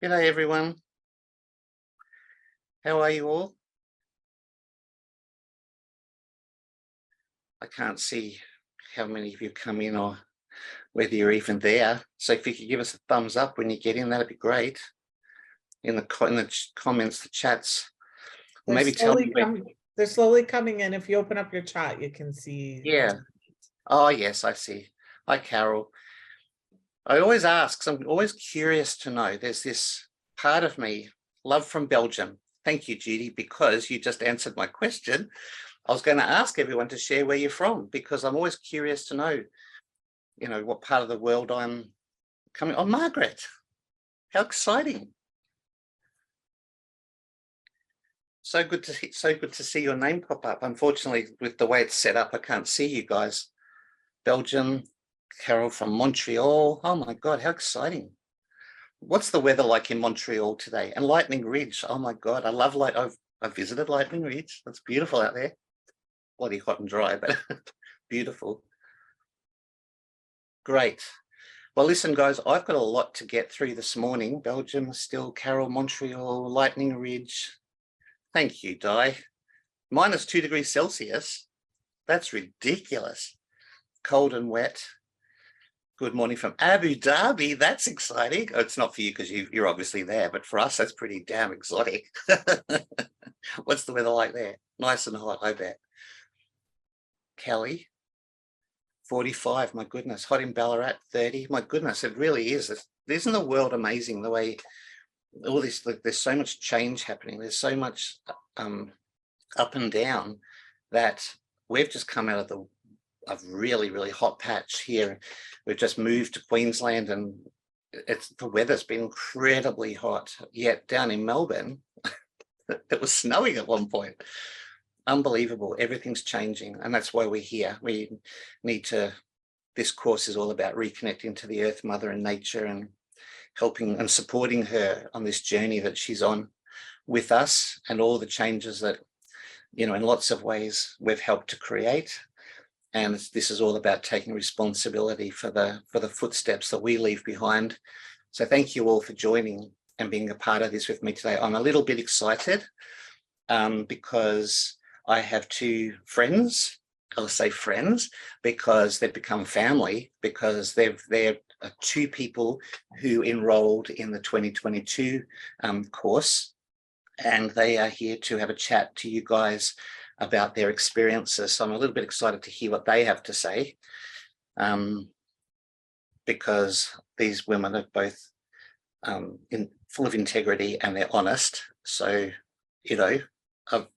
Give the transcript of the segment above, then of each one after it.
G'day everyone. How are you all? I can't see how many of you come in or whether you're even there. So if you could give us a thumbs up when you get in, that'd be great. In the comments, the chats. They're Maybe tell me. They're slowly coming in. If you open up your chat, you can see. Yeah. Oh, yes, I see. Hi, Carol. I always ask, I'm always curious to know. There's this part of me, love from Belgium. Thank you, Judy, because you just answered my question. I was going to ask everyone to share where you're from, because I'm always curious to know, what part of the world I'm coming. Oh, Margaret, how exciting. So good to see your name pop up. Unfortunately, with the way it's set up, I can't see you guys. Belgium, Carol from Montreal. Oh my God, how exciting. What's the weather like in Montreal today? And Lightning Ridge. Oh my God, I love I've visited Lightning Ridge. That's beautiful out there. Bloody hot and dry, but beautiful. Great. Well, listen, guys, I've got a lot to get through this morning. Belgium still, Carol, Montreal, Lightning Ridge. Thank you, Di. -2 degrees Celsius. That's ridiculous. Cold and wet. Good morning from Abu Dhabi. That's exciting. Oh, it's not for you because you're obviously there, but for us, that's pretty damn exotic. What's the weather like there? Nice and hot, I bet. Kelly, 45. My goodness. Hot in Ballarat, 30. My goodness, it really is. Isn't the world amazing the way all this, there's so much change happening. There's so much up and down that we've just come out of a really, really hot patch here. We've just moved to Queensland and the weather's been incredibly hot. Yet down in Melbourne, it was snowing at one point. Unbelievable. Everything's changing. And that's why we're here. We need to, this course is all about reconnecting to the Earth Mother and nature and helping and supporting her on this journey that she's on with us and all the changes that, in lots of ways we've helped to create. And this is all about taking responsibility for the footsteps that we leave behind. So thank you all for joining and being a part of this with me today. I'm a little bit excited because I have two friends. I'll say friends because they've become family, because they're two people who enrolled in the 2022 course, and they are here to have a chat to you guys about their experiences. So I'm a little bit excited to hear what they have to say, because these women are both full of integrity and they're honest. So, I don't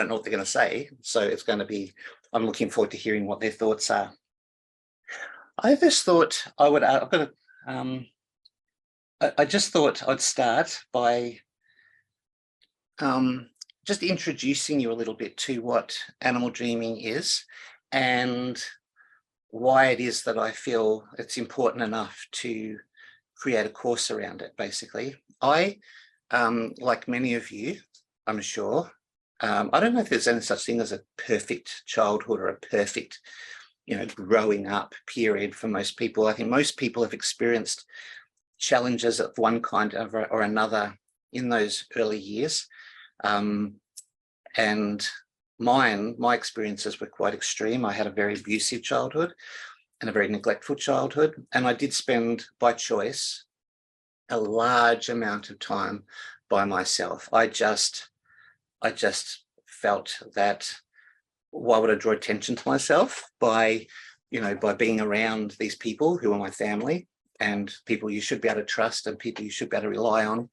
know what they're going to say. So it's going to be, I'm looking forward to hearing what their thoughts are. I just thought I just thought I'd start by just introducing you a little bit to what animal dreaming is and why it is that I feel it's important enough to create a course around it. Basically, I, like many of you, I'm sure, I don't know if there's any such thing as a perfect childhood or a perfect, growing up period for most people. I think most people have experienced challenges of one kind or another in those early years. And my experiences were quite extreme. I had a very abusive childhood and a very neglectful childhood. And I did spend, by choice, a large amount of time by myself. I just felt that, why would I draw attention to myself by being around these people who are my family and people you should be able to trust and people you should be able to rely on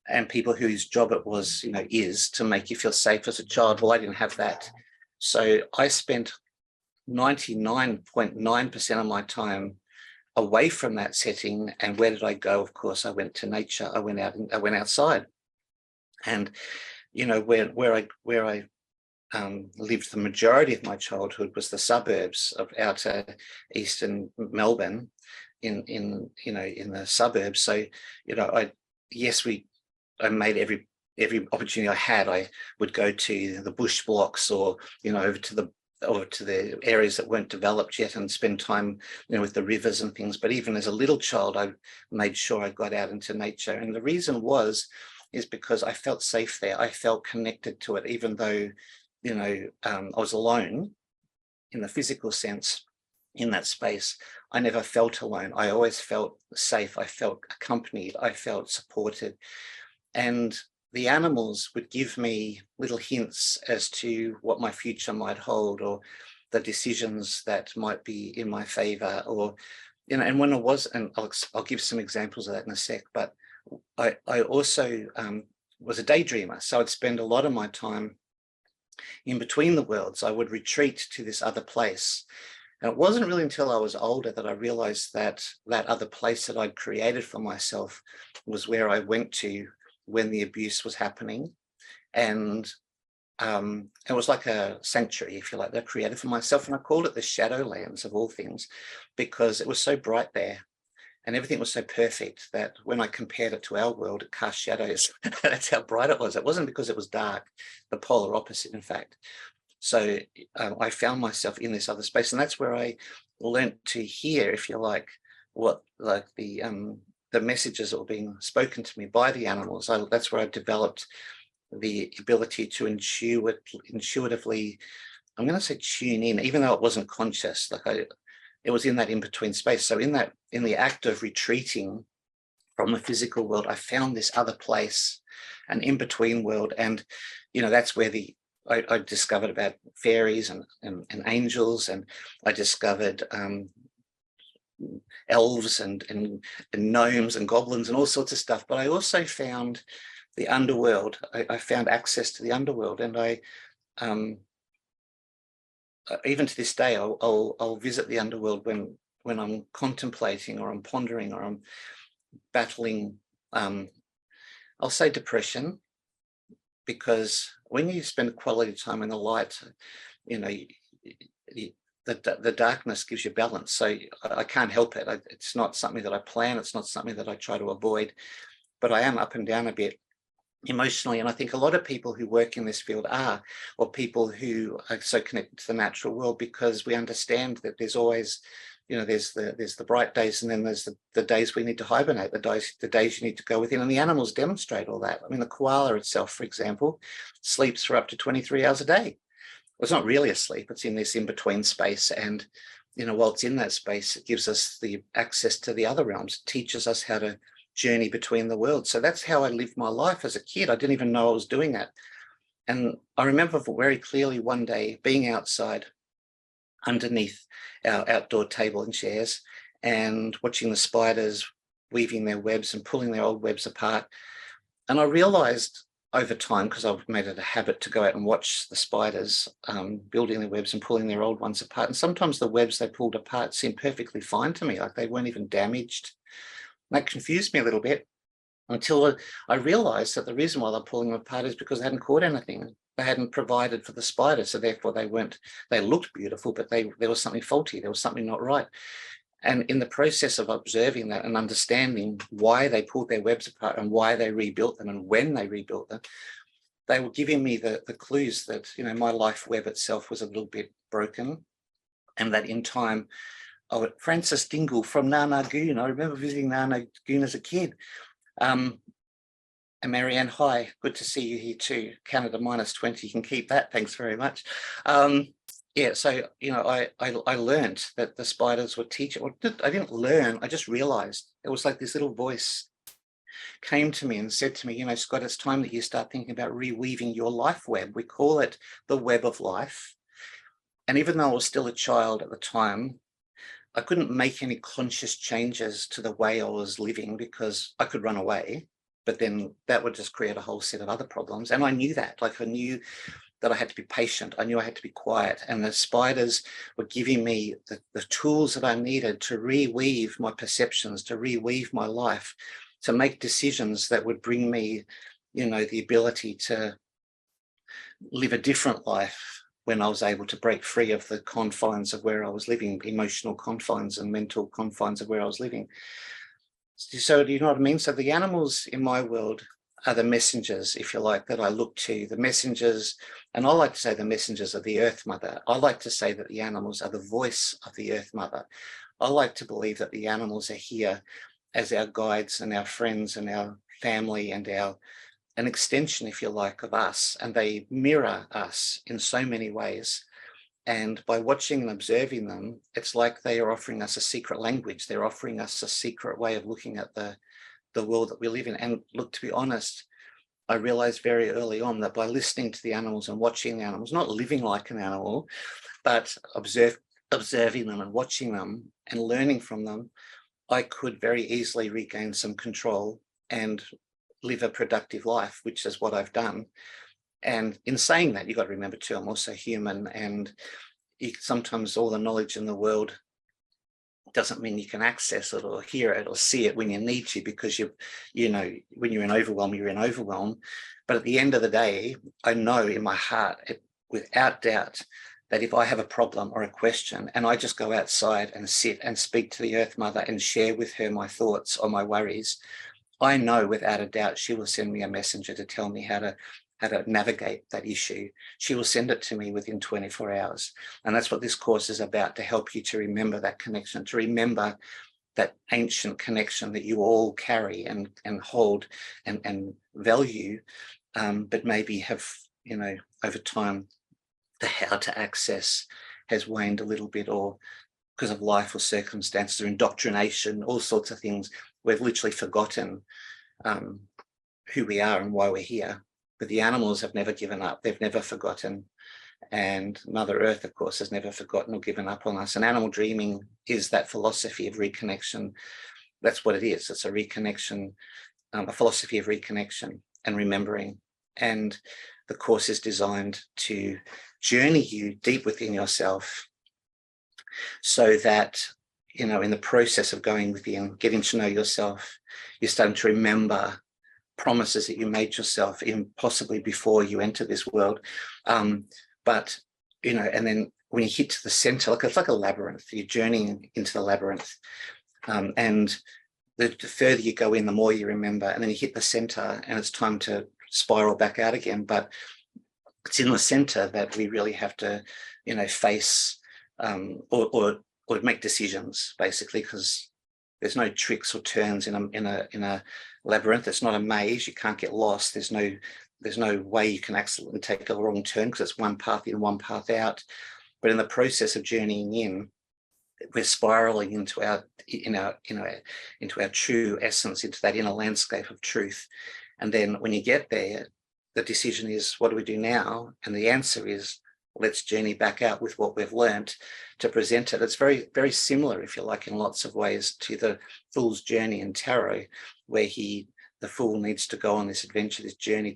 and people whose job it was, is to make you feel safe as a child. Well, I didn't have that. So I spent 99.9% of my time away from that setting. And where did I go? Of course, I went to nature. I went outside. And, where I lived the majority of my childhood was the suburbs of outer eastern Melbourne, in the suburbs. So, I made every opportunity I had. I would go to the bush blocks or, over to or to the areas that weren't developed yet and spend time, with the rivers and things. But even as a little child, I made sure I got out into nature. And the reason is because I felt safe there. I felt connected to it, even though, I was alone in the physical sense in that space. I never felt alone. I always felt safe. I felt accompanied. I felt supported. And the animals would give me little hints as to what my future might hold, or the decisions that might be in my favor, or, and when I was, and I'll give some examples of that in a sec, but I also was a daydreamer. So I'd spend a lot of my time in between the worlds. I would retreat to this other place. And it wasn't really until I was older that I realized that that other place that I'd created for myself was where I went to when the abuse was happening. And it was like a sanctuary, if you like, that I created for myself. And I called it the Shadowlands, of all things, because it was so bright there. And everything was so perfect that when I compared it to our world, it cast shadows. That's how bright it was. It wasn't because it was dark, the polar opposite, in fact. So I found myself in this other space, and that's where I learned to hear, if you like, what the messages that were being spoken to me by the animals. That's where I developed the ability to intuitively, I'm going to say tune in, even though it wasn't conscious. It was in that in-between space. So in the act of retreating from the physical world, I found this other place, an in-between world. And, that's where I discovered about fairies and angels, and I discovered elves and gnomes and goblins and all sorts of stuff. But I also found the underworld. I found access to the underworld, and I even to this day, I'll visit the underworld when I'm contemplating, or I'm pondering, or I'm battling, I'll say depression, because when you spend quality time in the light, the darkness gives you balance. So I can't help it. It's not something that I plan. It's not something that I try to avoid, but I am up and down a bit emotionally. And I think a lot of people who work in this field are, or people who are so connected to the natural world, because we understand that there's always, there's the bright days, and then there's the days we need to hibernate, the days you need to go within. And the animals demonstrate all that. I mean, the koala itself, for example, sleeps for up to 23 hours a day. Well, it's not really asleep. It's in this in-between space. And, while it's in that space, it gives us the access to the other realms. It teaches us how to journey between the worlds. So that's how I lived my life as a kid. I didn't even know I was doing that. And I remember very clearly one day being outside underneath our outdoor table and chairs and watching the spiders weaving their webs and pulling their old webs apart. And I realized over time, because I've made it a habit to go out and watch the spiders building their webs and pulling their old ones apart. And sometimes the webs they pulled apart seemed perfectly fine to me, like they weren't even damaged. And that confused me a little bit, until I realized that the reason why they're pulling them apart is because they hadn't caught anything. They hadn't provided for the spiders, so therefore they looked beautiful, but there was something faulty. There was something not right. And in the process of observing that and understanding why they pulled their webs apart and why they rebuilt them and when they rebuilt them, they were giving me the clues that, my life web itself was a little bit broken, and that in time, Francis Dingle from Narnagoon, I remember visiting Narnagoon as a kid. And Marianne, hi, good to see you here too. Canada -20, you can keep that, thanks very much. Yeah, so, I learned that the spiders were teaching. I didn't learn, I just realized. It was like this little voice came to me and said to me, Scott, it's time that you start thinking about reweaving your life web. We call it the web of life. And even though I was still a child at the time, I couldn't make any conscious changes to the way I was living, because I could run away, but then that would just create a whole set of other problems. And I knew that, I knew that I had to be patient. I knew I had to be quiet. And the spiders were giving me the tools that I needed to reweave my perceptions, to reweave my life, to make decisions that would bring me, the ability to live a different life when I was able to break free of the confines of where I was living, emotional confines and mental confines of where I was living. So do you know what I mean? So the animals in my world are the messengers, if you like, that I look to, the messengers, and I like to say the messengers of the Earth Mother. I like to say that the animals are the voice of the Earth Mother. I like to believe that the animals are here as our guides and our friends and our family and an extension, if you like, of us, and they mirror us in so many ways. And by watching and observing them, it's like they are offering us a secret language. They're offering us a secret way of looking at the world that we live in. And look, to be honest, I realized very early on that by listening to the animals and watching the animals, not living like an animal, but observing them and watching them and learning from them, I could very easily regain some control and live a productive life, which is what I've done. And in saying that, you've got to remember too, I'm also human, and sometimes all the knowledge in the world doesn't mean you can access it or hear it or see it when you need to, because you know, when you're in overwhelm, you're in overwhelm. But at the end of the day, I know in my heart, without doubt, that if I have a problem or a question and I just go outside and sit and speak to the Earth Mother and share with her my thoughts or my worries, I know without a doubt she will send me a messenger to tell me how to navigate that issue. She will send it to me within 24 hours. And that's what this course is about, to help you to remember that connection, to remember that ancient connection that you all carry and hold and value, but maybe have, you know, over time, the how to access has waned a little bit, or because of life or circumstances or indoctrination, all sorts of things. We've literally forgotten who we are and why we're here. But the animals have never given up. They've never forgotten. And Mother Earth, of course, has never forgotten or given up on us. And animal dreaming is that philosophy of reconnection. That's what it is. It's a reconnection, a philosophy of reconnection and remembering. And the course is designed to journey you deep within yourself, so that, you know, in the process of going within, getting to know yourself, you're starting to remember promises that you made yourself, even possibly before you enter this world. But, you know, and then when you hit to the center, like it's like a labyrinth, you're journeying into the labyrinth. And the further you go in, the more you remember, and then you hit the center and it's time to spiral back out again. But it's in the center that we really have to, you know, face or make decisions, basically, because there's no tricks or turns in a labyrinth. It's not a maze. You can't get lost. There's no way you can accidentally take a wrong turn, because it's one path in, one path out. But in the process of journeying in, we're spiraling into our true essence, into that inner landscape of truth. And then when you get there, the decision is, what do we do now? And the answer is, let's journey back out with what we've learned to present it. It's very, very similar, if you like, in lots of ways to the Fool's journey in tarot, where the Fool needs to go on this adventure, this journey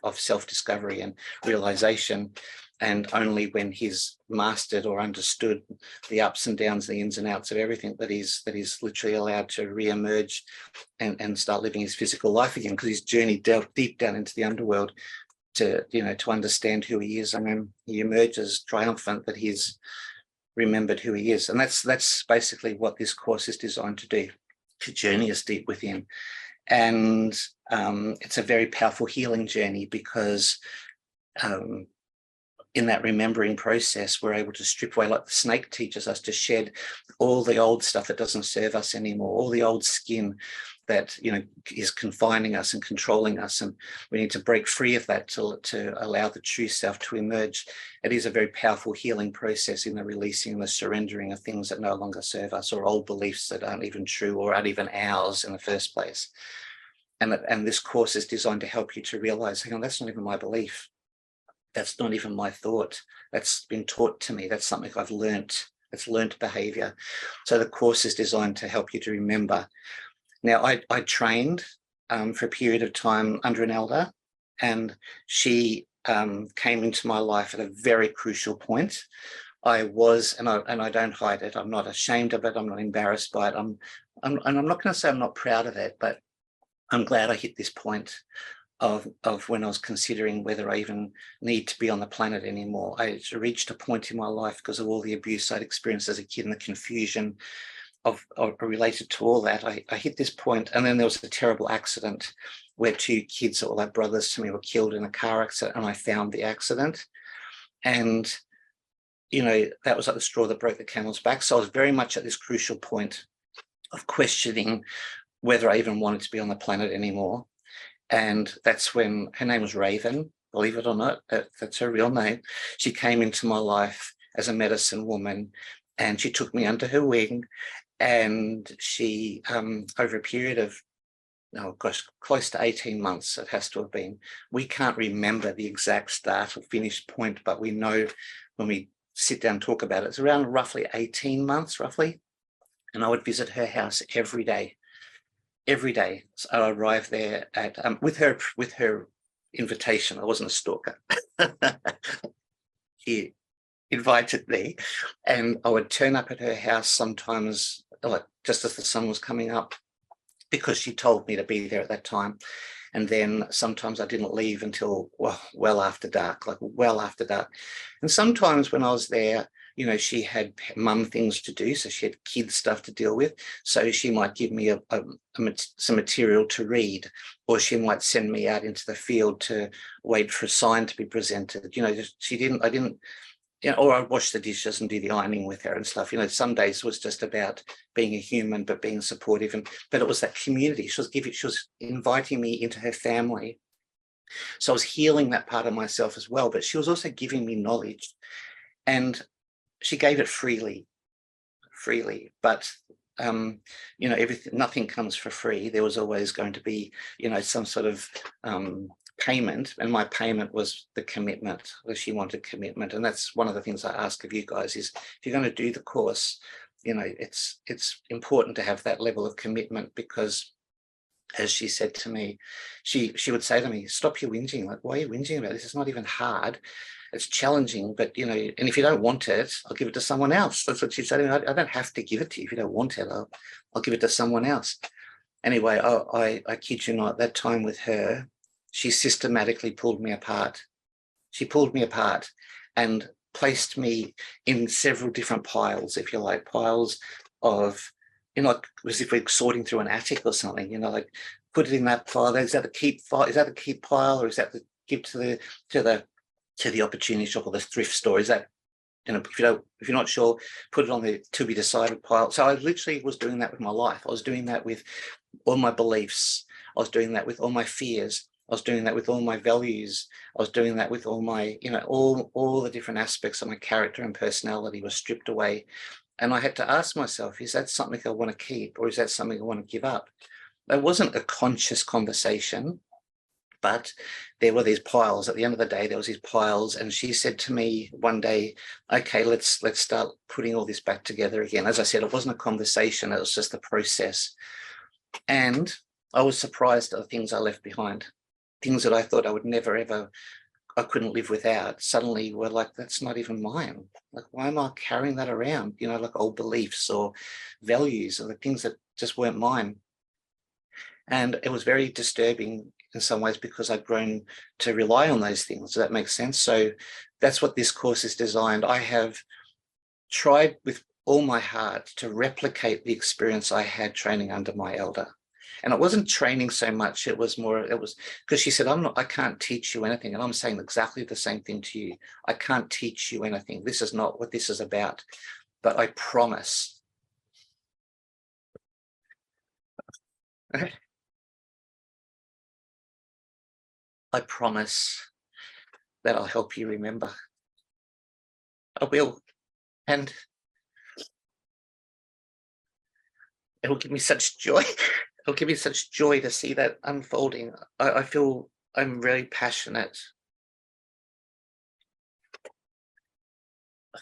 of self-discovery and realization. And only when he's mastered or understood the ups and downs, the ins and outs of everything, that he's literally allowed to re-emerge and start living his physical life again, because he's journeyed deep down into the underworld to understand who he is. And then he emerges triumphant that he's remembered who he is. And that's basically what this course is designed to do, to journey us deep within. And it's a very powerful healing journey, because in that remembering process, we're able to strip away, like the snake teaches us, to shed all the old stuff that doesn't serve us anymore, all the old skin that, you know, is confining us and controlling us. And we need to break free of that to allow the true self to emerge. It is a very powerful healing process in the releasing and the surrendering of things that no longer serve us, or old beliefs that aren't even true or aren't even ours in the first place. And this course is designed to help you to realize, hang on, that's not even my belief. That's not even my thought. That's been taught to me. That's something I've learnt. It's learnt behavior. So the course is designed to help you to remember. Now, I trained for a period of time under an elder, and she came into my life at a very crucial point. I was, and I don't hide it, I'm not ashamed of it, I'm not embarrassed by it. And I'm not going to say I'm not proud of it, but I'm glad I hit this point of when I was considering whether I even need to be on the planet anymore. I reached a point in my life, because of all the abuse I'd experienced as a kid and the confusion of related to all that. I hit this point, and then there was a terrible accident where two kids that were like brothers to me were killed in a car accident, and I found the accident. And, you know, that was like the straw that broke the camel's back. So I was very much at this crucial point of questioning whether I even wanted to be on the planet anymore. And that's when her name was Raven, believe it or not, that's her real name. She came into my life as a medicine woman, and she took me under her wing. And she, over a period of, oh gosh, close to 18 months, it has to have been. We can't remember the exact start or finish point, but we know when we sit down and talk about it, it's around roughly 18 months, roughly. And I would visit her house every day. So I arrived there at with her invitation. I wasn't a stalker. She invited me, and I would turn up at her house sometimes, like just as the sun was coming up, because she told me to be there at that time. And then sometimes I didn't leave until well after dark, like well after dark. And sometimes when I was there, you know, she had mum things to do, so she had kids stuff to deal with. So she might give me some material to read, or she might send me out into the field to wait for a sign to be presented. You know, I didn't, you know, or I'd wash the dishes and do the ironing with her and stuff. You know, some days was just about being a human, but being supportive. But it was that community. She was inviting me into her family. So I was healing that part of myself as well, but she was also giving me knowledge, and she gave it freely. But you know, nothing comes for free. There was always going to be, you know, some sort of payment, and my payment was the commitment. She wanted commitment, and that's one of the things I ask of you guys is, if you're going to do the course, you know, it's important to have that level of commitment, because as she said to me, she would say to me, stop your whinging. Like, why are you whinging about this? It's not even hard. It's challenging, but, you know, and if you don't want it, I'll give it to someone else. That's what she said to me. I don't have to give it to you. If you don't want it, I'll give it to someone else. Anyway, I kid you not, that time with her, she systematically pulled me apart. She pulled me apart and placed me in several different piles, if you like, piles of, you know, like as if we're sorting through an attic or something, you know, like put it in that pile. Is that the keep file? Is that the keep pile, or is that the give to the opportunity shop or the thrift store? Is that, you know, if you're not sure, put it on the to be decided pile. So I literally was doing that with my life. I was doing that with all my beliefs. I was doing that with all my fears. I was doing that with all my values. I was doing that with all my, you know, all the different aspects of my character and personality were stripped away. And I had to ask myself, is that something I want to keep, or is that something I want to give up? It wasn't a conscious conversation, but there were these piles. At the end of the day, there was these piles. And she said to me one day, okay, let's start putting all this back together again. As I said, it wasn't a conversation. It was just a process. And I was surprised at the things I left behind. Things that I thought I would never, ever, I couldn't live without, suddenly were like, that's not even mine. Like, why am I carrying that around? You know, like old beliefs or values or the things that just weren't mine. And it was very disturbing in some ways, because I'd grown to rely on those things. Does that make sense? So that's what this course is designed. I have tried with all my heart to replicate the experience I had training under my elder. And it wasn't training so much, it was because she said, I can't teach you anything. And I'm saying exactly the same thing to you. I can't teach you anything. This is not what this is about. But I promise. I promise that I'll help you remember. I will. And it'll give me such joy. It'll give me such joy to see that unfolding. I feel I'm really passionate.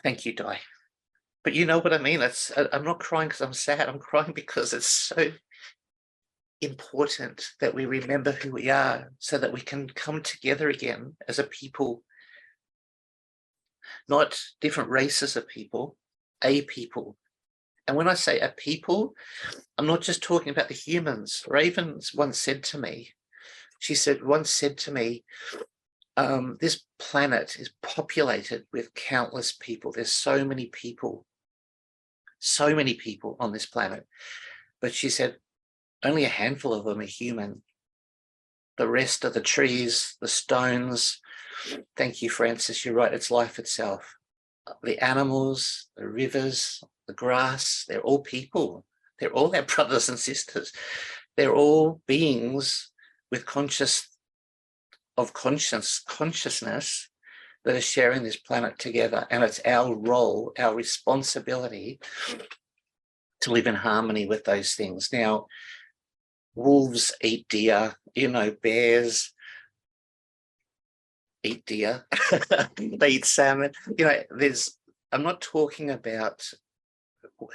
Thank you, Di. But you know what I mean? I'm not crying because I'm sad. I'm crying because it's so important that we remember who we are, so that we can come together again as a people, not different races of people, a people. And when I say a people, I'm not just talking about the humans. Raven once said to me, this planet is populated with countless people. There's so many people on this planet. But she said, only a handful of them are human. the rest of the trees, the stones. Thank you, Francis. You're right. It's life itself. The animals, the rivers, the grass, they're all people. They're all our brothers and sisters. They're all beings with consciousness that are sharing this planet together. And it's our role, our responsibility to live in harmony with those things. Now, wolves eat deer, bears eat deer, they eat salmon. I'm not talking about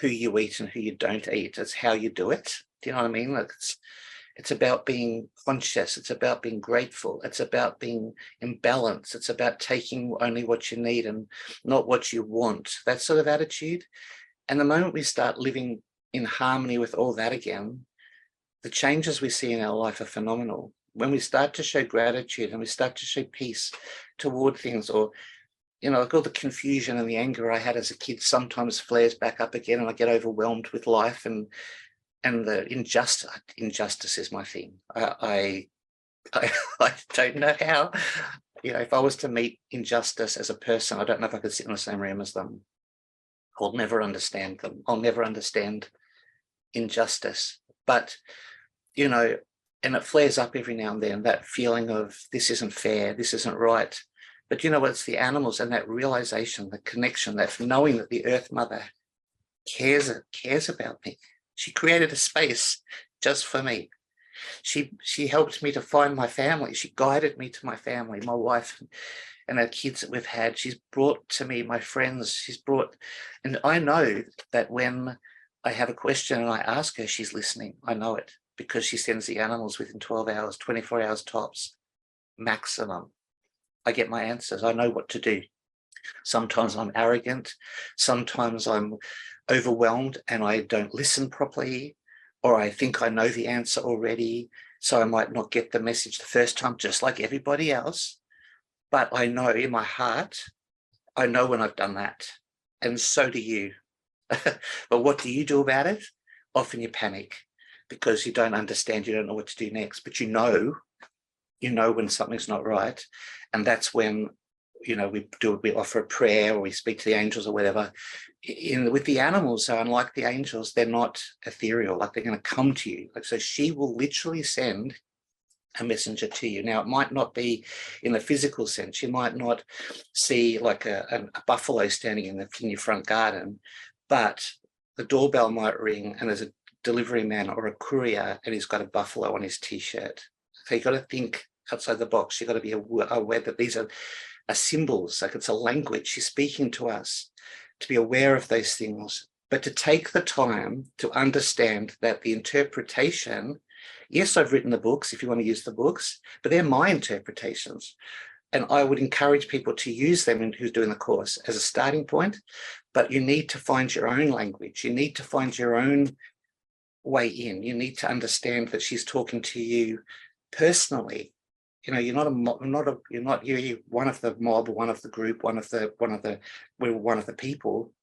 who you eat and who you don't eat. It's how you do it. Do you know what I mean? Like it's about being conscious. It's about being grateful. It's about being in balance. It's about taking only what you need and not what you want. That sort of attitude. And the moment we start living in harmony with all that again, the changes we see in our life are phenomenal. When we start to show gratitude and we start to show peace toward things, or like all the confusion and the anger I had as a kid sometimes flares back up again, and I get overwhelmed with life, and the injustice is my thing. I don't know how, if I was to meet injustice as a person, I don't know if I could sit in the same room as them. I'll never understand them. I'll never understand injustice. But, and it flares up every now and then, that feeling of this isn't fair, this isn't right. But it's the animals and that realization, the connection, that knowing that the Earth Mother cares about me. She created a space just for me. She helped me to find my family. She guided me to my family, my wife and our kids that we've had. She's brought to me my friends. And I know that when I have a question and I ask her, she's listening. I know it, because she sends the animals within 12 hours, 24 hours tops, maximum. I get my answers. I know what to do. Sometimes I'm arrogant. Sometimes I'm overwhelmed and I don't listen properly, or I think I know the answer already, so I might not get the message the first time, just like everybody else. But I know in my heart, I know when I've done that. And so do you. But what do you do about it? Often you panic because you don't understand, you don't know what to do next, but you know when something's not right. And that's when, we offer a prayer, or we speak to the angels or whatever. With the animals, so unlike the angels, they're not ethereal, like they're going to come to you. So she will literally send a messenger to you. Now, it might not be in the physical sense. You might not see like a buffalo standing in your front garden, but the doorbell might ring and there's a delivery man or a courier and he's got a buffalo on his t-shirt. So you've got to think outside the box. You've got to be aware that these are symbols, like it's a language. She's speaking to us, to be aware of those things, but to take the time to understand that the interpretation, yes, I've written the books if you want to use the books, but they're my interpretations. And I would encourage people to use them who's doing the course as a starting point, but you need to find your own language. You need to find your own way in. You need to understand that she's talking to you personally. You're not one of the mob, one of the group, one of the people.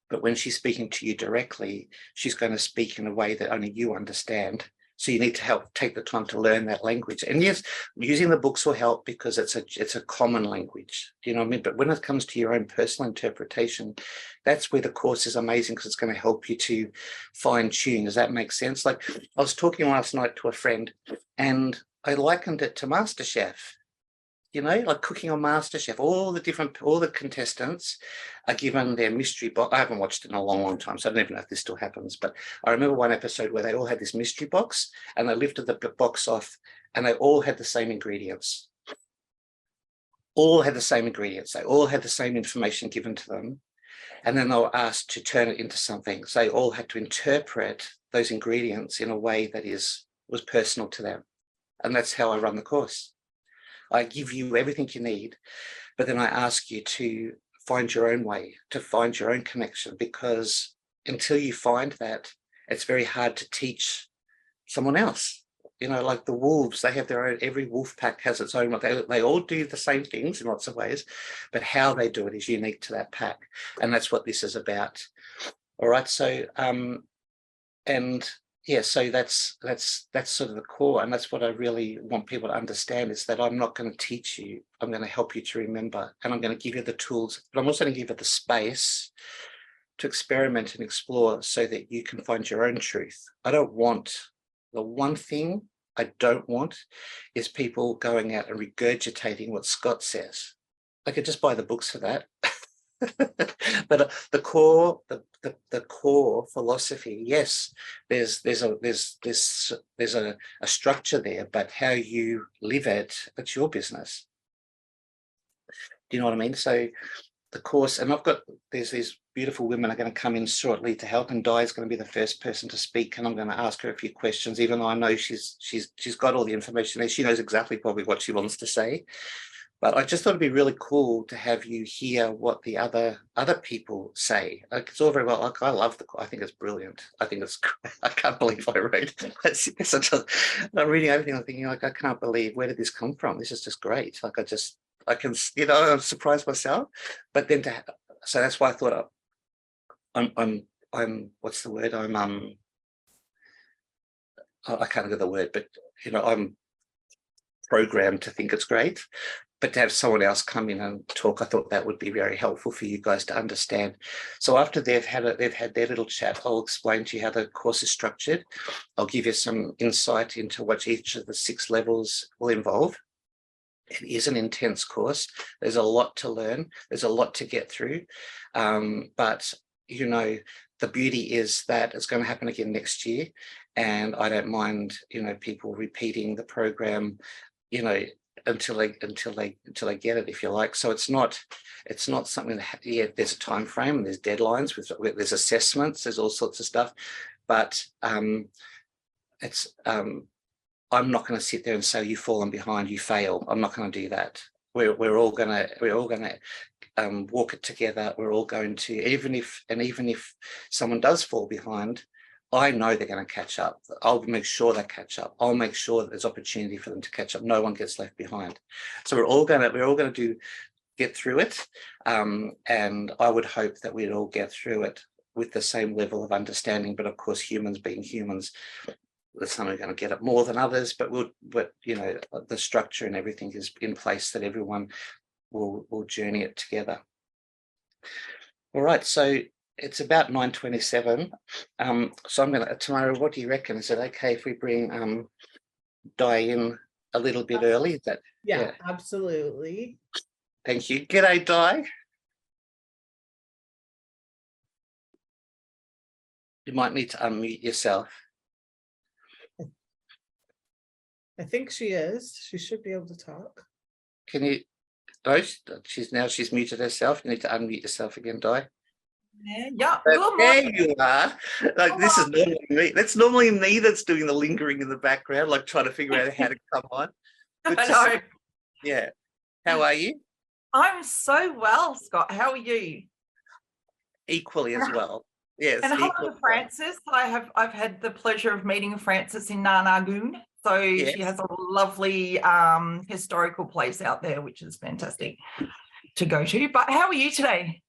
But when she's speaking to you directly, she's going to speak in a way that only you understand. So you need to take the time to learn that language. And yes, using the books will help because it's a common language. Do you know what I mean? But when it comes to your own personal interpretation, that's where the course is amazing, because it's going to help you to fine tune. Does that make sense? Like I was talking last night to a friend and I likened it to MasterChef. Like cooking on MasterChef, all the contestants are given their mystery box. I haven't watched it in a long, long time, so I don't even know if this still happens. But I remember one episode where they all had this mystery box and they lifted the box off and they all had the same ingredients. All had the same ingredients. They all had the same information given to them. And then they were asked to turn it into something. So they all had to interpret those ingredients in a way that was personal to them. And that's how I run the course. I give you everything you need, but then I ask you to find your own way, to find your own connection, because until you find that, it's very hard to teach someone else. Like the wolves, they have their own, every wolf pack has its own, they all do the same things in lots of ways, but how they do it is unique to that pack. And that's what this is about. All right. So, and yeah, so that's sort of the core, and that's what I really want people to understand, is that I'm not going to teach you, I'm going to help you to remember, and I'm going to give you the tools, but I'm also going to give you the space to experiment and explore so that you can find your own truth. I don't want, the one thing I don't want is people going out and regurgitating what Scott says. I could just buy the books for that. But the core philosophy, yes, there's a structure there, but how you live it's your business. Do you know what I mean? So the course, and there's these beautiful women are going to come in shortly to help, and Di is going to be the first person to speak, and I'm going to ask her a few questions, even though I know she's got all the information there. She knows exactly probably what she wants to say. But I just thought it'd be really cool to have you hear what the other people say. Like, it's all very well. Like, I love I think it's brilliant. I think it's great. I can't believe I wrote it. I'm reading everything. I'm thinking, like, I can't believe, where did this come from? This is just great. Like, I can, I'm surprised myself. But then so that's why I thought I'm what's the word? I can't think of the word, but I'm programmed to think it's great. But to have someone else come in and talk, I thought that would be very helpful for you guys to understand. So after they've had their little chat, I'll explain to you how the course is structured. I'll give you some insight into what each of the 6 levels will involve. It is an intense course. There's a lot to learn. There's a lot to get through. But, the beauty is that it's going to happen again next year. And I don't mind, people repeating the program, until they get it, if you like. So it's not something that, there's a time frame, there's deadlines, there's assessments, there's all sorts of stuff, but I'm not going to sit there and say you've fallen behind, you fail. I'm not going to do that. We're all going to walk it together. We're all going to, even if someone does fall behind, I know they're going to catch up. I'll make sure they catch up. I'll make sure that there's opportunity for them to catch up. No one gets left behind. So we're all going to get through it. And I would hope that we'd all get through it with the same level of understanding. But of course, humans being humans, some are going to get it more than others. But the structure and everything is in place that everyone will journey it together. All right. So it's about 9:27. So I'm going to, Tamara, what do you reckon? Is it okay if we bring Di in a little bit early? Is that? Yeah, absolutely. Thank you. G'day, Di. You might need to unmute yourself. I think she is. She should be able to talk. Can you? Oh, she's muted herself. You need to unmute yourself again, Di. Yeah. There you are. Like, this is normally me. That's normally me that's doing the lingering in the background, like trying to figure out how to come on. Good to see you. Yeah. How are you? I'm so well, Scott. How are you? Equally as well. Yes. And hello, Frances. I've had the pleasure of meeting Frances in Nanagoon. So yes. She has a lovely historical place out there, which is fantastic to go to. But how are you today?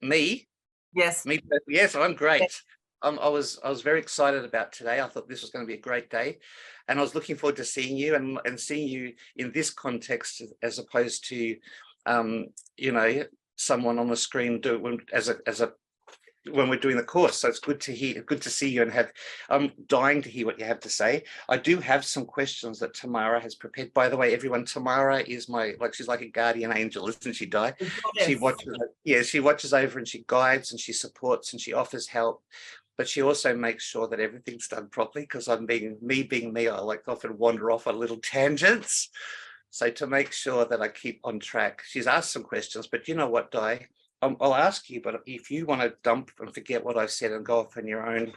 Me? Yes. Me? Yes, I'm great. Yes. I was very excited about today. I thought this was going to be a great day, and I was looking forward to seeing you and seeing you in this context, as opposed to, someone on the screen when we're doing the course. So it's good to see you, and I'm dying to hear what you have to say. I do have some questions that Tamara has prepared. By the way, everyone, Tamara is she's like a guardian angel, isn't she, Di? Yes. She watches over and she guides and she supports and she offers help, but she also makes sure that everything's done properly, because being me, I like to often wander off on little tangents. So to make sure that I keep on track, she's asked some questions, but you know what, Di? I'll ask you, but if you want to dump and forget what I've said and go off on your own,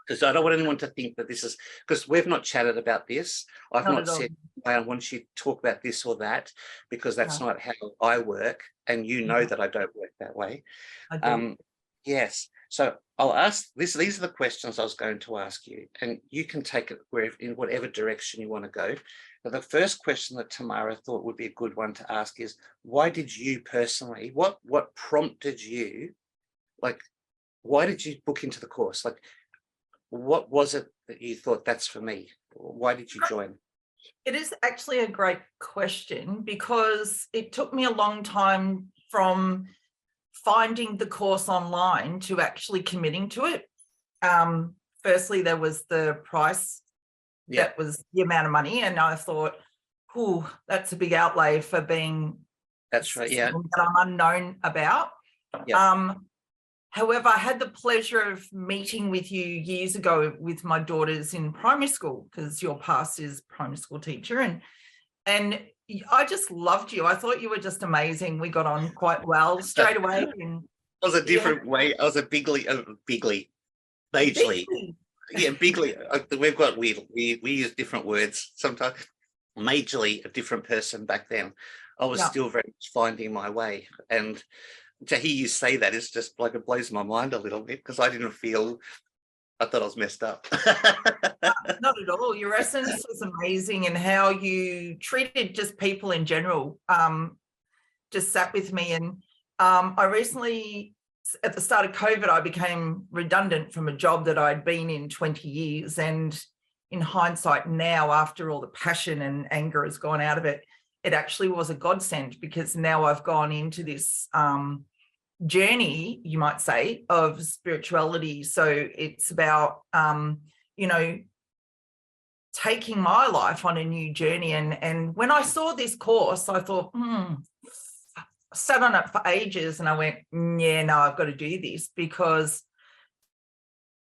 because I don't want anyone to think that this is, because we've not chatted about this. I've not said I want you to talk about this or that, because that's not how I work, and you know that I don't work that way. Yes. So I'll ask this. These are the questions I was going to ask you, and you can take it in whatever direction you want to go. But the first question that Tamara thought would be a good one to ask is, why did you personally, what prompted you, why did you book into the course? what was it that you thought that's for me? Why did you join? It is actually a great question, because it took me a long time from finding the course online to actually committing to it. Firstly, there was the price. Yeah. That was the amount of money, and I thought, oh, that's a big outlay for being That's right. Yeah. something that I'm unknown about. Yeah. However, I had the pleasure of meeting with you years ago with my daughters in primary school, because your past is primary school teacher, and I just loved you. I thought you were just amazing. We got on quite well straight away. And I was a different way. I was a bigly, majorly. Yeah, bigly. We've got we use different words sometimes. Majorly a different person back then. I was still very much finding my way, and to hear you say that, it's just like it blows my mind a little bit, because I thought I was messed up. Not at all. Your essence was amazing, and how you treated just people in general just sat with me. And I recently, at the start of COVID, I became redundant from a job that I'd been in 20 years. And in hindsight now, after all the passion and anger has gone out of it, it actually was a godsend, because now I've gone into this journey, you might say, of spirituality. So it's about, taking my life on a new journey. And when I saw this course, I thought, I sat on it for ages, and I went, yeah, no, I've got to do this, because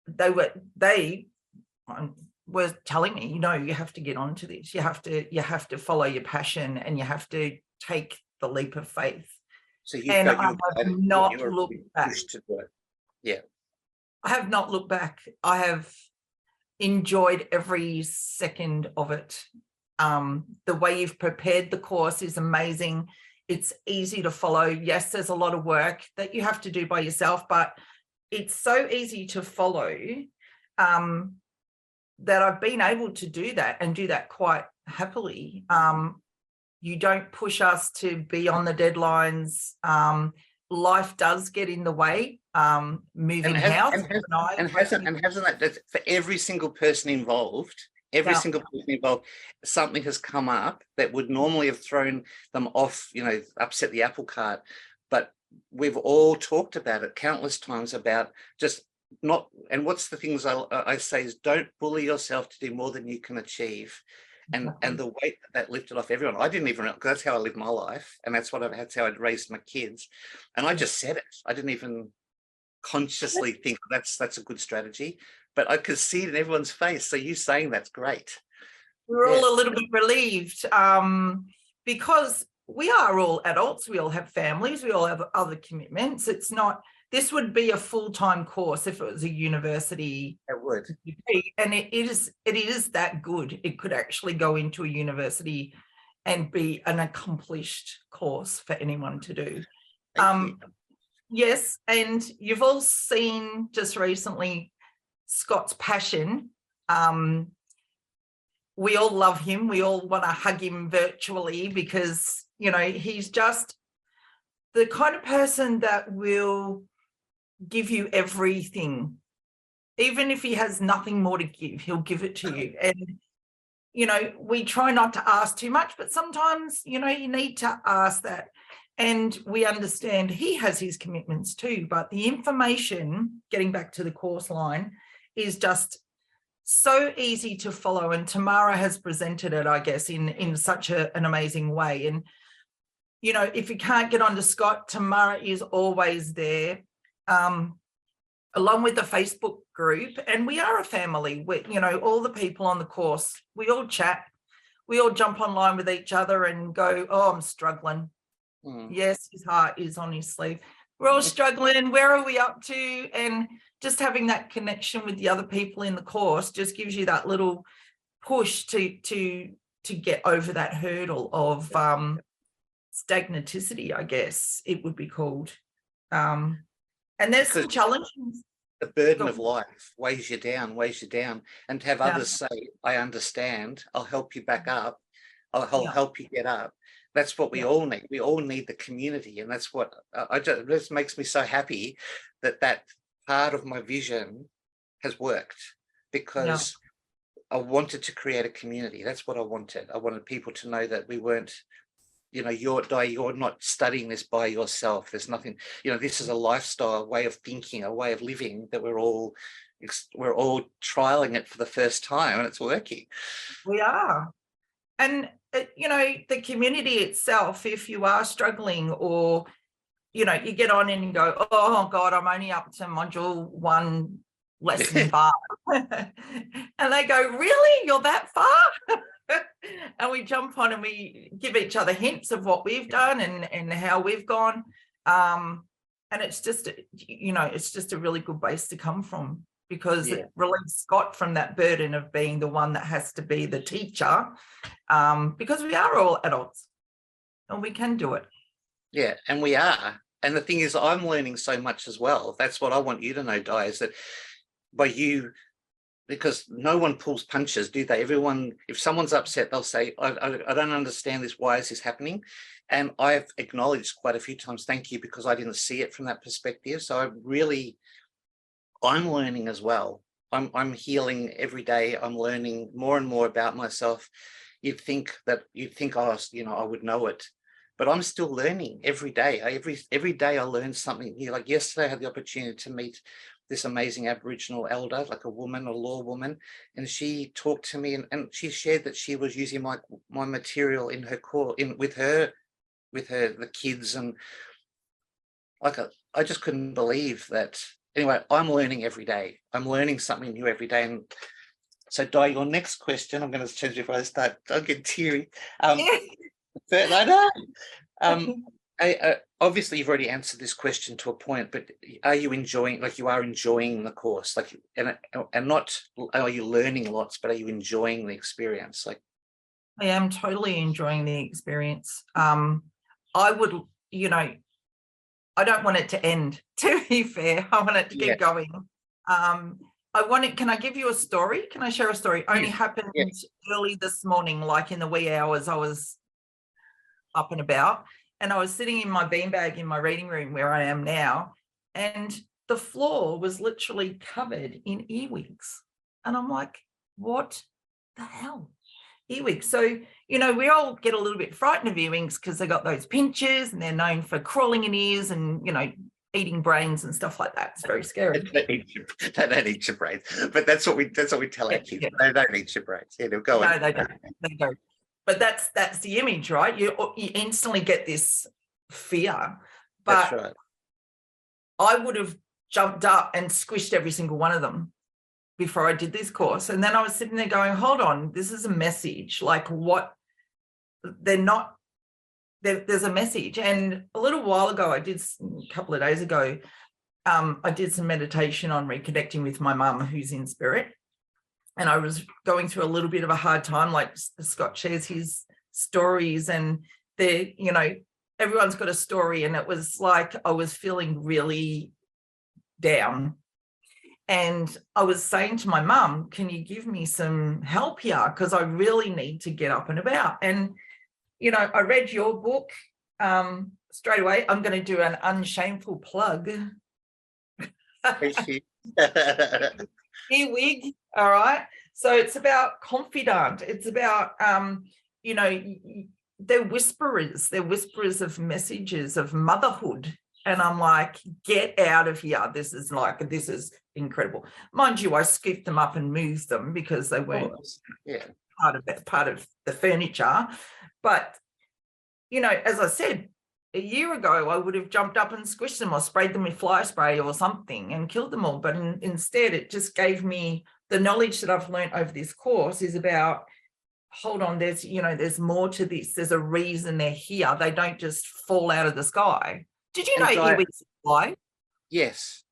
they were telling me, you have to get onto this. You have to follow your passion, and you have to take the leap of faith. So I have not looked back. Yeah. I have not looked back. I have enjoyed every second of it. The way you've prepared the course is amazing. It's easy to follow. Yes, there's a lot of work that you have to do by yourself, but it's so easy to follow that I've been able to do that, and do that quite happily. You don't push us to be on the deadlines. Life does get in the way. Moving house. Hasn't that for every single person involved? Single person involved, something has come up that would normally have thrown them off, upset the apple cart. But we've all talked about it countless times, about just not, and what's the things I say is, don't bully yourself to do more than you can achieve. And the weight that lifted off everyone. I didn't even, because that's how I live my life, and that's how I'd raised my kids. And I just said it. I didn't even consciously think that's a good strategy, but I could see it in everyone's face. So you saying that's great. We're all a little bit relieved, because we are all adults. We all have families. We all have other commitments. It's not, this would be a full-time course if it was a university. It would. Degree, and it is that good. It could actually go into a university and be an accomplished course for anyone to do. Yes, and you've all seen just recently Scott's passion. We all love him. We all want to hug him virtually, because, he's just the kind of person that will give you everything. Even if he has nothing more to give, he'll give it to you. And, we try not to ask too much, but sometimes, you need to ask that. And we understand he has his commitments too, but the information, getting back to the course line, is just so easy to follow. And Tamara has presented it, I guess, in such an amazing way. And, if you can't get onto Scott, Tamara is always there, along with the Facebook group. And we are a family. All the people on the course, we all chat. We all jump online with each other and go, oh, I'm struggling. Yes, his heart is on his sleeve. We're all struggling. Where are we up to? And just having that connection with the other people in the course just gives you that little push to get over that hurdle of stagnaticity, I guess it would be called. And there's some challenges. The burden of life weighs you down, and to have others say, I understand, I'll help you back up, I'll help you get up. That's what we all need. We all need the community. And that's what it just makes me so happy that part of my vision has worked. because I wanted to create a community. That's what I wanted. I wanted people to know that we weren't, you're not studying this by yourself. There's nothing, this is a lifestyle, a way of thinking, a way of living that we're all trialing it for the first time, and it's working. We are. And, the community itself, if you are struggling, or, you get on and you go, oh God, I'm only up to module 1, lesson 5. And they go, really? You're that far? And we jump on and we give each other hints of what we've done and how we've gone. And it's just, it's just a really good base to come from, because it relieves Scott from that burden of being the one that has to be the teacher, because we are all adults and we can do it. Yeah, and we are. And the thing is, I'm learning so much as well. That's what I want you to know, Di, is that by you, because no one pulls punches, do they? Everyone, if someone's upset, they'll say, I don't understand this. Why is this happening? And I've acknowledged quite a few times, thank you, because I didn't see it from that perspective. So I'm learning as well. I'm healing every day. I'm learning more and more about myself. You'd think I would know it, but I'm still learning every day. Every day I learn something new. Like yesterday, I had the opportunity to meet this amazing Aboriginal elder, like a woman, a law woman, and she talked to me and she shared that she was using my material in her course, with her the kids, and like I just couldn't believe that. Anyway, I'm learning every day. I'm learning something new every day. And so, Di, your next question, I'm going to change before I start. I'll get teary. Obviously, you've already answered this question to a point, but are you enjoying, you are enjoying the course, and not are you learning lots, but are you enjoying the experience? I am totally enjoying the experience. I would, I don't want it to end, to be fair. I want it to keep going. Can I give you a story? Can I share a story? Only happened early this morning, like in the wee hours I was up and about, and I was sitting in my beanbag in my reading room where I am now, and the floor was literally covered in earwigs. And I'm like, what the hell? Earwigs. So, we all get a little bit frightened of earwigs because they got those pinchers and they're known for crawling in ears and, eating brains and stuff like that. It's very scary. They don't eat your brains, but that's what we tell our kids. They don't eat your brains. Yeah, they'll go. No, they don't. They don't. But that's the image, right? You instantly get this fear. But that's right. I would have jumped up and squished every single one of them before I did this course. And then I was sitting there going, hold on, this is a message. There's a message. And a little while ago, a couple of days ago, I did some meditation on reconnecting with my mum, who's in spirit. And I was going through a little bit of a hard time, like Scott shares his stories, and everyone's got a story. And it was like I was feeling really down. And I was saying to my mum, can you give me some help here? Because I really need to get up and about. And, I read your book straight away. I'm going to do an unshameful plug. Earwig, all right? So it's about confidant. It's about, they're whisperers. They're whisperers of messages of motherhood. And I'm like, get out of here. This is incredible. Mind you, I scooped them up and moved them because they weren't part of the furniture. But, as I said, a year ago, I would have jumped up and squished them or sprayed them with fly spray or something and killed them all. But instead, it just gave me the knowledge that I've learned over this course is about, hold on, there's more to this. There's a reason they're here. They don't just fall out of the sky. Did you know earwigs fly? Yes.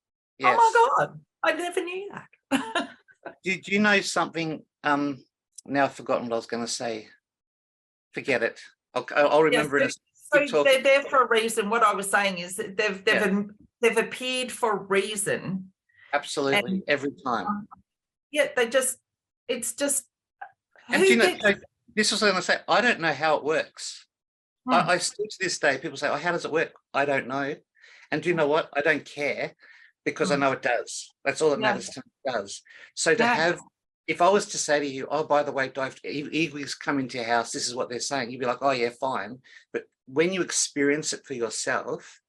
Oh my God, I never knew that. Do you know something? Now I've forgotten what I was going to say. Forget it. I'll remember it. So they're there for a reason. What I was saying is that they've appeared for a reason. Absolutely, and, every time. It's just. And this was what I'm going to say. I don't know how it works. I still to this day, people say, "Oh, how does it work?" I don't know. And do you know what? I don't care, because I know it does. That's all that Yeah. matters to me, it does. So to Yeah. have, if I was to say to you, oh, by the way, Dive, eagles come into your house, this is what they're saying, you'd be like, oh yeah, fine. But when you experience it for yourself,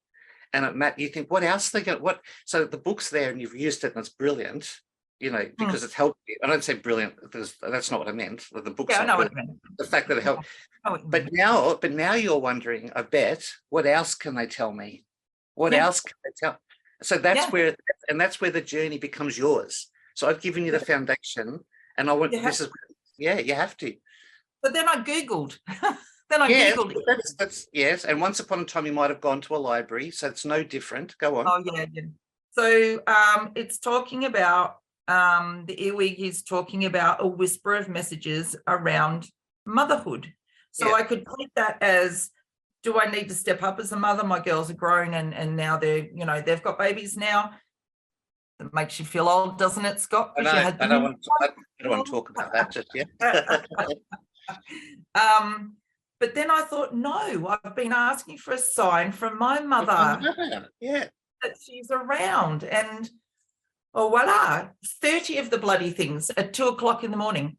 and you think, what else they got? What? So the book's there and you've used it and it's brilliant, you know, because it's helped you. I don't say brilliant because that's not what I meant. The book's Yeah, I not know what brilliant. you mean. The fact that it helped. I know what you But mean. now you're wondering, I bet, what else can they tell me? What Yeah. else can they tell? So that's Yeah. where, and that's where the journey becomes yours. So I've given you the foundation, and I want You this is, yeah, you have to. But then I Googled. Then I Yeah, Googled it. that's yes. And once upon a time, you might have gone to a library, so it's no different. Go on. Oh yeah, yeah. So it's talking about the earwig is talking about a whisper of messages around motherhood. So Yeah. I could take that as, do I need to step up as a mother? My girls are grown and now they're, you know, they've got babies now. It makes you feel old, doesn't it, Scott? I Because you know. had I them don't want to talk about that just yet. But then I thought, no, I've been asking for a sign from my mother Yeah. that she's around, and oh voila, 30 of the bloody things at 2 o'clock in the morning.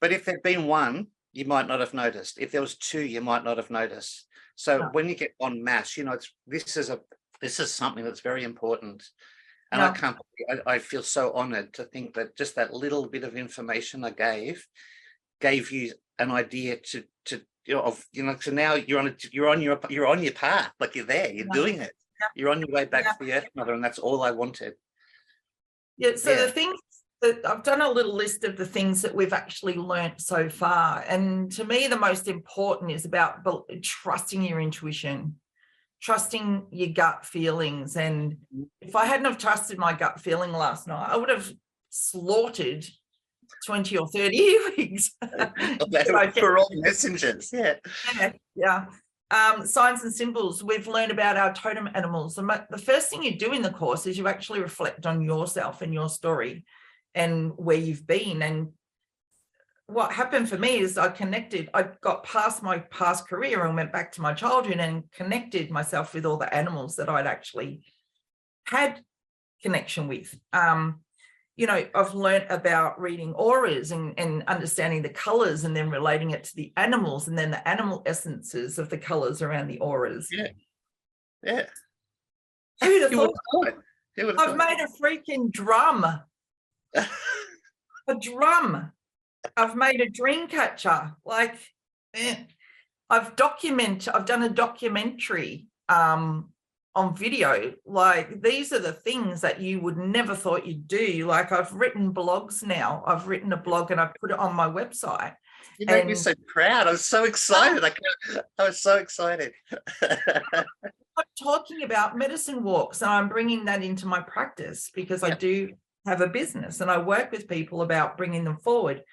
But if there'd been one, you might not have noticed. If there was two, you might not have noticed. So No. when you get en masse, you know, this is something that's very important. And No. I feel so honored to think that just that little bit of information I gave you an idea to so now you're on your path, like you're there, you're doing it. Yeah. You're on your way back Yeah. to the Earth Mother, and that's all I wanted. Yeah, so Yeah. the things that I've done a little list of the things that we've actually learnt so far. And to me, the most important is about trusting your intuition, trusting your gut feelings. And if I hadn't have trusted my gut feeling last night, I would have slaughtered 20 or 30 earwigs. For all messengers. Yeah. Yeah. Signs and symbols. We've learned about our totem animals. The first thing you do in the course is you actually reflect on yourself and your story and where you've been. And what happened for me is I got past my past career and went back to my childhood and connected myself with all the animals that I'd actually had connection with. You know, I've learned about reading auras and understanding the colors and then relating it to the animals and then the animal essences of the colors around the auras. Yeah. Yeah. Who'd have Who would thought? have thought? Who would have I've thought? made a freaking drum. A drum. I've made a dream catcher. Like, I've done a documentary on video. Like, these are the things that you would never thought you'd do. Like, I've written blogs now. I've written a blog and I've put it on my website. You make me so proud. I was so excited. I was so excited. I'm talking about medicine walks, and I'm bringing that into my practice because I do have a business and I work with people about bringing them forward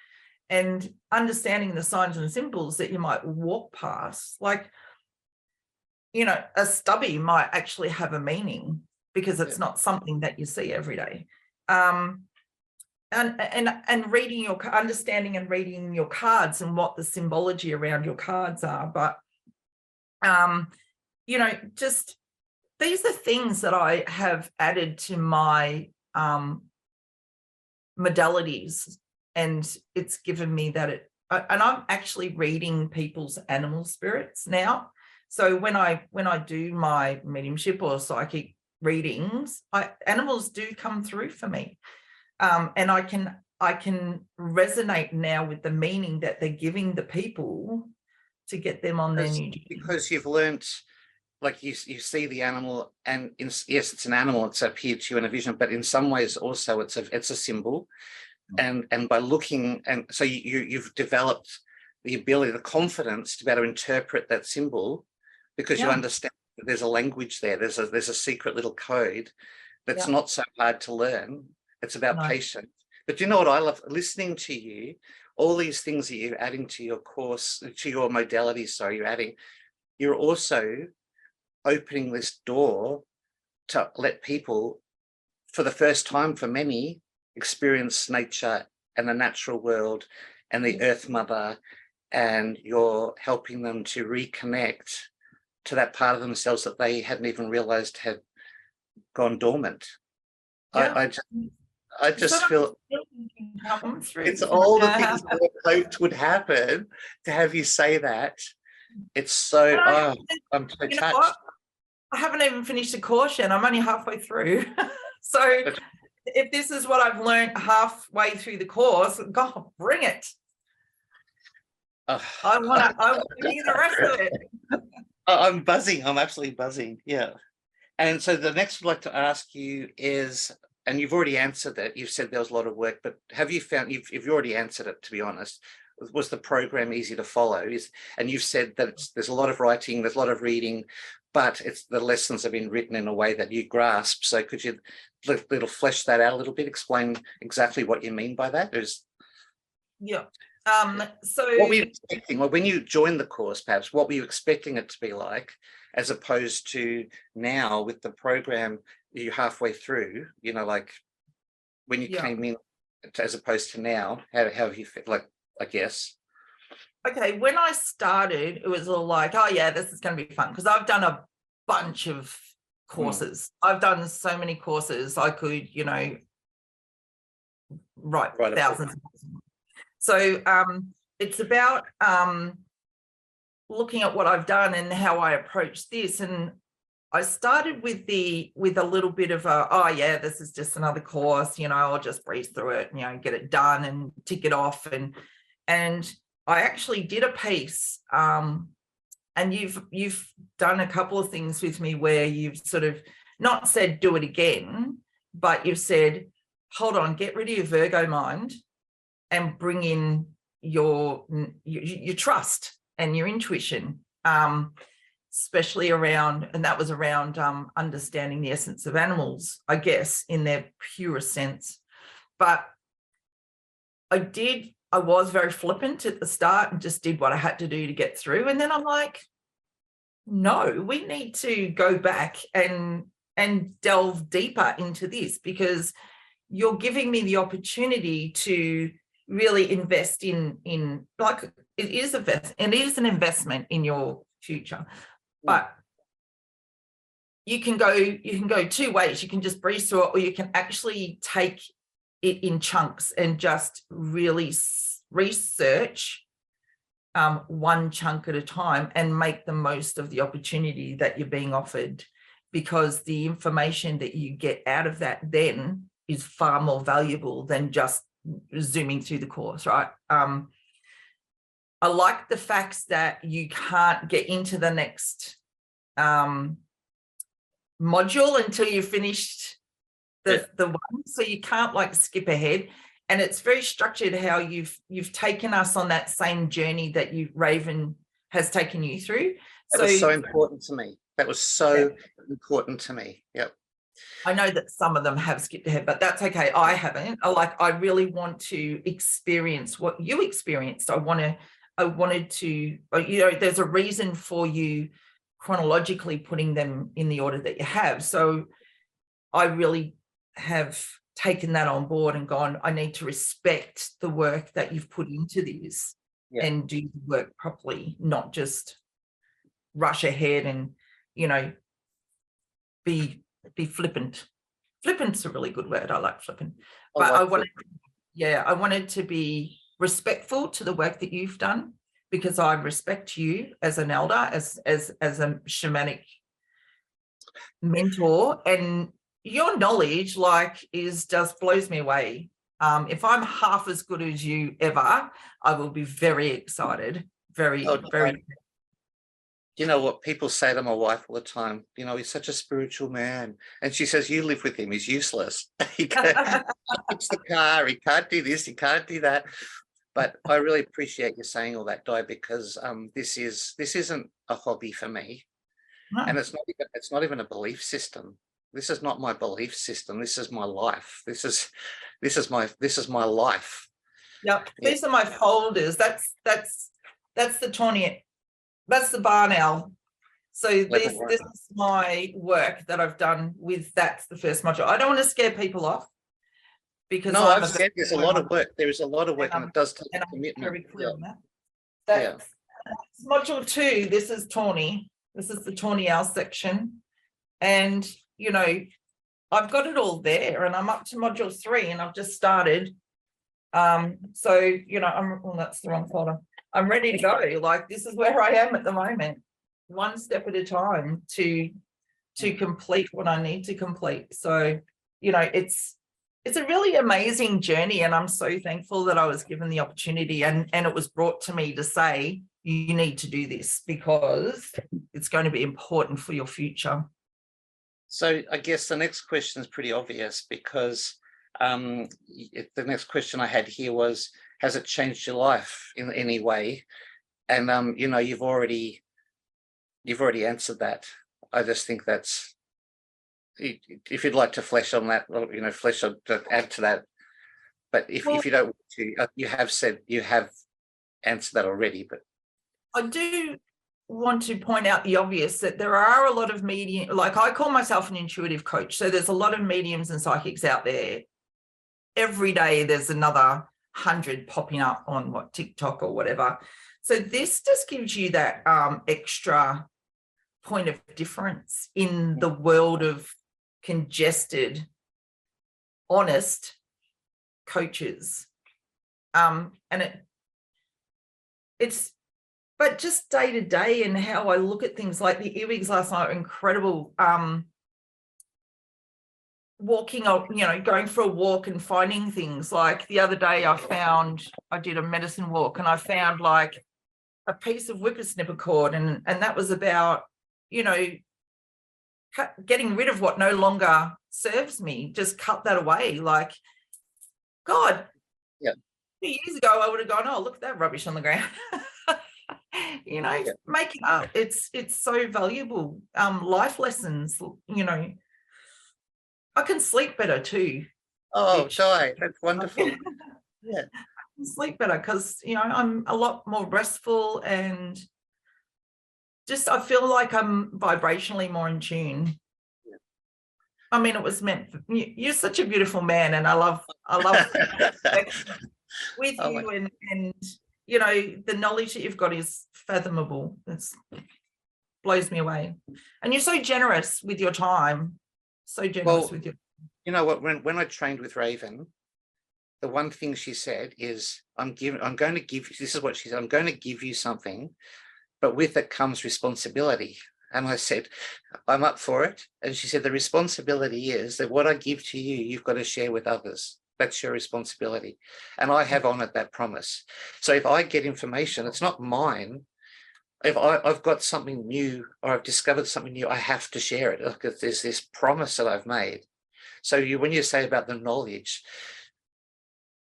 and understanding the signs and symbols that you might walk past. Like, you know, a stubby might actually have a meaning because it's not something that you see every day. And reading understanding and reading your cards and what the symbology around your cards are. But, you know, just these are things that I have added to my modalities, and it's given me that and I'm actually reading people's animal spirits now. So when I do my mediumship or psychic readings, animals do come through for me, and I can resonate now with the meaning that they're giving the people to get them on their new journey. Because you've learnt, like you see the animal, and yes, it's an animal. It's appeared to you in a vision, but in some ways also it's a symbol, and by looking, and so you've developed the ability, the confidence to be able to interpret that symbol, because you understand that there's a language there. There's a secret little code that's not so hard to learn. It's about patience. But you know what I love? Listening to you, all these things that you're adding to your course, to your modalities, you're also opening this door to let people, for the first time for many, experience nature and the natural world and the Earth Mother, and you're helping them to reconnect to that part of themselves that they hadn't even realized gone dormant. Yeah. I just So feel come through. it's all the things that I hoped would happen. To have you say that, it's so. Oh, I'm so You know touched. what? I haven't even finished the course yet. I'm only halfway through. So if this is what I've learned halfway through the course, God, bring it. I want to hear the rest of it. I'm buzzing. I'm absolutely buzzing. Yeah. And so the next I'd like to ask you is, and you've already answered it. You've said there was a lot of work, but have you found, you've already answered it, to be honest, was the program easy to follow? And you've said that there's a lot of writing, there's a lot of reading, but it's the lessons have been written in a way that you grasp. So could you little flesh that out a little bit, explain exactly what you mean by that? Yeah. So what were you expecting? Well, when you joined the course, perhaps, what were you expecting it to be like, as opposed to now with the program you're halfway through, you know, like when you came in, as opposed to now, how have you felt, like, I guess? Okay, when I started, it was all like, oh yeah, this is going to be fun, because I've done a bunch of courses. I've done so many courses, I could, you know, write thousands. So it's about looking at what I've done and how I approach this. And I started with a little bit of a, oh yeah, this is just another course, you know, I'll just breeze through it, you know, get it done and tick it off. And I actually did a piece, and you've done a couple of things with me where you've sort of not said do it again, but you've said, hold on, get rid of your Virgo mind and bring in your trust and your intuition, especially around, and that was around understanding the essence of animals, I guess, in their purest sense. But I was very flippant at the start and just did what I had to do to get through. And then I'm like, no, we need to go back and delve deeper into this, because you're giving me the opportunity to really invest in like, it is an investment in your future. But you can go two ways. You can just breeze through it, or you can actually take it in chunks and just really research one chunk at a time and make the most of the opportunity that you're being offered, because the information that you get out of that then is far more valuable than just zooming through the course, right? I like the facts that you can't get into the next module until you've finished the one, so you can't like skip ahead. And it's very structured how you've taken us on that same journey that Raven has taken you through. That was so important to me. That was so important to me. Yep. I know that some of them have skipped ahead, but that's okay. I haven't. I really want to experience what you experienced. I wanted to, you know, there's a reason for you chronologically putting them in the order that you have. So I really have taken that on board and gone, I need to respect the work that you've put into this and do the work properly, not just rush ahead and, you know, be flippant. Flippant's a really good word. I like flippant. But I wanted to be respectful to the work that you've done, because I respect you as an elder, as a shamanic mentor, and your knowledge just blows me away. If I'm half as good as you ever, I will be very excited. Very. You know what people say to my wife all the time, you know, he's such a spiritual man. And she says, you live with him, he's useless. He can't fix the car, he can't do this, he can't do that. But I really appreciate you saying all that, Di, because this isn't a hobby for me. No. And it's not even a belief system. This is not my belief system. This is my life. This is my life. Yep. These are my folders. That's the 20th. That's the barn owl. So this is my work that I've done with, that's the first module. I don't want to scare people off, because no, I've said there's a lot of work. There is a lot of work, and it does take commitment. I'm very clear on that. That's module 2. This is tawny. This is the tawny owl section. And, you know, I've got it all there, and I'm up to module 3, and I've just started. So, you know, that's the wrong folder. I'm ready to go. Like, this is where I am at the moment, one step at a time to complete what I need to complete. So, you know, it's a really amazing journey, and I'm so thankful that I was given the opportunity, and it was brought to me to say, you need to do this because it's going to be important for your future. So I guess the next question is pretty obvious, because the next question I had here was, has it changed your life in any way? And you know, you've already answered that. I just think that's, if you'd like to flesh on that, or, you know, add to that. But if you don't want to, you have answered that already. But I do want to point out the obvious, that there are a lot of medium, like I call myself an intuitive coach. So there's a lot of mediums and psychics out there. Every day there's another 100 popping up on TikTok or whatever. So this just gives you that extra point of difference in the world of congested, honest coaches. And it's, but just day to day, and how I look at things, like the earwigs last night are incredible. Walking up, you know, going for a walk and finding things. Like the other day I did a medicine walk, and I found like a piece of whippersnipper cord, and that was about, you know, getting rid of what no longer serves me. Just cut that away. Like, God, yeah, 2 years ago I would have gone, oh, look at that rubbish on the ground. You know, yeah. Make it up. It's so valuable. Life lessons, you know. I can sleep better too. Oh, Di, that's wonderful. Yeah, I can sleep better because, you know, I'm a lot more restful, and just I feel like I'm vibrationally more in tune. Yeah. I mean, it was meant for, you're such a beautiful man, and I love with you, and you know, the knowledge that you've got is fathomable. It blows me away. And you're so generous with your time. So generous with your. You know what? When I trained with Raven, the one thing she said is, I'm going to give you, this is what she said, I'm going to give you something, but with it comes responsibility. And I said, I'm up for it. And she said, the responsibility is that what I give to you, you've got to share with others. That's your responsibility. And I have honored that promise. So if I get information, it's not mine. If I've got something new, or I've discovered something new, I have to share it, because there's this promise that I've made. So when you say about the knowledge,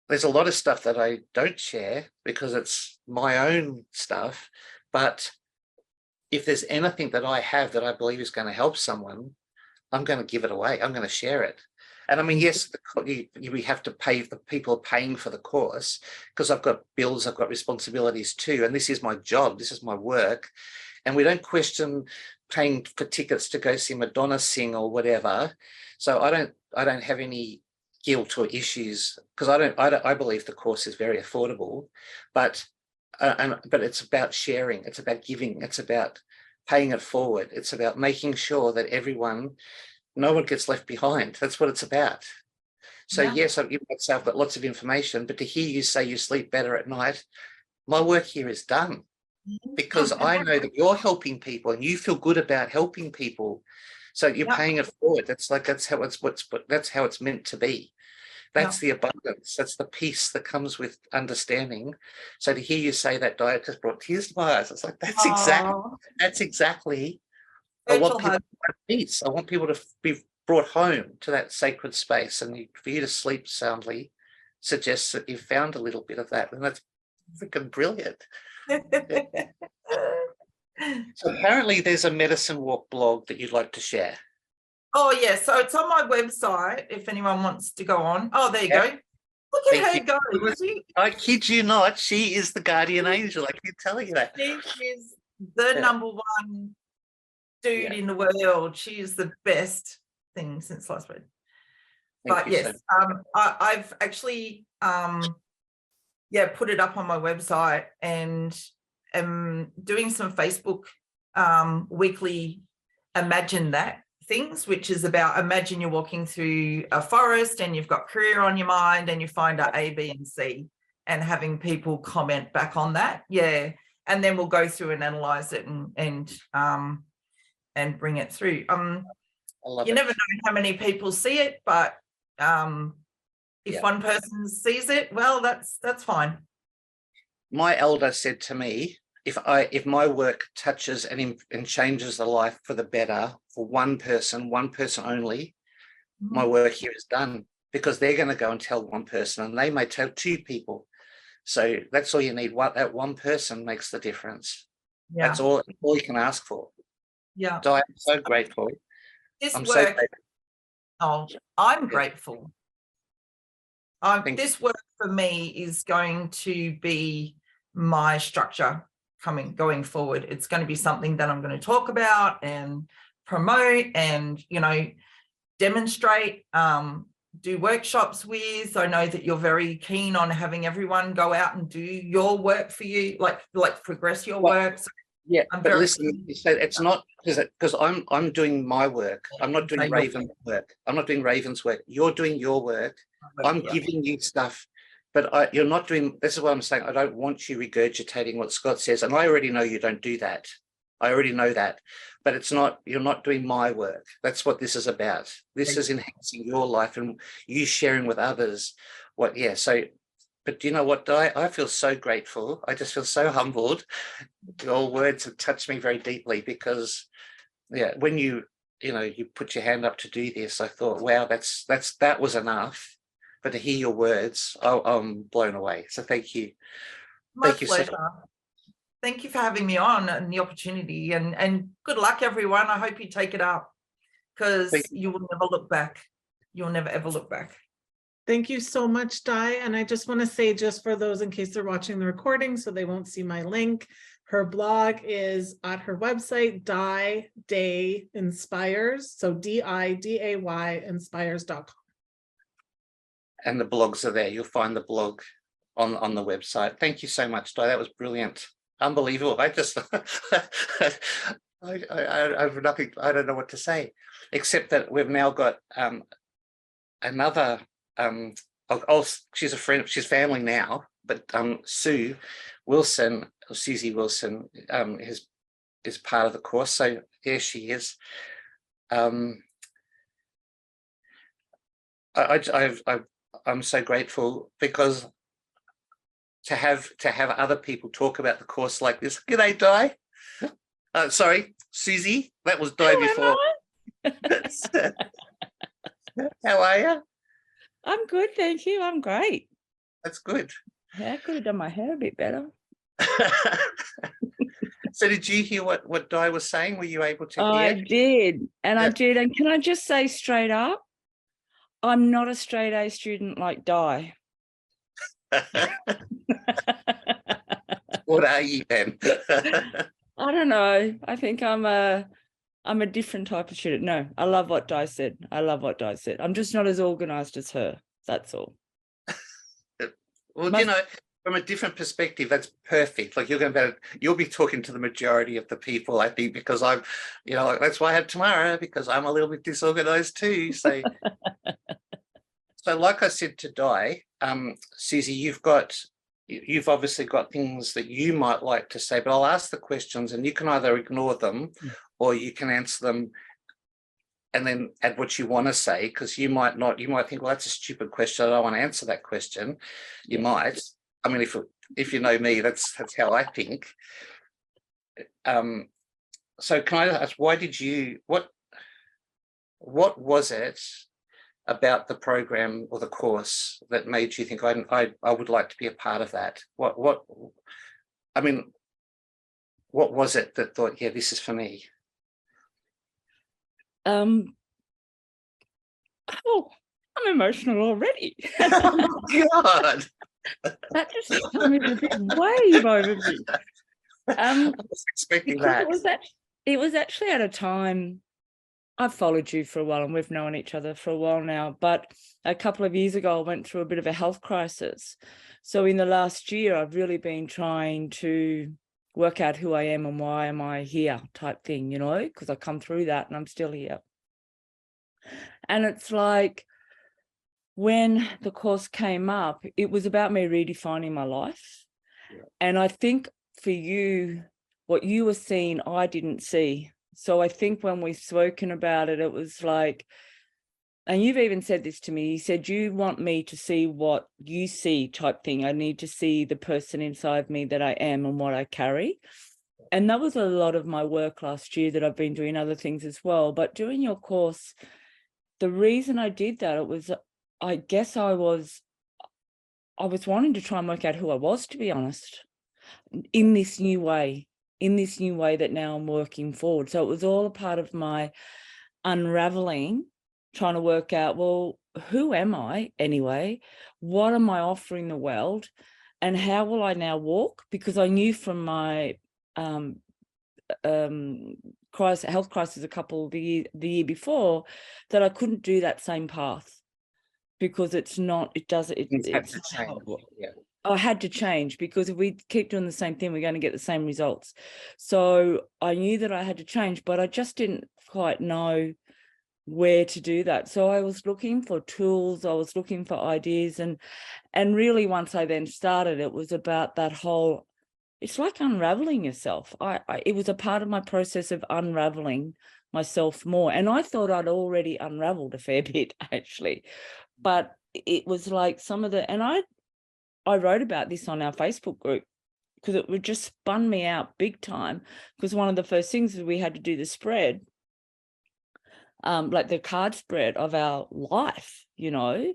there's a lot of stuff that I don't share because it's my own stuff. But if there's anything that I have that I believe is going to help someone, I'm going to give it away. I'm going to share it. And I mean, yes, we have to pay, the people are paying for the course, because I've got bills, I've got responsibilities too. And this is my job, this is my work. And we don't question paying for tickets to go see Madonna sing or whatever. So I don't have any guilt or issues, because I believe the course is very affordable, but it's about sharing, it's about giving, it's about paying it forward. It's about making sure that no one gets left behind. That's what it's about. So yeah. Yes, you might say I've got lots of information, but to hear you say you sleep better at night, my work here is done, because I know that you're helping people and you feel good about helping people. So you're paying it forward. That's how it's meant to be. That's the abundance. That's the peace that comes with understanding. So to hear you say that, Di, just brought tears to my eyes. It's like, that's exactly. I want people to have peace. I want people to be brought home to that sacred space, and for you to sleep soundly suggests that you've found a little bit of that, and that's freaking brilliant. So apparently there's a medicine walk blog that you'd like to share. Oh yeah, so it's on my website if anyone wants to go on. Oh, there you go. Look at her go. I kid you not, she is the guardian angel. I can tell you that. She is the number one dude in the world. She is the best thing since sliced bread. But yes, I've actually put it up on my website, and am doing some Facebook weekly imagine that things, which is about, imagine you're walking through a forest and you've got career on your mind and you find out A, B, and C, and having people comment back on that. Yeah. And then we'll go through and analyze it and bring it through. You never know how many people see it, but if one person sees it, well, that's fine. My elder said to me, if my work touches and changes the life for the better for one person only, my work here is done, because they're going to go and tell one person and they may tell 2 people. So that's all you need. That one person makes the difference. Yeah. That's all you can ask for. Yeah. So I'm so grateful. I'm grateful. This work for me is going to be my structure going forward. It's going to be something that I'm going to talk about and promote and, demonstrate, do workshops with. I know that you're very keen on having everyone go out and do your work for you, like progress your work. So yeah, but listen, it's not because I'm doing my work. I'm not doing Raven's work. I'm not doing Raven's work. You're doing your work. I'm giving you stuff, but you're not doing. This is what I'm saying. I don't want you regurgitating what Scott says, and I already know you don't do that. I already know that, but it's not. You're not doing my work. That's what this is about. This is enhancing your life and you sharing with others. So. But you know what, Di? I feel so grateful. I just feel so humbled. Your words have touched me very deeply because, when you put your hand up to do this, I thought, wow, that was enough. But to hear your words, I'm blown away. So thank you. My pleasure. Thank you for having me on and the opportunity. And good luck, everyone. I hope you take it up because you will never look back. You'll never, ever look back. Thank you so much, Di. And I just want to say, just for those in case they're watching the recording, so they won't see my link, her blog is at her website, Di Day Inspires. So DIDAY inspires.com. And the blogs are there. You'll find the blog on the website. Thank you so much, Di. That was brilliant. Unbelievable. I just, I have nothing, I don't know what to say, except that we've now got another, she's a friend, she's family now, but Susie Wilson is part of the course. So there she is. I'm so grateful because to have other people talk about the course like this. G'day, Di. Sorry, Susie. That was Di before. How are you? I'm good, thank you. I'm great. That's good. Yeah, I could have done my hair a bit better. So did you hear what Di was saying? Were you able to hear? I did. And can I just say straight up, I'm not a straight A student like Di. What are you then? I don't know. I think I'm a different type of student. No, I love what Di said. I'm just not as organized as her. That's all. Well, from a different perspective, that's perfect. Like you'll be talking to the majority of the people, I think, because I'm, that's why I have tomorrow, because I'm a little bit disorganized too. So, so like I said to Di, Susie, you've obviously got things that you might like to say, but I'll ask the questions and you can either ignore them or you can answer them and then add what you want to say, because you might think, well, that's a stupid question. I don't want to answer that question. You might. I mean, if you know me, that's how I think. So can I ask, what was it about the program or the course that made you think I would like to be a part of that? What was it that thought, yeah, this is for me? I'm emotional already. Oh God. That just came as a big wave over me. I was expecting that. It was actually at a time, I've followed you for a while and we've known each other for a while now, but a couple of years ago I went through a bit of a health crisis. So in the last year I've really been trying to work out who I am and why am I here type thing, because I come through that and I'm still here. And it's like, when the course came up, it was about me redefining my life. Yeah. And I think for you, what you were seeing, I didn't see. So I think when we've spoken about it, it was like, and you've even said this to me, you said, you want me to see what you see type thing. I need to see the person inside me that I am and what I carry. And that was a lot of my work last year that I've been doing other things as well. But doing your course, the reason I did that, it was, I guess I was wanting to try and work out who I was, to be honest, in this new way that now I'm working forward. So it was all a part of my unraveling, trying to work out, well, who am I anyway? What am I offering the world? And how will I now walk? Because I knew from my health crisis the year before that I couldn't do that same path. Because it's not, I had to change, because if we keep doing the same thing, we're going to get the same results. So I knew that I had to change, but I just didn't quite know where to do that. So I was looking for tools, I was looking for ideas, and really once I then started, it was about that whole, it's like unraveling yourself. It was a part of my process of unraveling myself more. And I thought I'd already unraveled a fair bit, actually. But it was like some of the, and I wrote about this on our Facebook group, because it would just spun me out big time. Because one of the first things is we had to do the spread, like the card spread of our life, you know.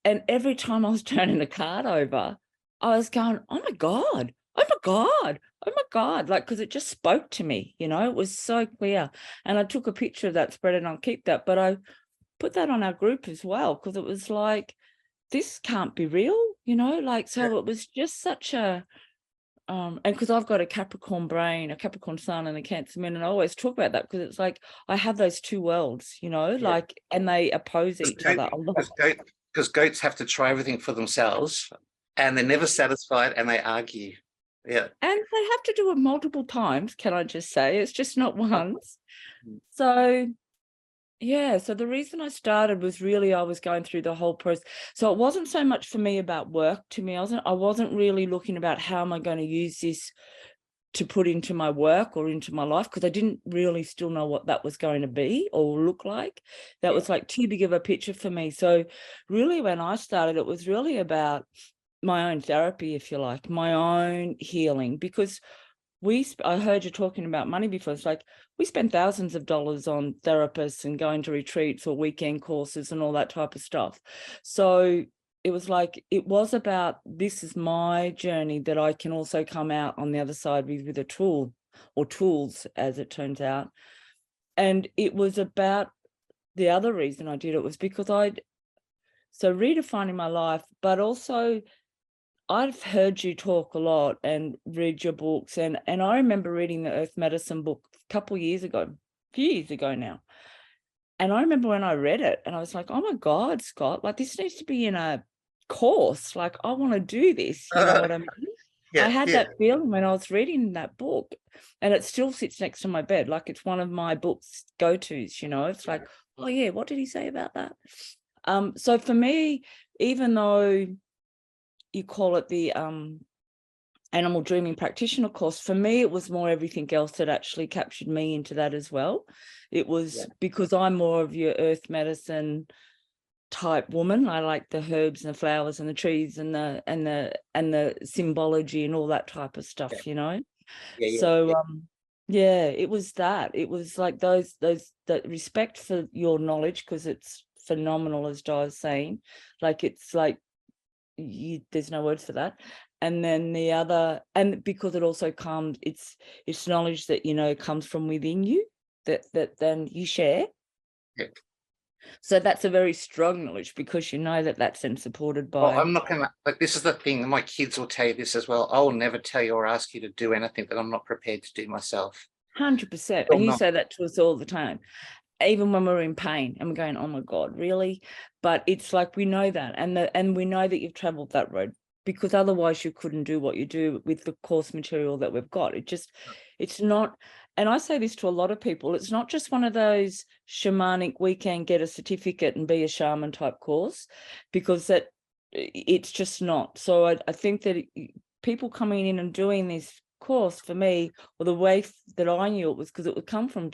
And every time I was turning a card over, I was going, oh my God, oh my God, oh my God, like, because it just spoke to me, you know, it was so clear. And I took a picture of that spread and I'll keep that, but I put that on our group as well, because it was like, this can't be real, you know, like, so it was just such a, and because I've got a Capricorn brain, a Capricorn sun and a Cancer moon, and I always talk about that, because it's like, I have those two worlds, you know, like, and they oppose each other a lot. Because goats have to try everything for themselves, and they're never satisfied, and they argue. Yeah. And they have to do it multiple times, can I just say, it's just not once. So yeah, so the reason I started was really, I was going through the whole process. So it wasn't so much for me about work. To me, I wasn't really looking about how am I going to use this to put into my work or into my life, because I didn't really still know what that was going to be or look like. That was like too big of a picture for me. So really when I started, it was really about my own therapy, if you like, my own healing, because I heard you talking about money before. It's like, we spend thousands of dollars on therapists and going to retreats or weekend courses and all that type of stuff. So it was like, it was about, this is my journey that I can also come out on the other side with a tool, or tools, as it turns out. And it was about, the other reason I did it was because so redefining my life, but also I've heard you talk a lot and read your books, and I remember reading the Earth Medicine book a few years ago now. And I remember when I read it and I was like, oh my God, Scott, like, this needs to be in a course. Like, I want to do this. You know what I mean? I had that feeling when I was reading that book, and it still sits next to my bed. Like, it's one of my books go-tos, you know, it's like, oh yeah, what did he say about that? So for me, even though you call it the Animal Dreaming Practitioner Course, for me, it was more everything else that actually captured me into that as well. It was because I'm more of your earth medicine type woman. I like the herbs and the flowers and the trees and the symbology and all that type of stuff, you know. It was that. It was like that respect for your knowledge, because it's phenomenal, as Di was saying. Like, it's like, there's no words for that. And then the other, and because it also comes, it's knowledge that, you know, comes from within you, that then you share. So that's a very strong knowledge, because you know that that's then supported by. Well, I'm not gonna, like, this is the thing, my kids will tell you this as well. I'll never tell you or ask you to do anything that I'm not prepared to do myself. 100%. And you say that to us all the time, even when we're in pain and we're going, oh my God, really? But it's like, we know that, and we know that you've traveled that road because otherwise you couldn't do what you do with the course material that we've got. It's not, and I say this to a lot of people, it's not just one of those shamanic, we can get a certificate and be a shaman type course, because it's just not. So I think that people coming in and doing this course, for me, or the way that I knew it, was because it would come from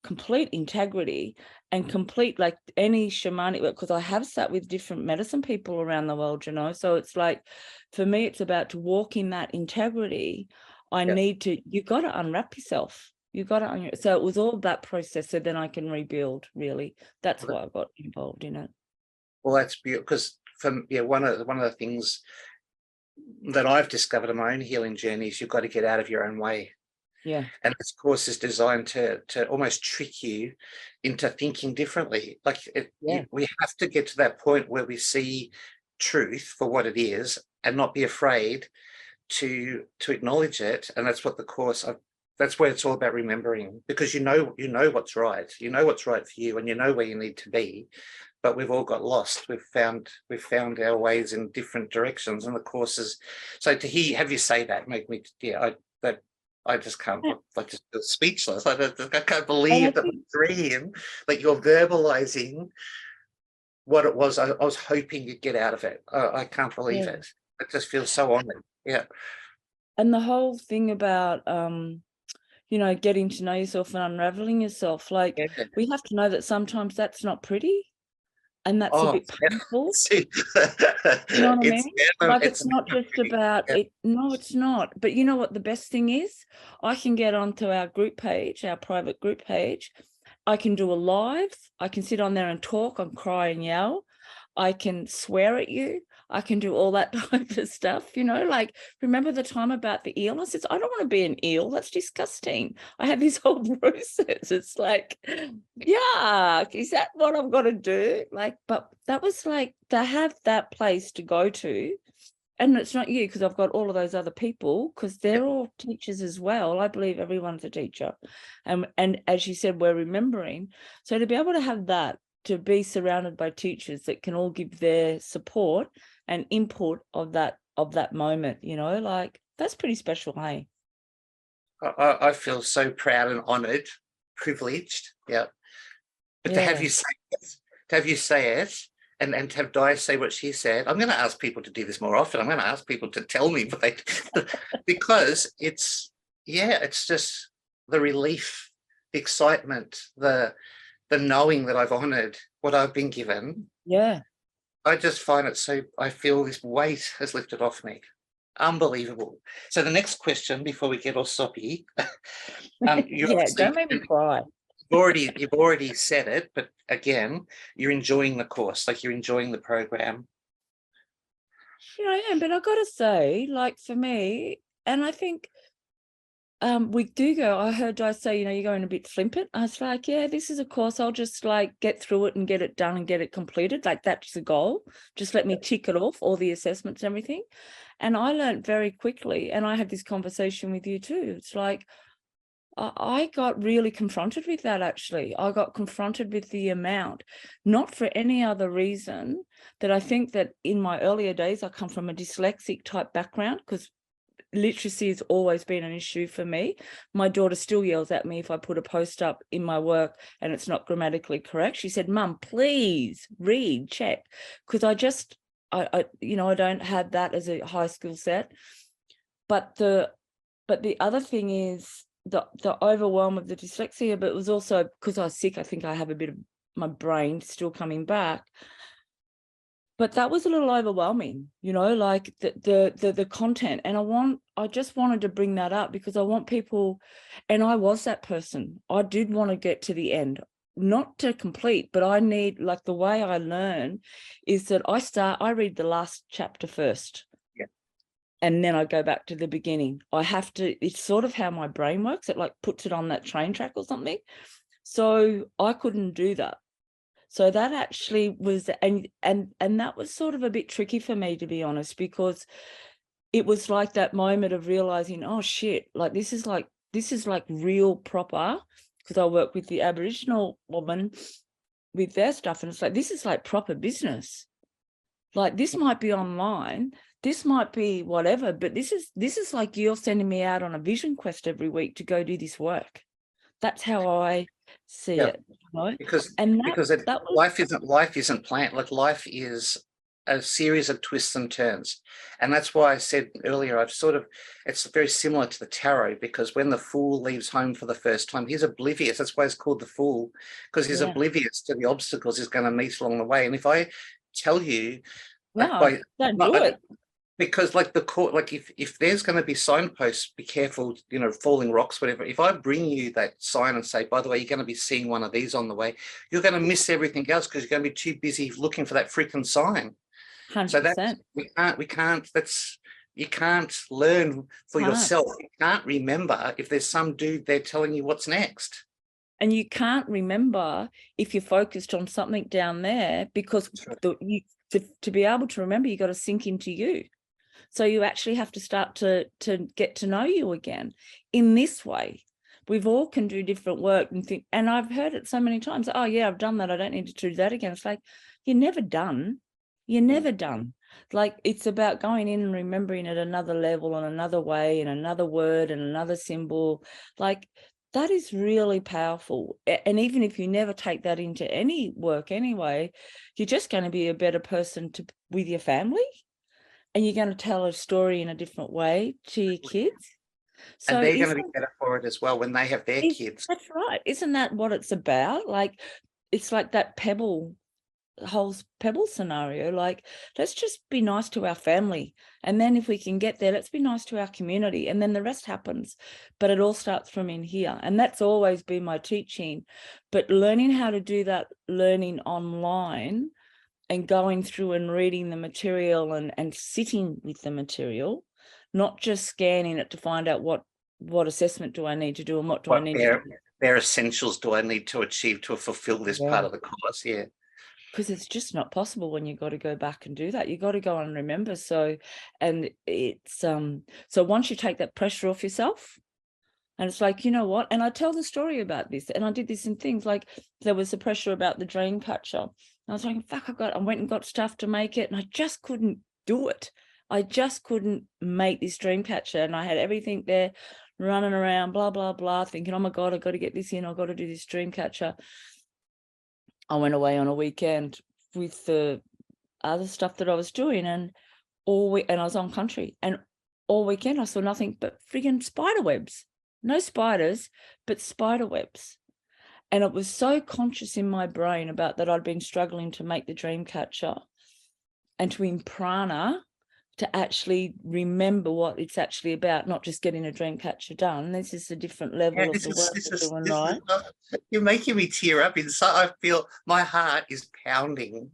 complete integrity and complete, like any shamanic work, because I have sat with different medicine people around the world, you know. So it's like, for me, it's about to walk in that integrity. You got to unwrap yourself. You got to so it was all that process, so then I can rebuild, really. That's why I got involved in it. Well, that's beautiful, because one of the things that I've discovered in my own healing journey is you've got to get out of your own way. Yeah. And this course is designed to almost trick you into thinking differently. Like we have to get to that point where we see truth for what it is and not be afraid to acknowledge it. And that's what the course, that's where it's all about remembering, because you know what's right. You know what's right for you, and you know where you need to be. But we've all got lost. We've found our ways in different directions, and the courses. So to have you say that make me, I just can't, like, just feel speechless. I can't believe that dream, like, you're verbalizing what it was. I was hoping you'd get out of it. I can't believe it. I just feel so honored. Yeah. And the whole thing about, getting to know yourself and unraveling yourself, like, we have to know that sometimes that's not pretty. And that's a bit painful. You know what I mean? Like, it's not just about it. No, it's not. But you know what the best thing is? I can get onto our group page, our private group page. I can do a live. I can sit on there and talk and cry and yell. I can swear at you. I can do all that type of stuff, like, remember the time about the eel? I said, I don't want to be an eel. That's disgusting. I have this whole process. It's like, yuck, is that what I've got to do? Like, but that was like, to have that place to go to. And it's not you, because I've got all of those other people, because they're all teachers as well. I believe everyone's a teacher. And as you said, we're remembering. So to be able to have that, to be surrounded by teachers that can all give their support and input of that moment, like, that's pretty special, hey? I feel so proud and honored, privileged. Yeah. But to have you say it, and to have Di say what she said, I'm going to ask people to do this more often. I'm going to ask people to tell me because it's just the relief, the excitement, the knowing that I've honored what I've been given. Yeah. I just find it I feel this weight has lifted off me. Unbelievable. So the next question, before we get all soppy, don't make me cry. You've already said it, but again, you're enjoying the course, like, you're enjoying the program. I am, but I've got to say, like, for me, and I think we do go, I heard Di say, you're going a bit flippant. I was like, yeah, this is a course. I'll just, like, get through it and get it done and get it completed. Like, that's the goal. Just let me tick it off, all the assessments and everything. And I learned very quickly, and I had this conversation with you too. It's like, I got really confronted with that, actually. I got confronted with the amount, not for any other reason, that I think that in my earlier days, I come from a dyslexic type background, because literacy has always been an issue for me. My daughter still yells at me if I put a post up in my work and it's not grammatically correct. She said, Mum, please read, check, because I don't have that as a high skill set. But the other thing is the overwhelm of the dyslexia, but it was also because I was sick. I think I have a bit of my brain still coming back. But that was a little overwhelming, like the content. And I just wanted to bring that up, because I want people, and I was that person. I did want to get to the end, not to complete, but I need, like, the way I learn is that I read the last chapter first. Yeah. And then I go back to the beginning. I have to, it's sort of how my brain works. It, like, puts it on that train track or something. So I couldn't do that. So that actually was, and that was sort of a bit tricky for me, to be honest, because it was like that moment of realizing, oh shit, like, this is like real proper, because I work with the Aboriginal woman with their stuff, and it's like, this is like proper business. Like, this might be online. this might be whatever, but this is like you're sending me out on a vision quest every week to go do this work. That's how I see it. Right? Because that was, life isn't planned. Like life is a series of twists and turns, and that's why I said earlier, it's very similar to the tarot, because when the fool leaves home for the first time, he's oblivious. That's why it's called the fool, because he's oblivious to the obstacles he's going to meet along the way. And if I tell you, don't do it. Because like the court, like if there's going to be signposts, be careful, falling rocks, whatever. If I bring you that sign and say, by the way, you're going to be seeing one of these on the way, you're going to miss everything else because you're going to be too busy looking for that freaking sign. 100%. So you can't learn for yourself. You can't remember if there's some dude there telling you what's next. And you can't remember if you're focused on something down there, because to be able to remember, you got to sink into you. So you actually have to start to get to know you again in this way. We've all can do different work and think, and I've heard it so many times, oh yeah, I've done that, I don't need to do that again. It's like, you're never done. You're never done. Like, it's about going in and remembering at another level and another way and another word and another symbol. Like, that is really powerful. And even if you never take that into any work anyway, you're just going to be a better person with your family. And you're going to tell a story in a different way to your kids. So and they're going to be better for it as well when they have their kids. That's right. Isn't that what it's about? Like, it's like that whole pebble scenario. Like, let's just be nice to our family. And then if we can get there, let's be nice to our community. And then the rest happens. But it all starts from in here. And that's always been my teaching. But learning how to do that, learning online, and going through and reading the material and sitting with the material, not just scanning it to find out what assessment do I need to do and what do I need to do. Bare essentials do I need to achieve to fulfill this part of the course, Because it's just not possible when you got to go back and do that. You got to go and remember. So, and it's, so once you take that pressure off yourself, and it's like, you know what? And I tell the story about this, and I did this in things like there was the pressure about the dream catcher. I was like, fuck, I went and got stuff to make it, and I just couldn't do it. I just couldn't make this dream catcher, and I had everything there running around, blah, blah, blah, thinking, oh my God, I've got to get this in. I've got to do this dream catcher. I went away on a weekend with the other stuff that I was doing, and I was on country, and all weekend I saw nothing but friggin' spider webs. No spiders, but spider webs. And it was so conscious in my brain about that I'd been struggling to make the dream catcher, and to in prana, to actually remember what it's actually about, not just getting a dream catcher done. This is a different level of the work we're doing, right? You're making me tear up inside. I feel my heart is pounding,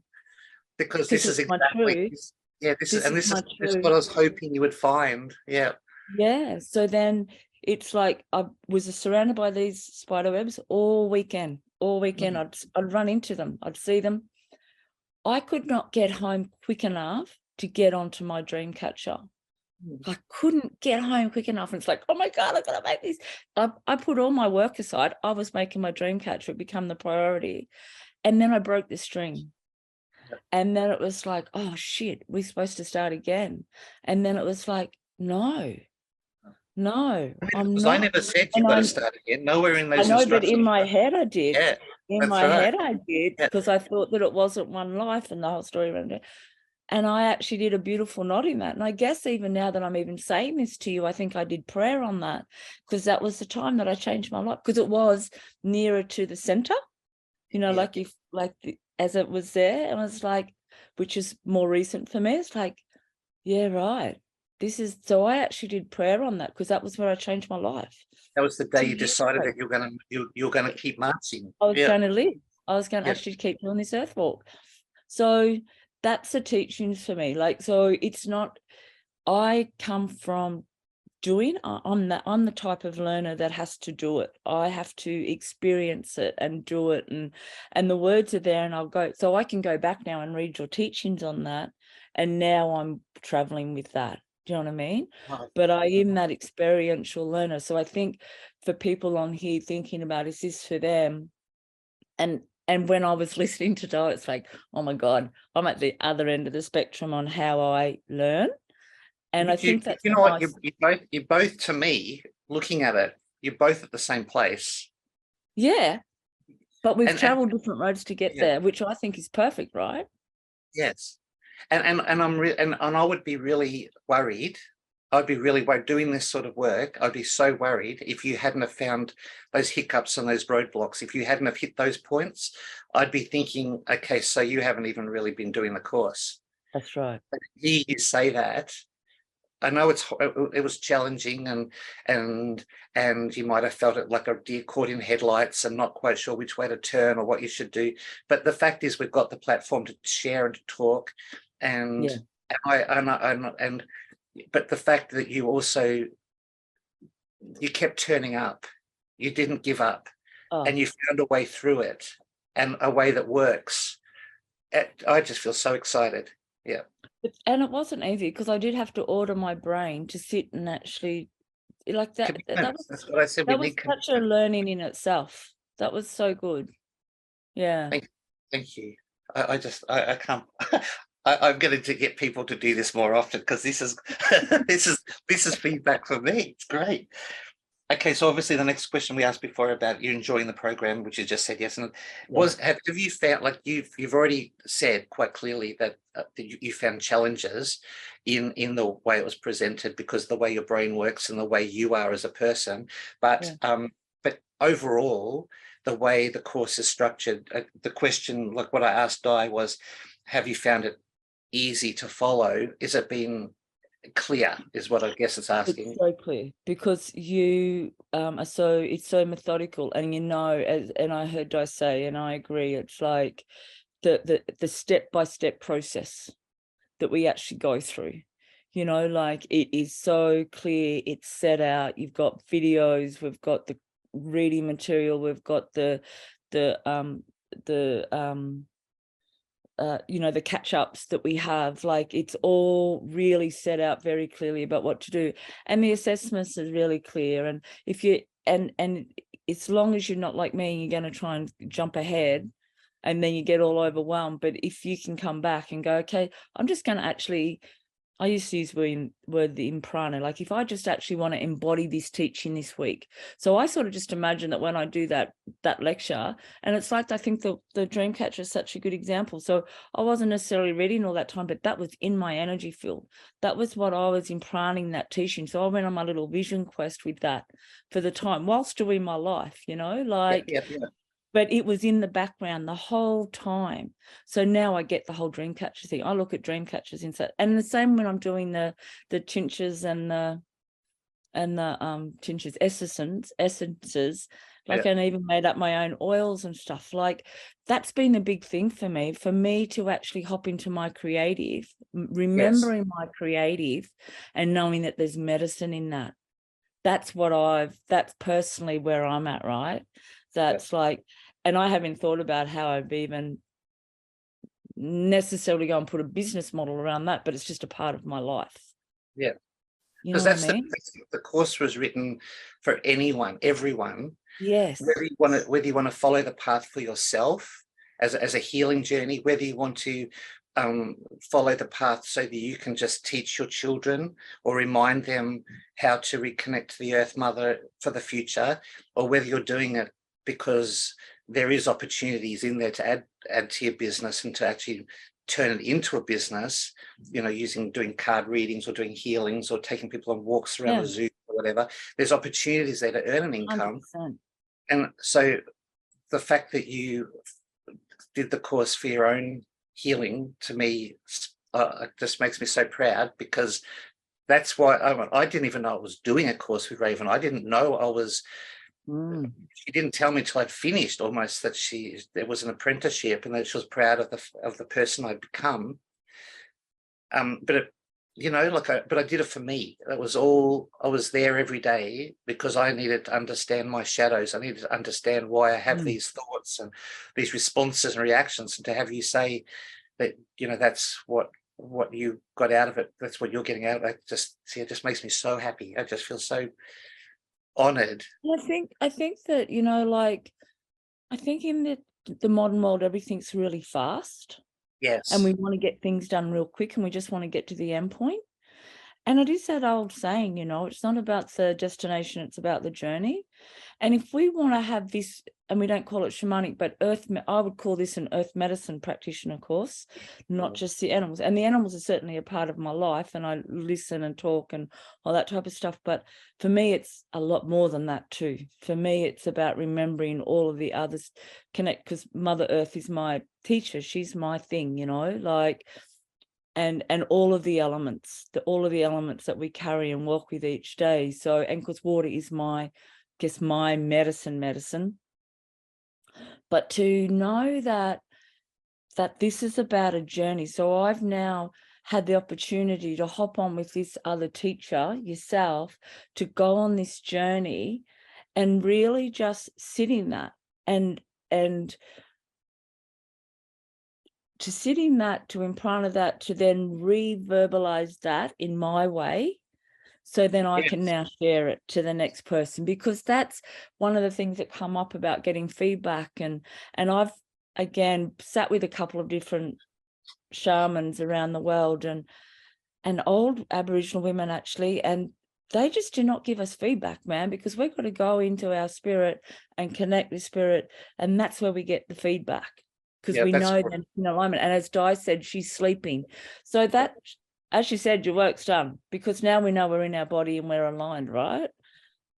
because this is exactly, this is what I was hoping you would find. Yeah. So then it's like I was surrounded by these spider webs all weekend. I'd run into them. I'd see them. I could not get home quick enough to get onto my dream catcher. I couldn't get home quick enough. And it's like, oh my God, I've got to make this. I put all my work aside. I was making my dream catcher. It became the priority. And then I broke the string. And then it was like, oh shit, we're supposed to start again. And then it was like, no, I'm not. I never said you've got to start again. Nowhere in those instructions. But in my head I did. Yeah, in my head I did, because I thought that it wasn't one life and the whole story around it. And I actually did a beautiful nod in that. And I guess even now that I'm even saying this to you, I think I did prayer on that, because that was the time that I changed my life, because it was nearer to the center, as it was there. And I was like, which is more recent for me. It's like, yeah, right. So I actually did prayer on that, because that was where I changed my life. That was the day you decided that you're going to keep marching. I was going to live. I was going to actually keep doing this earth walk. So that's the teachings for me. Like, so it's not, I come from doing, I'm the type of learner that has to do it. I have to experience it and do it. And the words are there, and I'll go, so I can go back now and read your teachings on that. And now I'm traveling with that. Do you know what I mean? Right. But I am that experiential learner. So I think for people on here thinking about, is this for them? And when I was listening to Di, it's like, oh my God, I'm at the other end of the spectrum on how I learn. And I think that's you know what, nice. you're both, to me, looking at it, you're both at the same place. Yeah, but we've And- traveled different roads to get Yeah. there, which I think is perfect, right? Yes. And I would be really worried. I'd be really worried doing this sort of work. I'd be so worried if you hadn't have found those hiccups and those roadblocks. If you hadn't have hit those points, I'd be thinking, okay, so you haven't even really been doing the course. That's right. But to hear you say that, I know it was challenging, and you might have felt it like a deer caught in headlights and not quite sure which way to turn or what you should do. But the fact is, we've got the platform to share and to talk, and but the fact that you kept turning up, you didn't give up, and you found a way through it, and a way that works. I just feel so excited. Yeah. And it wasn't easy because I did have to order my brain to sit and actually like that. That's what I said. That was such a learning in itself. That was so good. Yeah. Thank you. I can't. I'm going to get people to do this more often, because this is this is feedback for me. It's great. Okay, so obviously the next question we asked before about you enjoying the program, which you just said yes, and have you found, like you've already said quite clearly that you found challenges in the way it was presented, because the way your brain works and the way you are as a person, but overall the way the course is structured, the question, like what I asked Di, was, have you found it easy to follow? Is it been clear, is what I guess it's asking. It's so clear because you are so, it's so methodical, and and I heard Di say, and I agree, it's like the step-by-step process that we actually go through, like it is so clear, it's set out, you've got videos, we've got the reading material, we've got the catch-ups that we have, like it's all really set out very clearly about what to do, and the assessments is really clear. And if you and as long as you're not like me, you're going to try and jump ahead and then you get all overwhelmed, but if you can come back and go, okay, I'm just going to actually, I used to use the word the imprana, like if I just actually want to embody this teaching this week. So I sort of just imagine that when I do that lecture, and it's like, I think the Dreamcatcher is such a good example. So I wasn't necessarily reading all that time, but that was in my energy field. That was what I was imparting that teaching. So I went on my little vision quest with that for the time whilst doing my life, But it was in the background the whole time. So now I get the whole Dreamcatcher thing. I look at Dreamcatchers inside, and the same when I'm doing the tinctures and the tinctures essences. Like, and even made up my own oils and stuff. Like, that's been a big thing for me to actually hop into my creative, remembering my creative, and knowing that there's medicine in that. That's personally where I'm at, right? That's like, and I haven't thought about how I've even necessarily go and put a business model around that, but it's just a part of my life. Yeah. Because that's the course was written for anyone, everyone. Yes. Whether you want to follow the path for yourself as a healing journey, whether you want to follow the path so that you can just teach your children or remind them how to reconnect to the Earth Mother for the future, or whether you're doing it because there is opportunities in there to add to your business and to actually turn it into a business, doing card readings or doing healings or taking people on walks around the zoo or whatever. There's opportunities there to earn an income. 100%. And so the fact that you did the course for your own healing, to me, just makes me so proud, because that's why I didn't even know I was doing a course with Raven. I didn't know I was. She didn't tell me until I'd finished almost that there was an apprenticeship and that she was proud of the person I'd become. But I did it for me. That was all. I was there every day because I needed to understand my shadows. I needed to understand why I have these thoughts and these responses and reactions. And to have you say that, that's what you got out of it. That's what you're getting out of it. It just makes me so happy. I just feel so honored. I think that, I think in the modern world, everything's really fast. Yes. And we want to get things done real quick, and we just want to get to the end point. And it is that old saying, you know, it's not about the destination, it's about the journey. And if we want to have this, and we don't call it shamanic, but I would call this an Earth Medicine Practitioner Course, not just the animals. And the animals are certainly a part of my life, and I listen and talk and all that type of stuff. But for me, it's a lot more than that too. For me, it's about remembering all of the others, connect, because Mother Earth is my teacher. She's my thing, you know, like, and all of the elements, all of the elements that we carry and walk with each day. So, and because water is my medicine. But to know that this is about a journey. So I've now had the opportunity to hop on with this other teacher, yourself, to go on this journey and really just sit in that and to sit in that, to implant of that, to then reverbalize that in my way. So then I can now share it to the next person, because that's one of the things that come up about getting feedback. And I've, again, sat with a couple of different shamans around the world and old Aboriginal women actually, and they just do not give us feedback, man, because we've got to go into our spirit and connect with spirit. And that's where we get the feedback, because we know that in alignment. And as Di said, she's sleeping. So that, as she said, your work's done, because now we know we're in our body and we're aligned, right?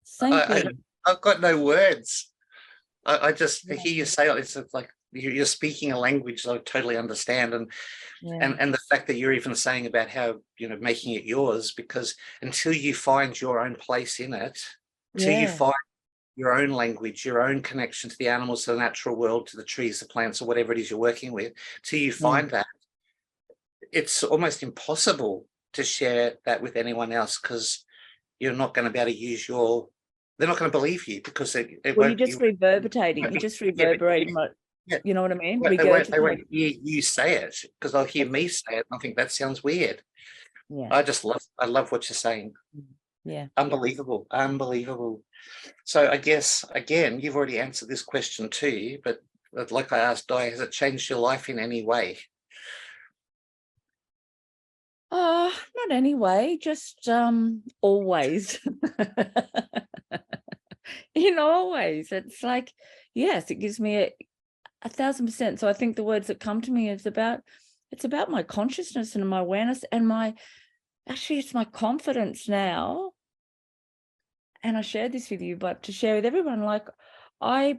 Same thing. I've got no words. I just hear you say it. It's like you're speaking a language that I totally understand, and the fact that you're even saying about how, you know, making it yours, because until you find your own place in it, till you find your own language, your own connection to the animals, to the natural world, to the trees, the plants, or whatever it is you're working with, till you find that, it's almost impossible to share that with anyone else, because you're not going to be able to use they're not going to believe you, because you're just reverberating. You're just reverberating. You know what I mean? They won't hear you say it, because they'll hear me say it and I think that sounds weird. Yeah. I love what you're saying. Yeah. Unbelievable. So I guess, again, you've already answered this question too, but like I asked Di, has it changed your life in any way? Not anyway, just always. You know, always. It's like, yes, it gives me 1,000%. So I think the words that come to me is it's about my consciousness and my awareness and it's my confidence now. And I shared this with you, but to share with everyone, like my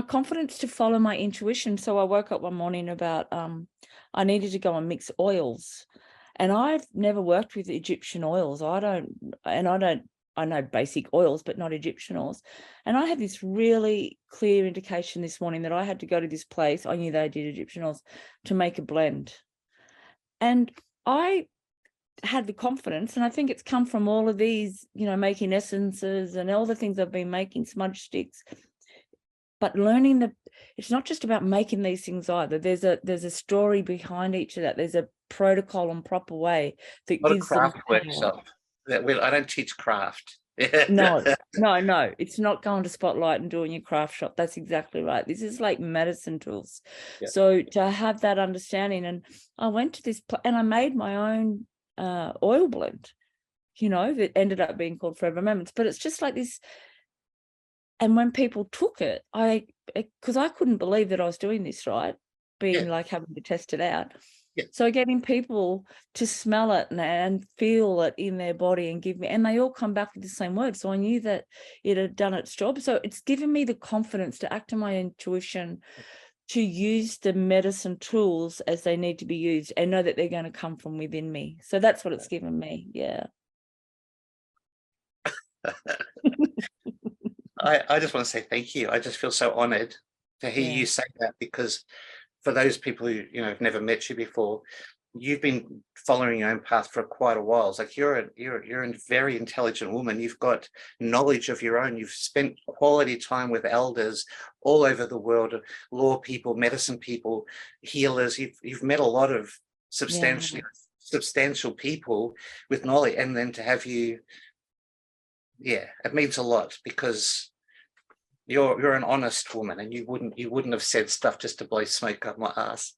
confidence to follow my intuition. So I woke up one morning about I needed to go and mix oils. And I've never worked with Egyptian oils. I know basic oils, but not Egyptian oils. And I had this really clear indication this morning that I had to go to this place. I knew they did Egyptian oils to make a blend. And I had the confidence, and I think it's come from all of these, you know, making essences and all the things I've been making, smudge sticks. But learning that it's not just about making these things either. There's a story behind each of that. There's a protocol and proper way that Not gives a craft them workshop. I don't teach craft. No, it's not going to Spotlight and doing your craft shop. That's exactly right. This is like medicine tools. Yeah. So to have that understanding, and I went to this and I made my own oil blend, you know, that ended up being called Forever Moments. But it's just like this. And when people took it, because I couldn't believe that I was doing this, right? Being like having to test it out. Yeah. So getting people to smell it and feel it in their body and give me, and they all come back with the same word. So I knew that it had done its job. So it's given me the confidence to act on my intuition, to use the medicine tools as they need to be used, and know that they're going to come from within me. So that's what it's given me. Yeah. I just want to say thank you. I just feel so honored to hear you say that, because for those people who, you know, have never met you before, you've been following your own path for quite a while. It's like you're a very intelligent woman. You've got knowledge of your own. You've spent quality time with elders all over the world, law people, medicine people, healers. You've met a lot of substantial people with knowledge, and then to have you, it means a lot, because you're an honest woman, and you wouldn't have said stuff just to blow smoke up my ass.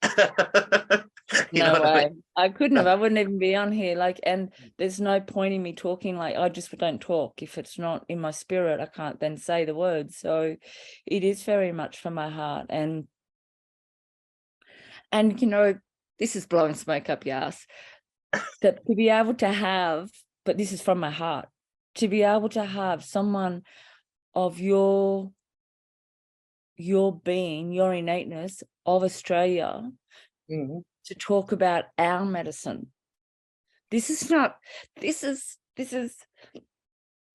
You know No what I way. mean? I couldn't have. I wouldn't even be on here. Like, and there's no point in me talking. Like, I just don't talk. If it's not in my spirit, I can't then say the words. So it is very much from my heart. And you know, this is blowing smoke up your ass. That to be able to have, but this is from my heart, to be able to have someone of your being, your innateness of Australia, to talk about our medicine. This is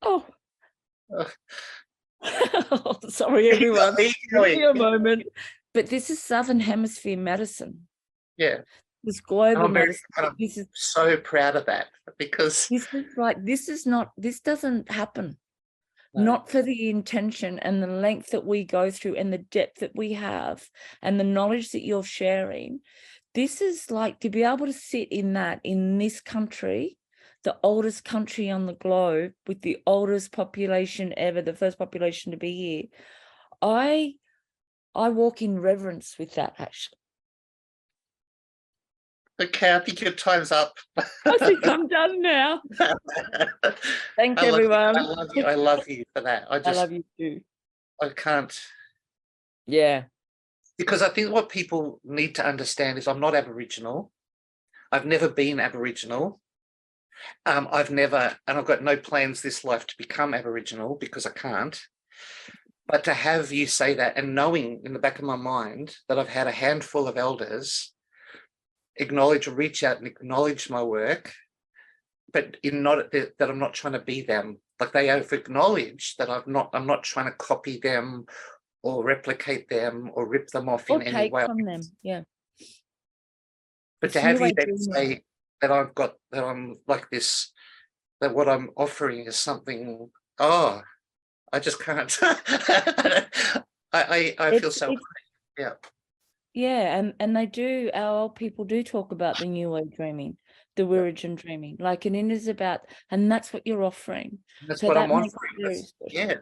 oh sorry everyone, give me a moment. But this is Southern Hemisphere medicine. Yeah. This global medicine. This is so proud of that, because this doesn't happen. No. Not for the intention and the length that we go through and the depth that we have and the knowledge that you're sharing. This is like to be able to sit in this country, the oldest country on the globe with the oldest population ever, the first population to be here. I walk in reverence with that, actually. Okay, I think your time's up. I think I'm done now. Thanks, everyone. I love you for that. I love you too. I can't. Yeah. Because I think what people need to understand is I'm not Aboriginal. I've never been Aboriginal. I've got no plans this life to become Aboriginal, because I can't. But to have you say that, and knowing in the back of my mind that I've had a handful of elders reach out and acknowledge my work, but that I'm not trying to be them. Like, they have acknowledged that I'm not trying to copy them or replicate them or rip them off Or in any way. from them. Yeah. But to have you then say that I'm like this, that what I'm offering is something, I just can't. I feel so, yeah. Yeah, and our old people do talk about the New Way dreaming, the Wiradjuri dreaming, like, and it is about, and that's what you're offering. That's so what that I'm makes offering. it very special. Yeah,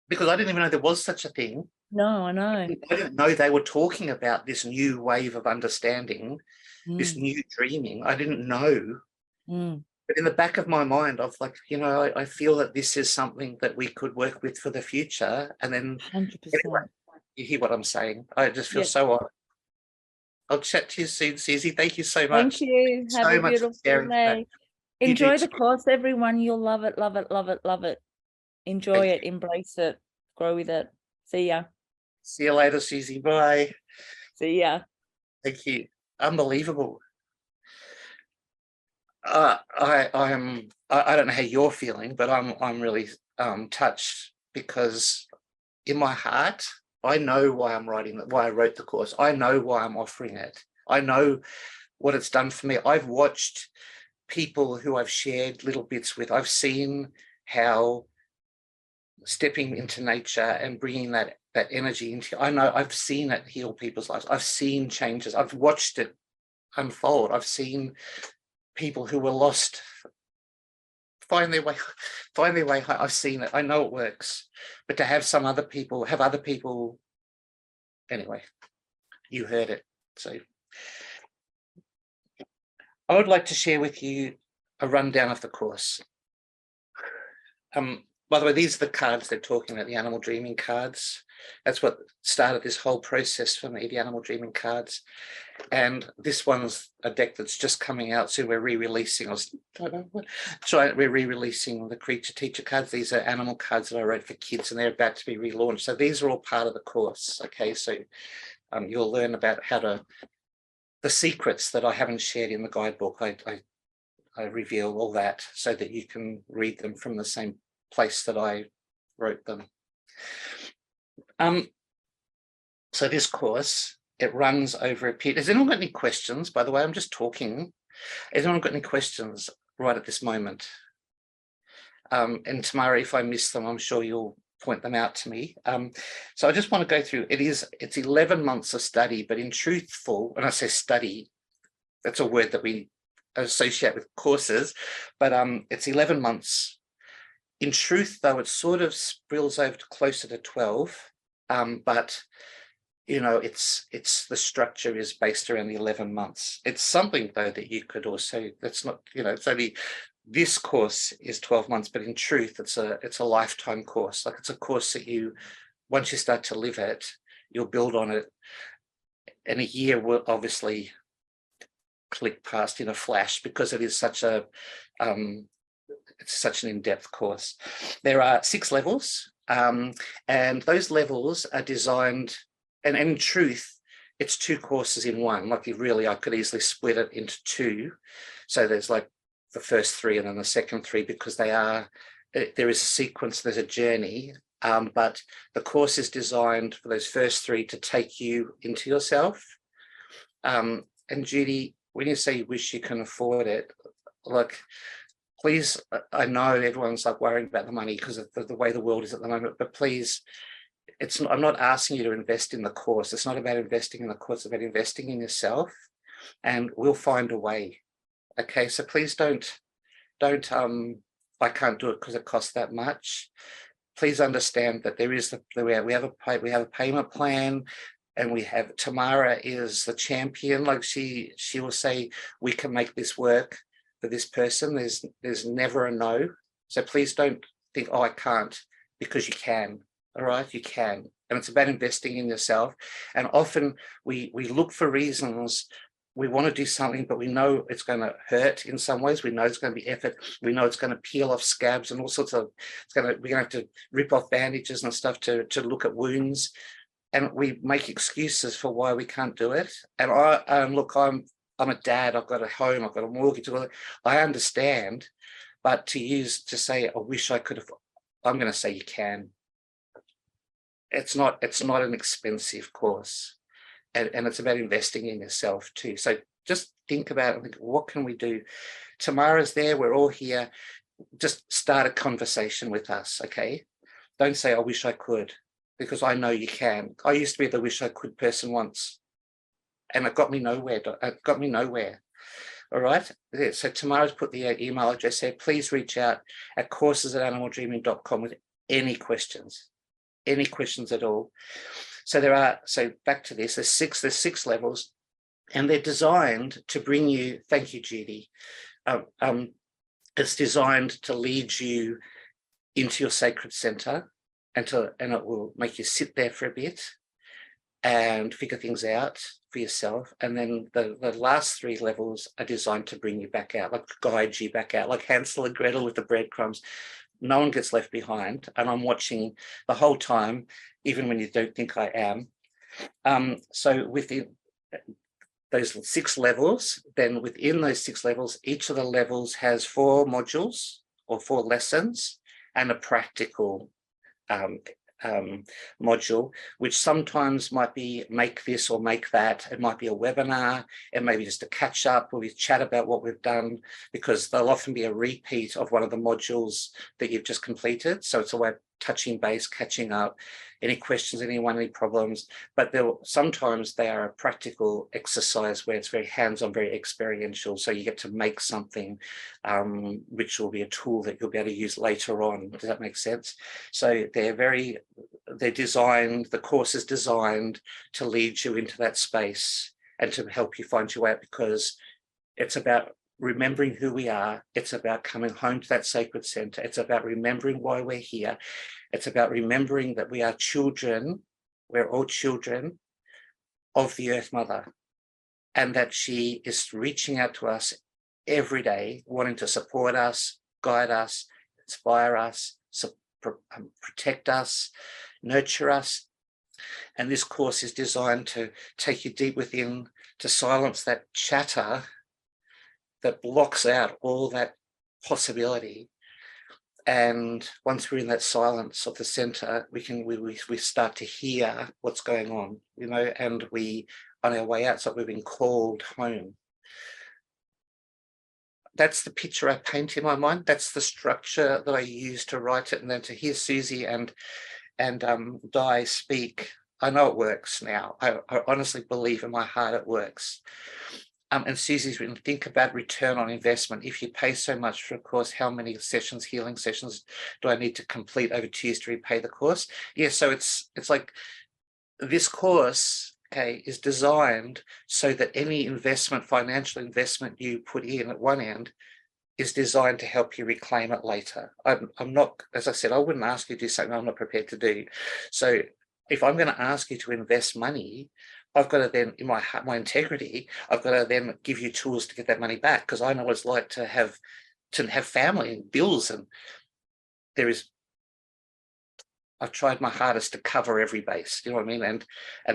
because I didn't even know there was such a thing. No, I know. I didn't know they were talking about this new wave of understanding, this new dreaming. I didn't know. But in the back of my mind, I've like, I feel that this is something that we could work with for the future. And then 100%. Anyway, you hear what I'm saying. I just feel so honored. I'll chat to you soon, Susie. Thank you so much. Thank you. Have a beautiful day. Enjoy the course, everyone. You'll love it, love it, love it, love it. Enjoy it, embrace it, grow with it. See ya. See you later, Susie. Bye. See ya. Thank you. Unbelievable. I don't know how you're feeling, but I'm really touched, because in my heart, I know why why I wrote the course. I know why I'm offering it. I know what it's done for me. I've watched people who I've shared little bits with. I've seen how stepping into nature and bringing that energy into, I've seen it heal people's lives. I've seen changes. I've watched it unfold. I've seen people who were lost find their way home. I've seen it. I know it works. But to have other people, anyway, you heard it. So I would like to share with you a rundown of the course. By the way, these are the cards they're talking about, the Animal Dreaming cards. That's what started this whole process for me, the Animal Dreaming cards. And this one's a deck that's just coming out soon. We're re-releasing, we're re-releasing the Creature Teacher cards. These are animal cards that I wrote for kids, and they're about to be relaunched. So these are all part of the course. Okay, so you'll learn about the secrets that I haven't shared in the guidebook. I reveal all that so that you can read them from the same place that I wrote them. So this course, it runs over a period. Has anyone got any questions? By the way, I'm just talking. Has anyone got any questions right at this moment? And tomorrow, if I miss them, I'm sure you'll point them out to me. So I just want to go through, it's 11 months of study, but in truthful, when I say study, that's a word that we associate with courses, but it's 11 months. In truth, though, it sort of spills over to closer to 12, but you know, it's the structure is based around the 11 months. It's something though that you could also, that's not, you know, it's only, this course is 12 months, but in truth, it's a lifetime course. Like it's a course that you, once you start to live it, you'll build on it. And a year will obviously click past in a flash because it is such a, it's such an in-depth course. There are 6 levels, and those levels are designed, and in truth, it's 2 courses in one. Like you really, I could easily split it into 2. So there's like the first 3 and then the second 3, because they are, there is a sequence, there's a journey, but the course is designed for those first 3 to take you into yourself. And Judy, when you say you wish you can afford it, like, please, I know everyone's like worrying about the money because of the way the world is at the moment, but please, it's not, I'm not asking you to invest in the course. It's not about investing in the course, it's about investing in yourself, and we'll find a way. Okay, so please don't I can't do it because it costs that much. Please understand that there is we have a payment plan, and we have, Tamara is the champion. Like she will say, we can make this work for this person. There's never a no. So please don't think, oh, I can't, because you can. All right, you can. And it's about investing in yourself. And often we look for reasons. We want to do something, but we know it's going to hurt in some ways. We know it's going to be effort. We know it's going to peel off scabs and all sorts of, we're going to have to rip off bandages and stuff to look at wounds. And we make excuses for why we can't do it. And look, I'm a dad, I've got a home, I've got a mortgage. I understand, but to say, I wish I could have, I'm going to say you can. It's not an expensive course, and it's about investing in yourself too. So just think about it, what can we do? Tamara's there, we're all here. Just start a conversation with us, okay? Don't say, I wish I could, because I know you can. I used to be the wish I could person once, and it got me nowhere. All right. So Tamara's put the email address there. Please reach out at courses@animaldreaming.com with any questions at all. So back to this, there's six levels, and they're designed to bring you, thank you, Judy. It's designed to lead you into your sacred center, and it will make you sit there for a bit and figure things out for yourself. And then the last 3 levels are designed to bring you back out, like guide you back out, like Hansel and Gretel with the breadcrumbs. No one gets left behind, and I'm watching the whole time, even when you don't think I am. So within those 6 levels, then within those 6 levels, each of the levels has 4 modules or 4 lessons and a practical module, which sometimes might be make this or make that. It might be a webinar, it may be just a catch up where we chat about what we've done, because there'll often be a repeat of one of the modules that you've just completed. So it's a way of touching base, catching up, any questions, anyone, any problems. But sometimes they are a practical exercise where it's very hands-on, very experiential. So you get to make something which will be a tool that you'll be able to use later on. Does that make sense? So they're designed, the course is designed to lead you into that space and to help you find your way out, because it's about remembering who we are. It's about coming home to that sacred center. It's about remembering why we're here. It's about remembering that we are children. We're all children of the Earth Mother, and that she is reaching out to us every day, wanting to support us, guide us, inspire us, protect us, nurture us. And this course is designed to take you deep within, to silence that chatter that blocks out all that possibility. And once we're in that silence of the center, we start to hear what's going on, you know, and on our way out, it's like we've been called home. That's the picture I paint in my mind. That's the structure that I use to write it. And then to hear Susie and Di speak, I know it works now. I honestly believe in my heart it works. And Susie's written, think about return on investment. If you pay so much for a course, how many sessions, healing sessions, do I need to complete over 2 years to repay the course? Yeah, so it's like this course, okay, is designed so that any investment, financial investment you put in at one end is designed to help you reclaim it later. I'm not, as I said, I wouldn't ask you to do something I'm not prepared to do. So if I'm going to ask you to invest money, I've got to then, in my integrity, I've got to then give you tools to get that money back, because I know what it's like to have family and bills, and I've tried my hardest to cover every base. You know what I mean? And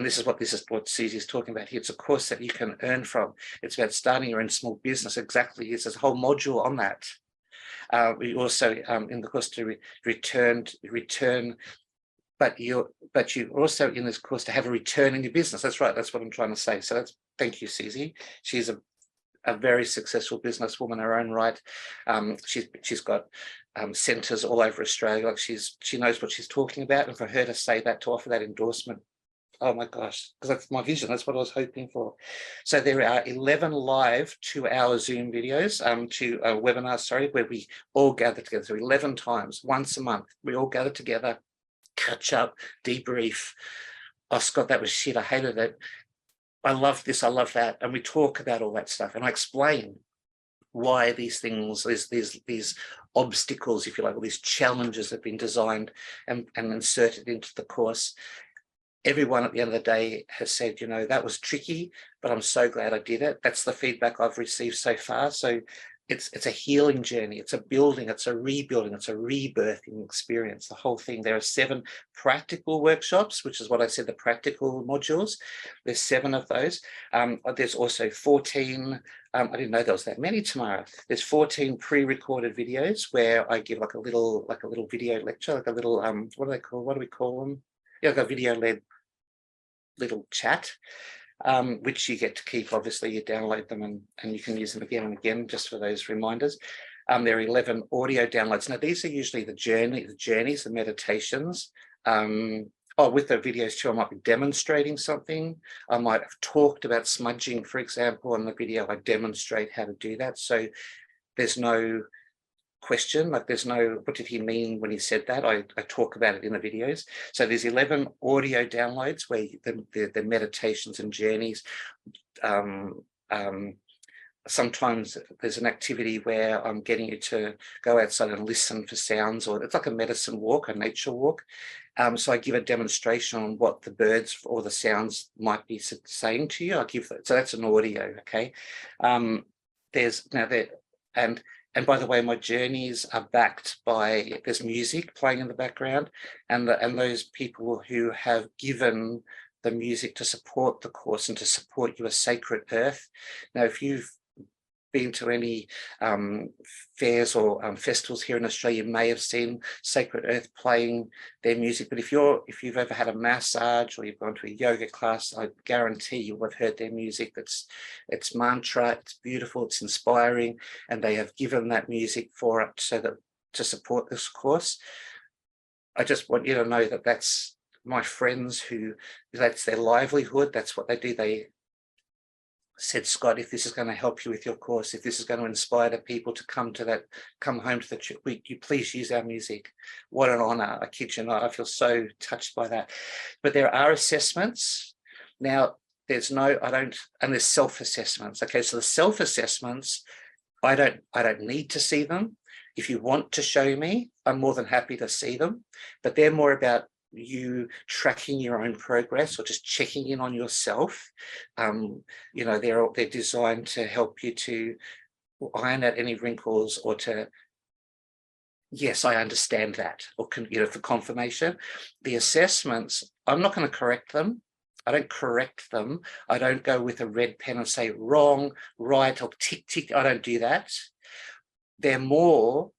this is what Susie's talking about here. It's a course that you can earn from. It's about starting your own small business. Exactly, there's a whole module on that. We also in the course to return. But you're also in this course to have a return in your business. That's right. That's what I'm trying to say. So thank you, Susie. She's a very successful businesswoman in her own right. She's got centres all over Australia. Like she knows what she's talking about, and for her to say that, to offer that endorsement, oh my gosh, because that's my vision. That's what I was hoping for. So there are 11 live 2-hour Zoom videos, webinars, sorry, where we all gather together. So 11 times, once a month, we all gather together, catch up, debrief. Oh, Scott, that was shit. I hated it. I love this. I love that. And we talk about all that stuff. And I explain why these things, these obstacles, if you like, or these challenges have been designed and inserted into the course. Everyone at the end of the day has said, you know, that was tricky, but I'm so glad I did it. That's the feedback I've received so far. So it's a healing journey. It's a building. It's a rebuilding. It's a rebirthing experience, the whole thing. There are 7 practical workshops, which is what I said, the practical modules. There's 7 of those. There's also 14. I didn't know there was that many tomorrow. There's 14 pre-recorded videos where I give like a little video lecture, like a little, what do we call them? Yeah, like a video-led little chat. Which you get to keep. Obviously, you download them and you can use them again and again just for those reminders. There are 11 audio downloads. Now, these are usually the journeys, the meditations. With the videos too, I might be demonstrating something. I might have talked about smudging, for example, in the video. I demonstrate how to do that. So there's no question, like there's no, what did he mean when he said that? I talk about it in the videos. So there's 11 audio downloads where the meditations and journeys. Sometimes there's an activity where I'm getting you to go outside and listen for sounds, or it's like a medicine walk, a nature walk. So I give a demonstration on what the birds or the sounds might be saying to you. So that's an audio, okay? And by the way, my journeys are backed by, there's music playing in the background, and those people who have given the music to support the course and to support you, a sacred earth. Now, if you've been to any fairs or festivals here in Australia, you may have seen Sacred Earth playing their music. But if you've ever had a massage or you've gone to a yoga class, I guarantee you have heard their music. It's mantra, it's beautiful, it's inspiring, and they have given that music for it so that to support this course. I just want you to know that that's my friends that's their livelihood. That's what they do. They said, Scott, if this is going to help you with your course, if this is going to inspire the people to come home to the trip, you please use our music. What an honor. I kid you not. I feel so touched by that. But there are assessments. Now, there's self-assessments. Okay, so the self-assessments, I don't need to see them. If you want to show me, I'm more than happy to see them, but they're more about you tracking your own progress or just checking in on yourself. They're designed to help you to iron out any wrinkles or to, yes, I understand that, or for confirmation. The assessments, I'm not going to correct them. I don't correct them. I don't go with a red pen and say wrong, right, or tick, tick. I don't do that. They're more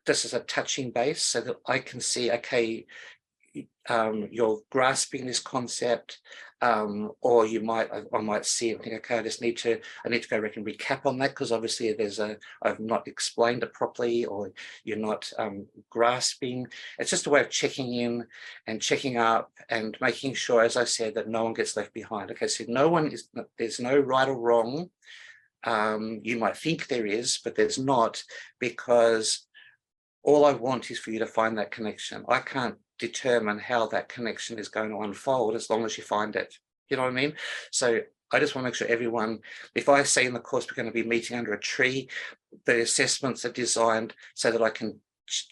just as a touching base so that I can see, okay, you're grasping this concept, or I might see it and think, okay, I need to go back and recap on that, because obviously I've not explained it properly, or you're not grasping. It's just a way of checking in and checking up and making sure, as I said, that no one gets left behind. Okay, so there's no right or wrong. You might think there is, but there's not, because all I want is for you to find that connection. I can't determine how that connection is going to unfold as long as you find it. You know what I mean? So I just want to make sure everyone, if I say in the course we're going to be meeting under a tree, the assessments are designed so that I can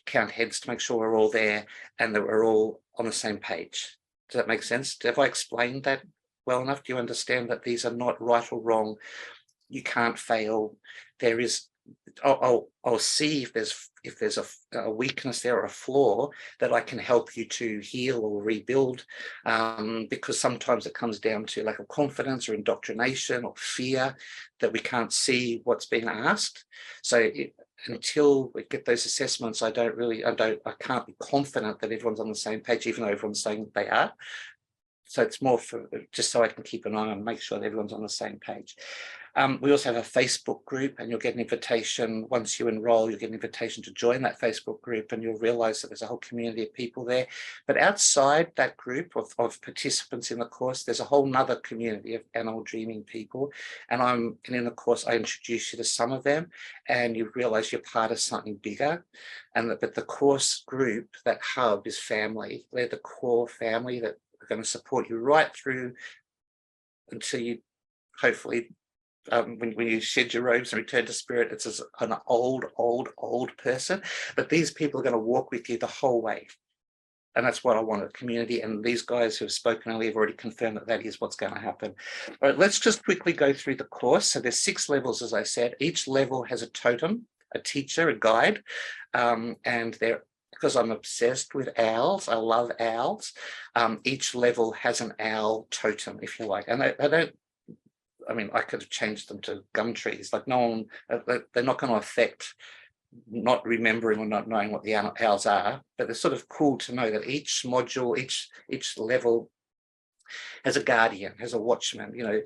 count heads to make sure we're all there and that we're all on the same page. Does that make sense? Have I explained that well enough? Do you understand that these are not right or wrong? You can't fail. There is, I'll see if there's a weakness there or a flaw that I can help you to heal or rebuild, because sometimes it comes down to lack of confidence or indoctrination or fear that we can't see what's being asked. So until we get those assessments, I can't be confident that everyone's on the same page, even though everyone's saying they are. So it's more for just so I can keep an eye on, make sure that everyone's on the same page. We also have a Facebook group, and you'll get an invitation. Once you enroll, you'll get an invitation to join that Facebook group, and you'll realize that there's a whole community of people there. But outside that group of participants in the course, there's a whole nother community of animal dreaming people. And in the course, I introduce you to some of them, and you realize you're part of something bigger. But the course group, that hub, is family. They're the core family that are going to support you right through until you hopefully, when you shed your robes and return to spirit, it's as an old person. But these people are going to walk with you the whole way. And that's what I want, a community. And these guys who have spoken earlier have already confirmed that that is what's going to happen. All right, let's just quickly go through the course. So there's 6 levels, as I said. Each level has a totem, a teacher, a guide, and they're, because I'm obsessed with owls, I love owls. Each level has an owl totem, if you like. And I could have changed them to gum trees. Like, no one, they're not going to affect not remembering or not knowing what the owls are, but they're sort of cool to know that each module, each level has a guardian, has a watchman, you know.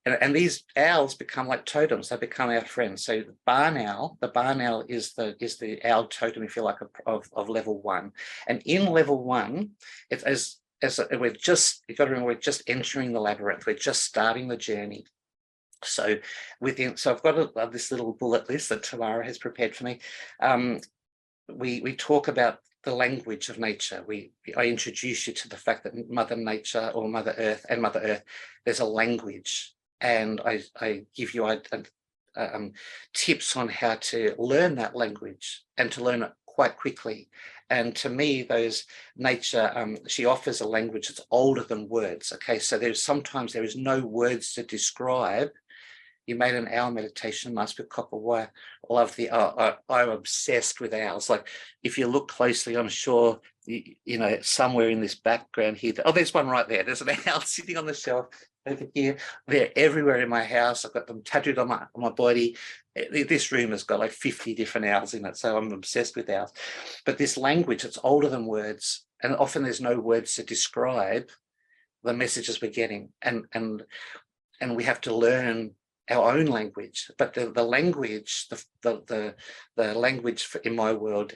And these owls become like totems. They become our friends. So the barn owl is the owl totem, if you like, of level 1. And in level 1, it's you've got to remember, we're just entering the labyrinth. We're just starting the journey. So I've got this little bullet list that Tamara has prepared for me. We talk about the language of nature. I introduce you to the fact that Mother Nature, or Mother Earth, there's a language. And I give you tips on how to learn that language and to learn it quite quickly. And to me, those nature, she offers a language that's older than words. Okay, so sometimes there is no words to describe. You made an owl meditation mask with copper wire. I'm obsessed with owls. Like, if you look closely, I'm sure, you know, somewhere in this background here. Oh, there's one right there. There's an owl sitting on the shelf over here. They're everywhere in my house. I've got them tattooed on my body. This room has got like 50 different owls in it. So I'm obsessed with owls. But this language, it's older than words. And often there's no words to describe the messages we're getting. And we have to learn our own language. But the language, the language in my world,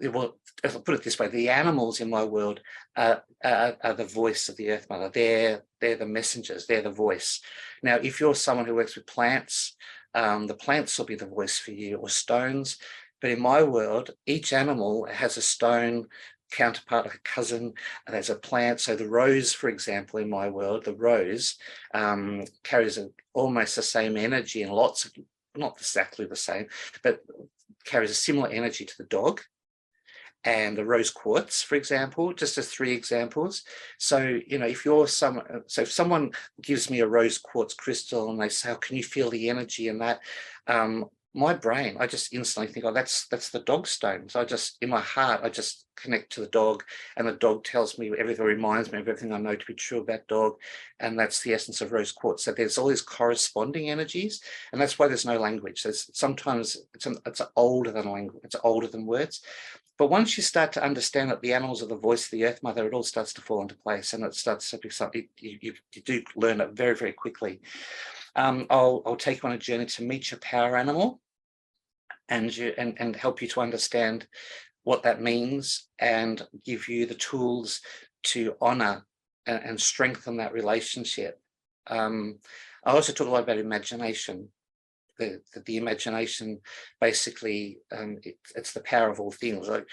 if I put it this way, the animals in my world are the voice of the Earth Mother. They're the messengers. They're the voice. Now, if you're someone who works with plants, the plants will be the voice for you, or stones. But in my world, each animal has a stone counterpart, like a cousin, and there's a plant. So the rose, for example, in my world, the rose carries almost the same energy, and lots of, not exactly the same, but carries a similar energy to the dog. And the rose quartz, for example, just as 3 examples. So, you know, if someone gives me a rose quartz crystal and they say, oh, can you feel the energy in that? my brain, I just instantly think, oh, that's the dog stone. So I just, in my heart, I just connect to the dog, and the dog tells me everything, reminds me of everything I know to be true about dog. And that's the essence of rose quartz. So there's all these corresponding energies, and that's why there's no language. There's sometimes it's older than language, it's older than words. But once you start to understand that the animals are the voice of the Earth Mother, it all starts to fall into place, and it starts to be something you do learn it very, very quickly. I'll take you on a journey to meet your power animal, and help you to understand what that means, and give you the tools to honor and strengthen that relationship. I also talk a lot about imagination. The imagination, basically, it's the power of all things. Like,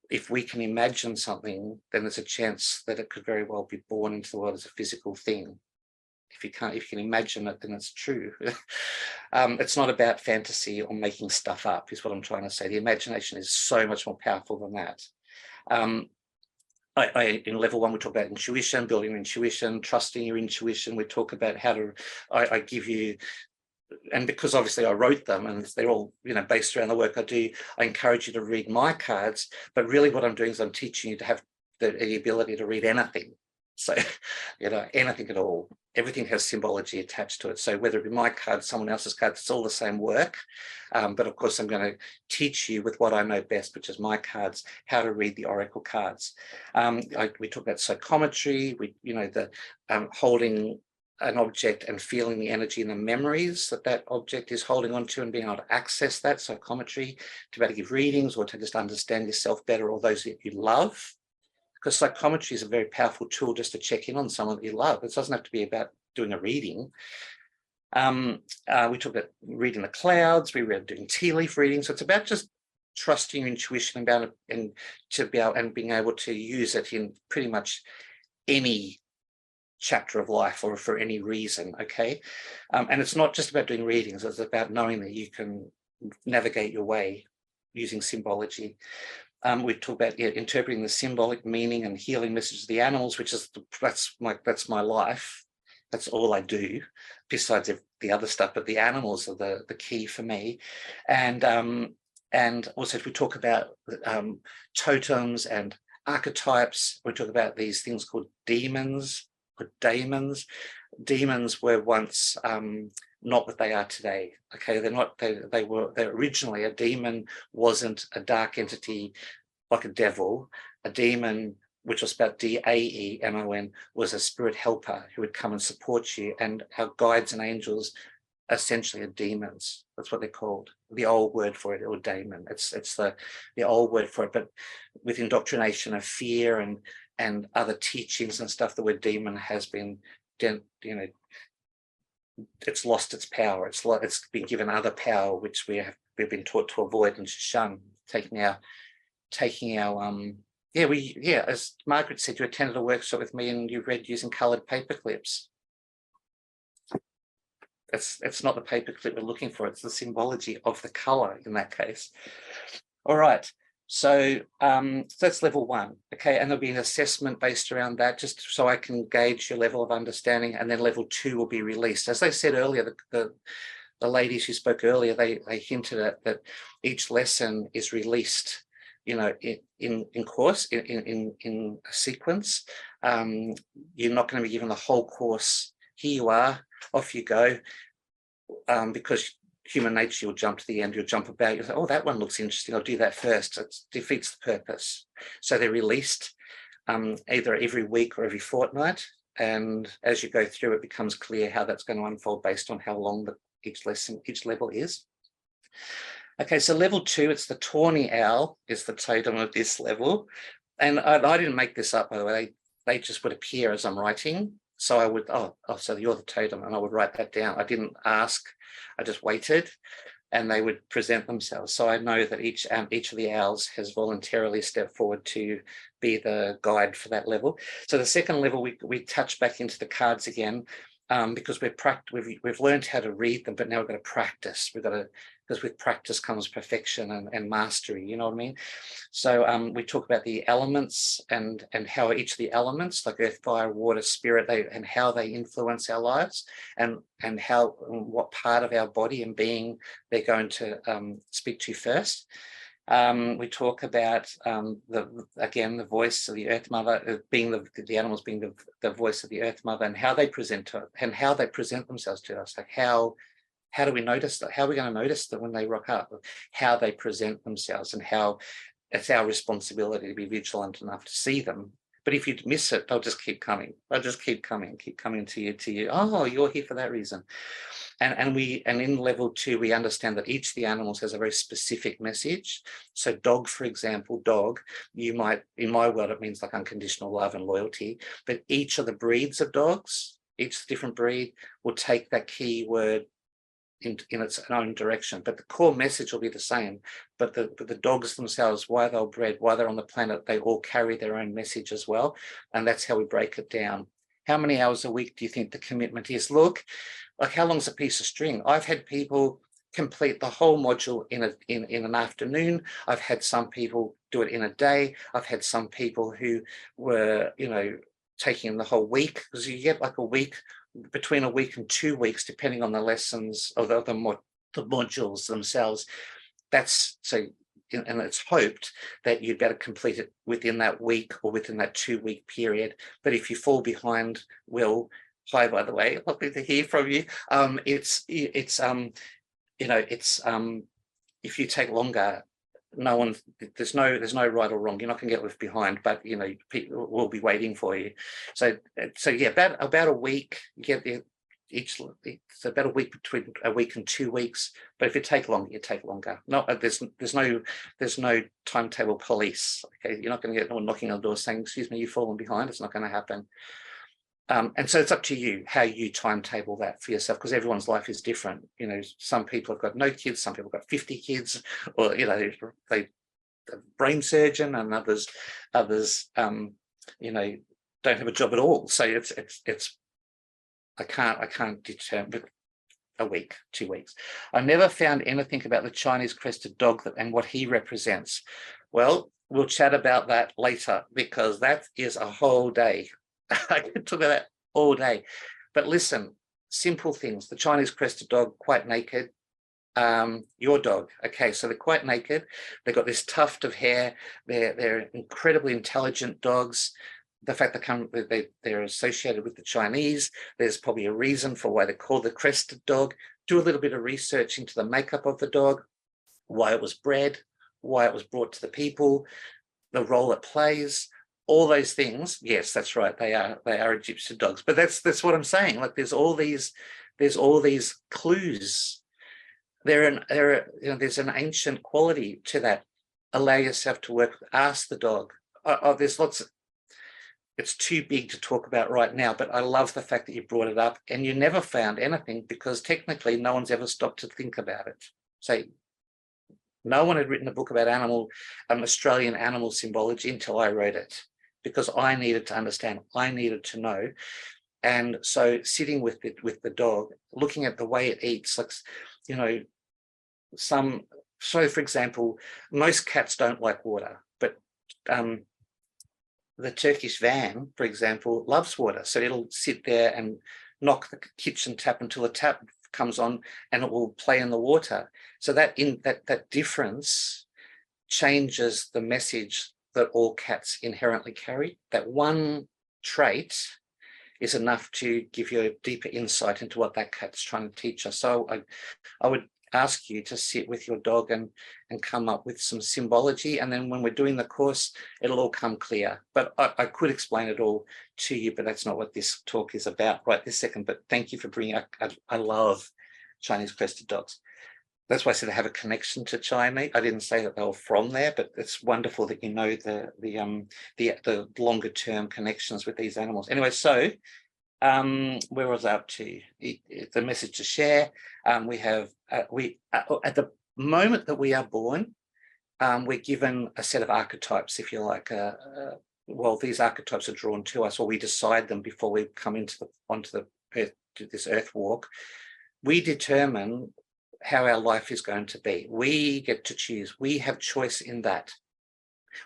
if we can imagine something, then there's a chance that it could very well be born into the world as a physical thing. If you can imagine it, then it's true. It's not about fantasy or making stuff up, is what I'm trying to say. The imagination is so much more powerful than that. In level 1, we talk about intuition, building intuition, trusting your intuition. We talk about how to, I give you, and because obviously I wrote them and they're all, based around the work I do, I encourage you to read my cards. But really what I'm doing is I'm teaching you to have the ability to read anything. So, anything at all. Everything has symbology attached to it. So whether it be my card, someone else's card, it's all the same work. But of course, I'm going to teach you with what I know best, which is my cards, how to read the oracle cards. We talk about psychometry, holding an object and feeling the energy and the memories that object is holding on to, and being able to access that psychometry, to be able to give readings or to just understand yourself better, or those that you love. Because psychometry is a very powerful tool just to check in on someone that you love. It doesn't have to be about doing a reading. We talk about reading the clouds, we read doing tea leaf readings. So it's about just trusting your intuition about it, and being able to use it in pretty much any chapter of life or for any reason, okay? And it's not just about doing readings, it's about knowing that you can navigate your way using symbology. We talk about interpreting the symbolic meaning and healing messages of the animals, which is that's my life. That's all I do, besides the other stuff. But the animals are the key for me. And also, if we talk about totems and archetypes, we talk about these things called demons or daemons. Demons were once not what they are today. Okay, they're originally, a demon wasn't a dark entity like a devil. A demon, which was spelled D-A-E-M-O-N, was a spirit helper who would come and support you. And our guides and angels essentially are demons. That's what they're called. The old word for it, or daemon. It's the old word for it. But with indoctrination of fear and other teachings and stuff, the word demon has been, it's lost its power. It's been given other power, which we've been taught to avoid and to shun. As Margaret said, you attended a workshop with me and you read using coloured paper clips. It's not the paper clip we're looking for, it's the symbology of the colour in that case. All right. So that's level 1, okay, and there'll be an assessment based around that, just so I can gauge your level of understanding, and then level 2 will be released. As they said earlier, the ladies who spoke earlier, they hinted at that each lesson is released, in course, in a sequence. You're not going to be given the whole course. Here you are, off you go, because human nature, you'll jump to the end, you'll jump about, you'll say, oh, that one looks interesting, I'll do that first. It defeats the purpose. So they're released either every week or every fortnight. And as you go through, it becomes clear how that's going to unfold based on how long each level is. Okay, so level 2, it's the tawny owl is the totem of this level. And I didn't make this up, by the way. They just would appear as I'm writing. So I would, so you're the totem, and I would write that down. I didn't ask, I just waited, and they would present themselves. So I know that each of the owls has voluntarily stepped forward to be the guide for that level. So the second level, we touch back into the cards again, because we've learned how to read them, but now we've got to practice. We've got to because with practice comes perfection and mastery, you know what I mean? So we talk about the elements and how each of the elements, like earth, fire, water, spirit, and how they influence our lives, and what part of our body and being they're going to speak to first. We talk about the voice of the Earth Mother, being the animals being the voice of the Earth Mother, and how they present to it, and how they present themselves to us. Like how do we notice that? How are we going to notice that when they rock up? How they present themselves, and how it's our responsibility to be vigilant enough to see them. But if you miss it, they'll just keep coming. They'll just keep coming to you. Oh, you're here for that reason. And in level 2, we understand that each of the animals has a very specific message. So dog, for example, you might, in my world, it means like unconditional love and loyalty, but each of the breeds of dogs, each different breed will take that key word in its own direction, but the core message will be the same. But the dogs themselves, why they're bred, why they're on the planet, they all carry their own message as well. And that's how we break it down. How many hours a week do you think the commitment is? Look, like how long's a piece of string? I've had people complete the whole module in an afternoon. I've had some people do it in a day. I've had some people who were, taking the whole week, because you get like a week, between a week and 2 weeks, depending on the lessons or the modules themselves. That's so, and it's hoped that you'd better complete it within that week or within that 2 week period. But if you fall behind, hi, by the way, lovely to hear from you. If you take longer, there's no right or wrong. You're not going to get left behind, but people will be waiting for you. So yeah, about a week. You get it's about a week, between a week and 2 weeks. But if you take longer, you take longer. No, there's no timetable police. Okay, you're not going to get no one knocking on the door saying, "Excuse me, you've fallen behind." It's not going to happen. And so it's up to you how you timetable that for yourself, because everyone's life is different. Some people have got no kids, some people have got 50 kids, or they brain surgeon, and others don't have a job at all. So it's I can't determine a week, 2 weeks. I never found anything about the Chinese crested dog and what he represents. Well, we'll chat about that later, because that is a whole day. I could talk about that all day. But listen, simple things. The Chinese crested dog, quite naked. Your dog, okay, so they're quite naked. They've got this tuft of hair. They're incredibly intelligent dogs. The fact that they're associated with the Chinese, there's probably a reason for why they're called the crested dog. Do a little bit of research into the makeup of the dog, why it was bred, why it was brought to the people, the role it plays. All those things, yes, that's right. They are Egyptian dogs. But that's what I'm saying. Like there's all these clues. There's an ancient quality to that. Allow yourself to work. Ask the dog. There's lots. It's too big to talk about right now. But I love the fact that you brought it up, and you never found anything, because technically no one's ever stopped to think about it. So no one had written a book about Australian animal symbology until I wrote it, because I needed to understand, I needed to know. And so sitting with the dog, looking at the way it eats, like, so for example, most cats don't like water, but the Turkish van, for example, loves water. So it'll sit there and knock the kitchen tap until the tap comes on, and it will play in the water. So that difference changes the message that all cats inherently carry. That one trait is enough to give you a deeper insight into what that cat's trying to teach us. So I would ask you to sit with your dog and come up with some symbology, and then when we're doing the course, it'll all come clear. But I could explain it all to you, but that's not what this talk is about right this second. But thank you for bringing. I love Chinese crested dogs. That's why I said I have a connection to China. I didn't say that they were from there, but it's wonderful that you know the longer term connections with these animals. Anyway, so where was I up to? The message to share. We have at the moment that we are born, we're given a set of archetypes, if you like. Well, these archetypes are drawn to us, or we decide them before we come onto the earth, to this earth walk. We determine how our life is going to be. We get to choose. We have choice in that.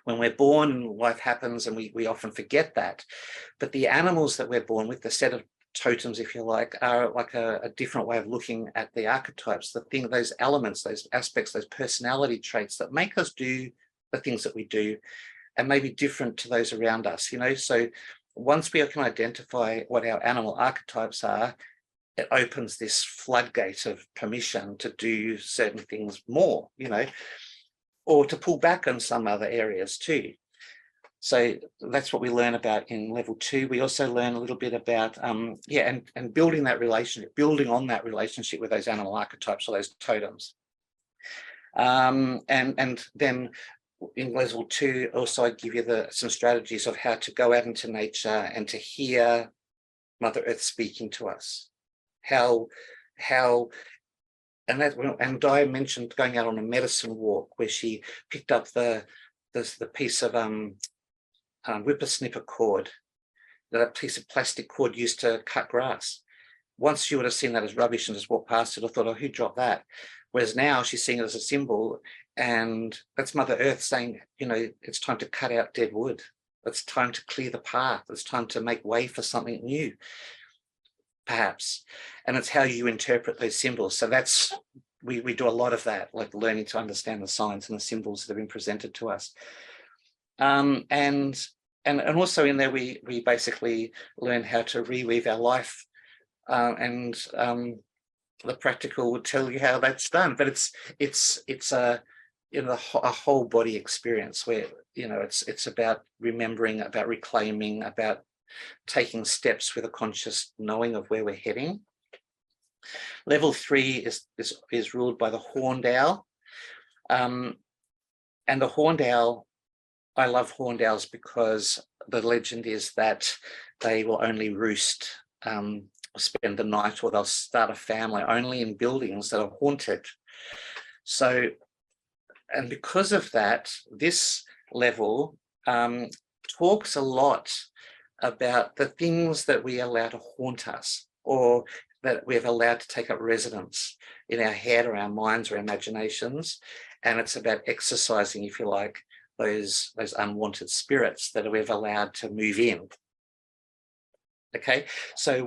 When we're born, life happens, and we often forget that. But the animals that we're born with, the set of totems, if you like, are like a different way of looking at the archetypes, those elements, those aspects, those personality traits that make us do the things that we do, and may be different to those around us, you know. So once we can identify what our animal archetypes are, it opens this floodgate of permission to do certain things more, you know, or to pull back on some other areas too. So that's what we learn about in level 2. We also learn a little bit about, and building that relationship, building on that relationship with those animal archetypes or those totems. And then in level 2, also I give you some strategies of how to go out into nature and to hear Mother Earth speaking to us. And Di mentioned going out on a medicine walk where she picked up the piece of whippersnipper cord, that piece of plastic cord used to cut grass. Once you would have seen that as rubbish and just walked past it, I thought, oh, who dropped that? Whereas now she's seeing it as a symbol, and that's Mother Earth saying, you know, it's time to cut out dead wood. It's time to clear the path. It's time to make way for something new, perhaps. And it's how you interpret those symbols. So that's, we do a lot of that, like learning to understand the signs and the symbols that have been presented to us. And also in there, we basically learn how to reweave our life, and the practical will tell you how that's done. But it's a whole body experience where, you know, it's about remembering, about reclaiming, about taking steps with a conscious knowing of where we're heading. Level 3 is ruled by the horned owl, and the horned owl. I love horned owls because the legend is that they will only roost, spend the night, or they'll start a family only in buildings that are haunted. So, and because of that, this level talks a lot about the things that we allow to haunt us, or that we've allowed to take up residence in our head or our minds or imaginations. And it's about exercising, if you like, those unwanted spirits that we've allowed to move in. Okay, so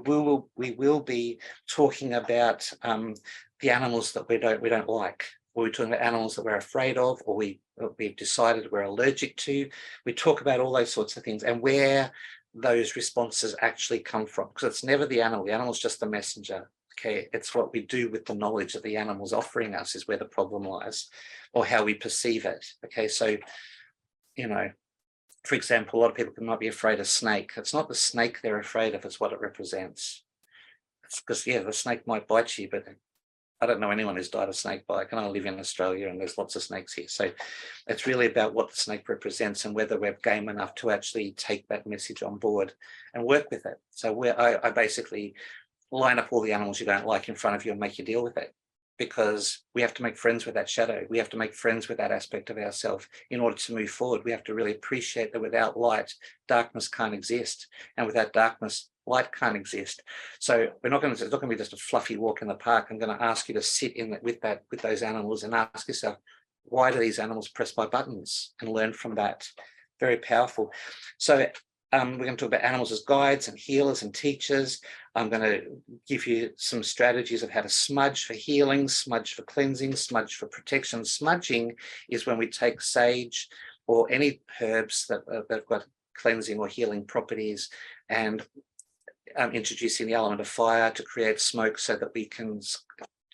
we will be talking about the animals that we don't like. We're talking about animals that we're afraid of, or we've decided we're allergic to. We talk about all those sorts of things and where those responses actually come from, because it's never the animal. The animal's just the messenger. Okay, it's what we do with the knowledge that the animal's offering us is where the problem lies, or how we perceive it. Okay, so, you know, for example, a lot of people might be afraid of snake. It's not the snake they're afraid of, it's what it represents. It's because, yeah, the snake might bite you, but I don't know anyone who's died of snake bite. I live in Australia and there's lots of snakes here. So it's really about what the snake represents and whether we're game enough to actually take that message on board and work with it. So I basically line up all the animals you don't like in front of you and make you deal with it, because we have to make friends with that shadow. We have to make friends with that aspect of ourselves in order to move forward. We have to really appreciate that without light, darkness can't exist. And without darkness, light can't exist. So it's not going to be just a fluffy walk in the park. I'm going to ask you to sit in with those animals and ask yourself, why do these animals press my buttons? And learn from that. Very powerful. So we're going to talk about animals as guides and healers and teachers. I'm going to give you some strategies of how to smudge for healing, smudge for cleansing, smudge for protection. Smudging is when we take sage or any herbs that have got cleansing or healing properties and introducing the element of fire to create smoke so that we can,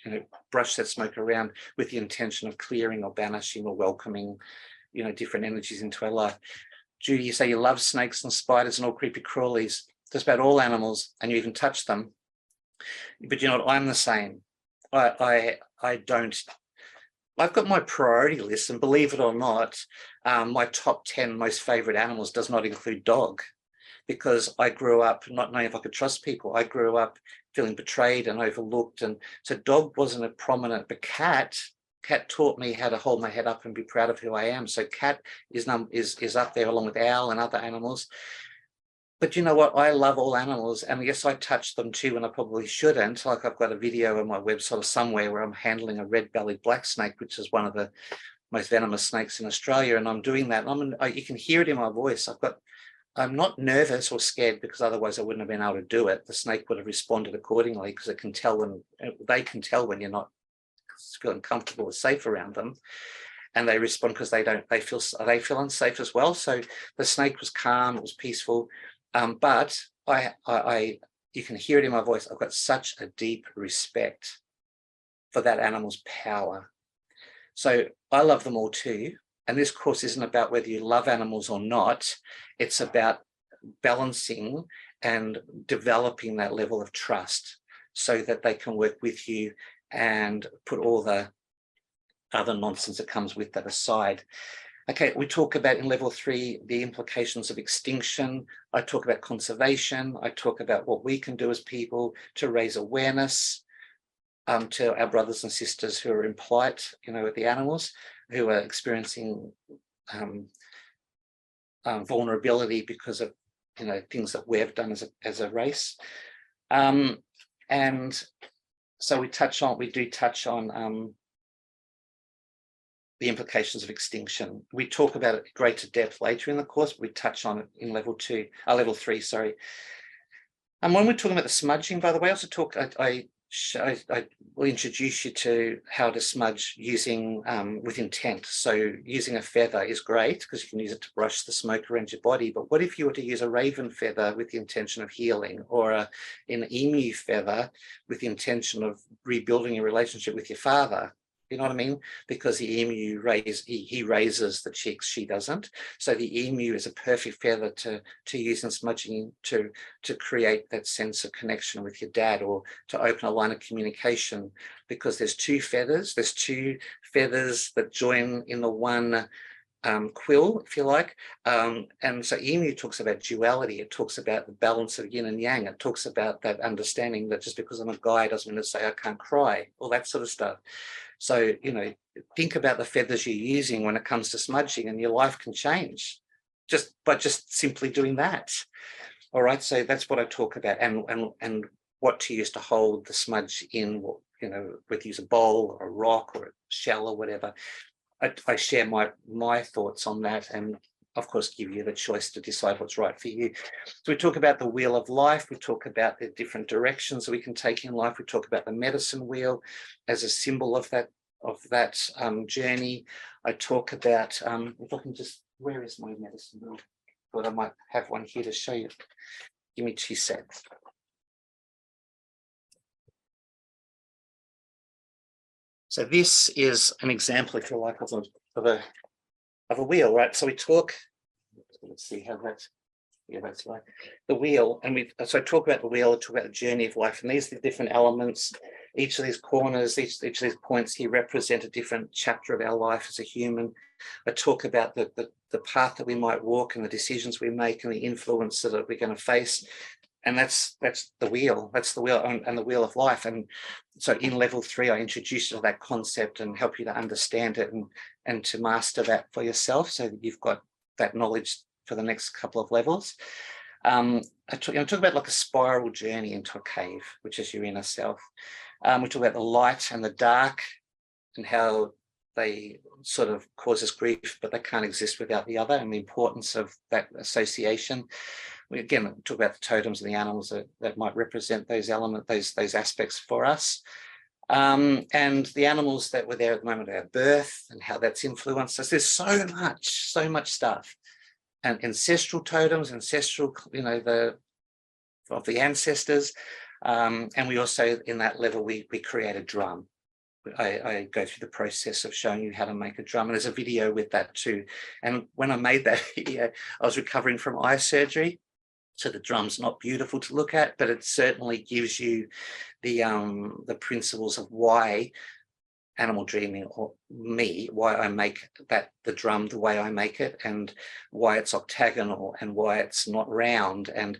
you know, brush that smoke around with the intention of clearing or banishing or welcoming, you know, different energies into our life. Judy, you say you love snakes and spiders and all creepy crawlies, just about all animals, and you even touch them. But you know what? I'm the same. I don't. I've got my priority list, and believe it or not, my top 10 most favorite animals does not include dog, because I grew up not knowing if I could trust people. I grew up feeling betrayed and overlooked, and so dog wasn't a prominent. But cat taught me how to hold my head up and be proud of who I am. So cat is up there along with owl and other animals. But you know what? I love all animals, and yes, I touch them too when I probably shouldn't. Like I've got a video on my website or somewhere where I'm handling a red-bellied black snake, which is one of the most venomous snakes in Australia, and I'm doing that. And you can hear it in my voice. I'm not nervous or scared, because otherwise I wouldn't have been able to do it. The snake would have responded accordingly, because it can tell when they can tell when you're not feeling comfortable or safe around them. And they respond because they feel unsafe as well. So the snake was calm, it was peaceful. But you can hear it in my voice. I've got such a deep respect for that animal's power. So I love them all too. And this course isn't about whether you love animals or not. It's about balancing and developing that level of trust so that they can work with you and put all the other nonsense that comes with that aside. Okay, we talk about in level 3, the implications of extinction. I talk about conservation. I talk about what we can do as people to raise awareness to our brothers and sisters who are in plight, with the animals, who are experiencing vulnerability because of, things that we've done as a race. And so we do touch on the implications of extinction. We talk about it at greater depth later in the course, but we touch on it in level 3, sorry. And when we're talking about the smudging, by the way, I also talk, I will introduce you to how to smudge using with intent. So using a feather is great because you can use it to brush the smoke around your body. But what if you were to use a raven feather with the intention of healing, or an emu feather with the intention of rebuilding your relationship with your father? You know what I mean? Because the emu he raises the chicks, she doesn't. So the emu is a perfect feather to use in smudging to create that sense of connection with your dad, or to open a line of communication, because there's two feathers. There's two feathers that join in the one quill, if you like. And so emu talks about duality. It talks about the balance of yin and yang. It talks about that understanding that just because I'm a guy doesn't mean to say I can't cry, all that sort of stuff. So, think about the feathers you're using when it comes to smudging, and your life can change by just simply doing that. All right. So that's what I talk about, and what to use to hold the smudge in, whether you use a bowl or a rock or a shell or whatever. I share my thoughts on that, and of course give you the choice to decide what's right for you. So we talk about the wheel of life. We talk about the different directions that we can take in life. We talk about the medicine wheel as a symbol of that journey. I talk about if I can just, where is my medicine wheel? Thought I might have one here to show you. Give me 2 seconds. So this is an example, if you like, of a wheel, right? So we talk, let's see how that's, that's like the wheel. And so I talk about the wheel, I talk about the journey of life, and these are the different elements. Each of these corners, each of these points here represent a different chapter of our life as a human. I talk about the path that we might walk, and the decisions we make, and the influence that we're going to face. And that's the wheel. That's the wheel, and the wheel of life. And so in level 3, I introduce you to that concept and help you to understand it and to master that for yourself, so that you've got that knowledge for the next couple of levels. I talk about like a spiral journey into a cave, which is your inner self. We talk about the light and the dark, and how they sort of cause us grief, but they can't exist without the other, and the importance of that association. We again talk about the totems and the animals that might represent those elements, those aspects for us. And the animals that were there at the moment of our birth, and how that's influenced us. There's so much stuff. And ancestral totems, ancestral, of the ancestors. And we also, in that level, we create a drum. I go through the process of showing you how to make a drum, and there's a video with that too. And when I made that video, I was recovering from eye surgery, so the drum's not beautiful to look at, but it certainly gives you the principles of why Animal Dreaming, or me, why I make the drum the way I make it, and why it's octagonal, and why it's not round, and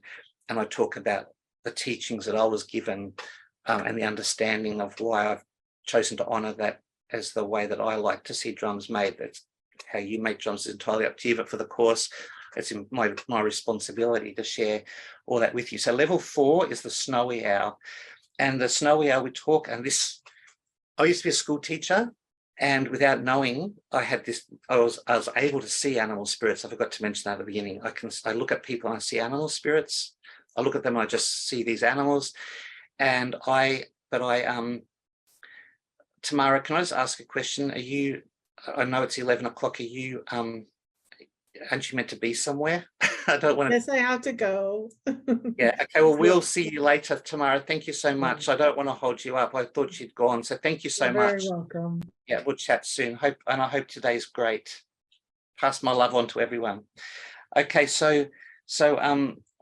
I talk about the teachings that I was given, and the understanding of why I've chosen to honor that as the way that I like to see drums made. That's how you make drums is entirely up to you, but for the course, it's my responsibility to share all that with you. So level 4 is the snowy owl. And the snowy owl we talk, and this, I used to be a school teacher, and without knowing, I was able to see animal spirits. I forgot to mention that at the beginning. I look at people and I see animal spirits. I look at them and I just see these animals. And Tamara, can I just ask a question? I know it's 11 o'clock. Aren't you meant to be somewhere? I don't want to. Yes, I have to go. Yeah. Okay. Well, we'll see you later, Tamara. Thank you so much. I don't want to hold you up. I thought you'd gone. So thank you so You're much. very welcome. Yeah, we'll chat soon. I hope today's great. Pass my love on to everyone. Okay. So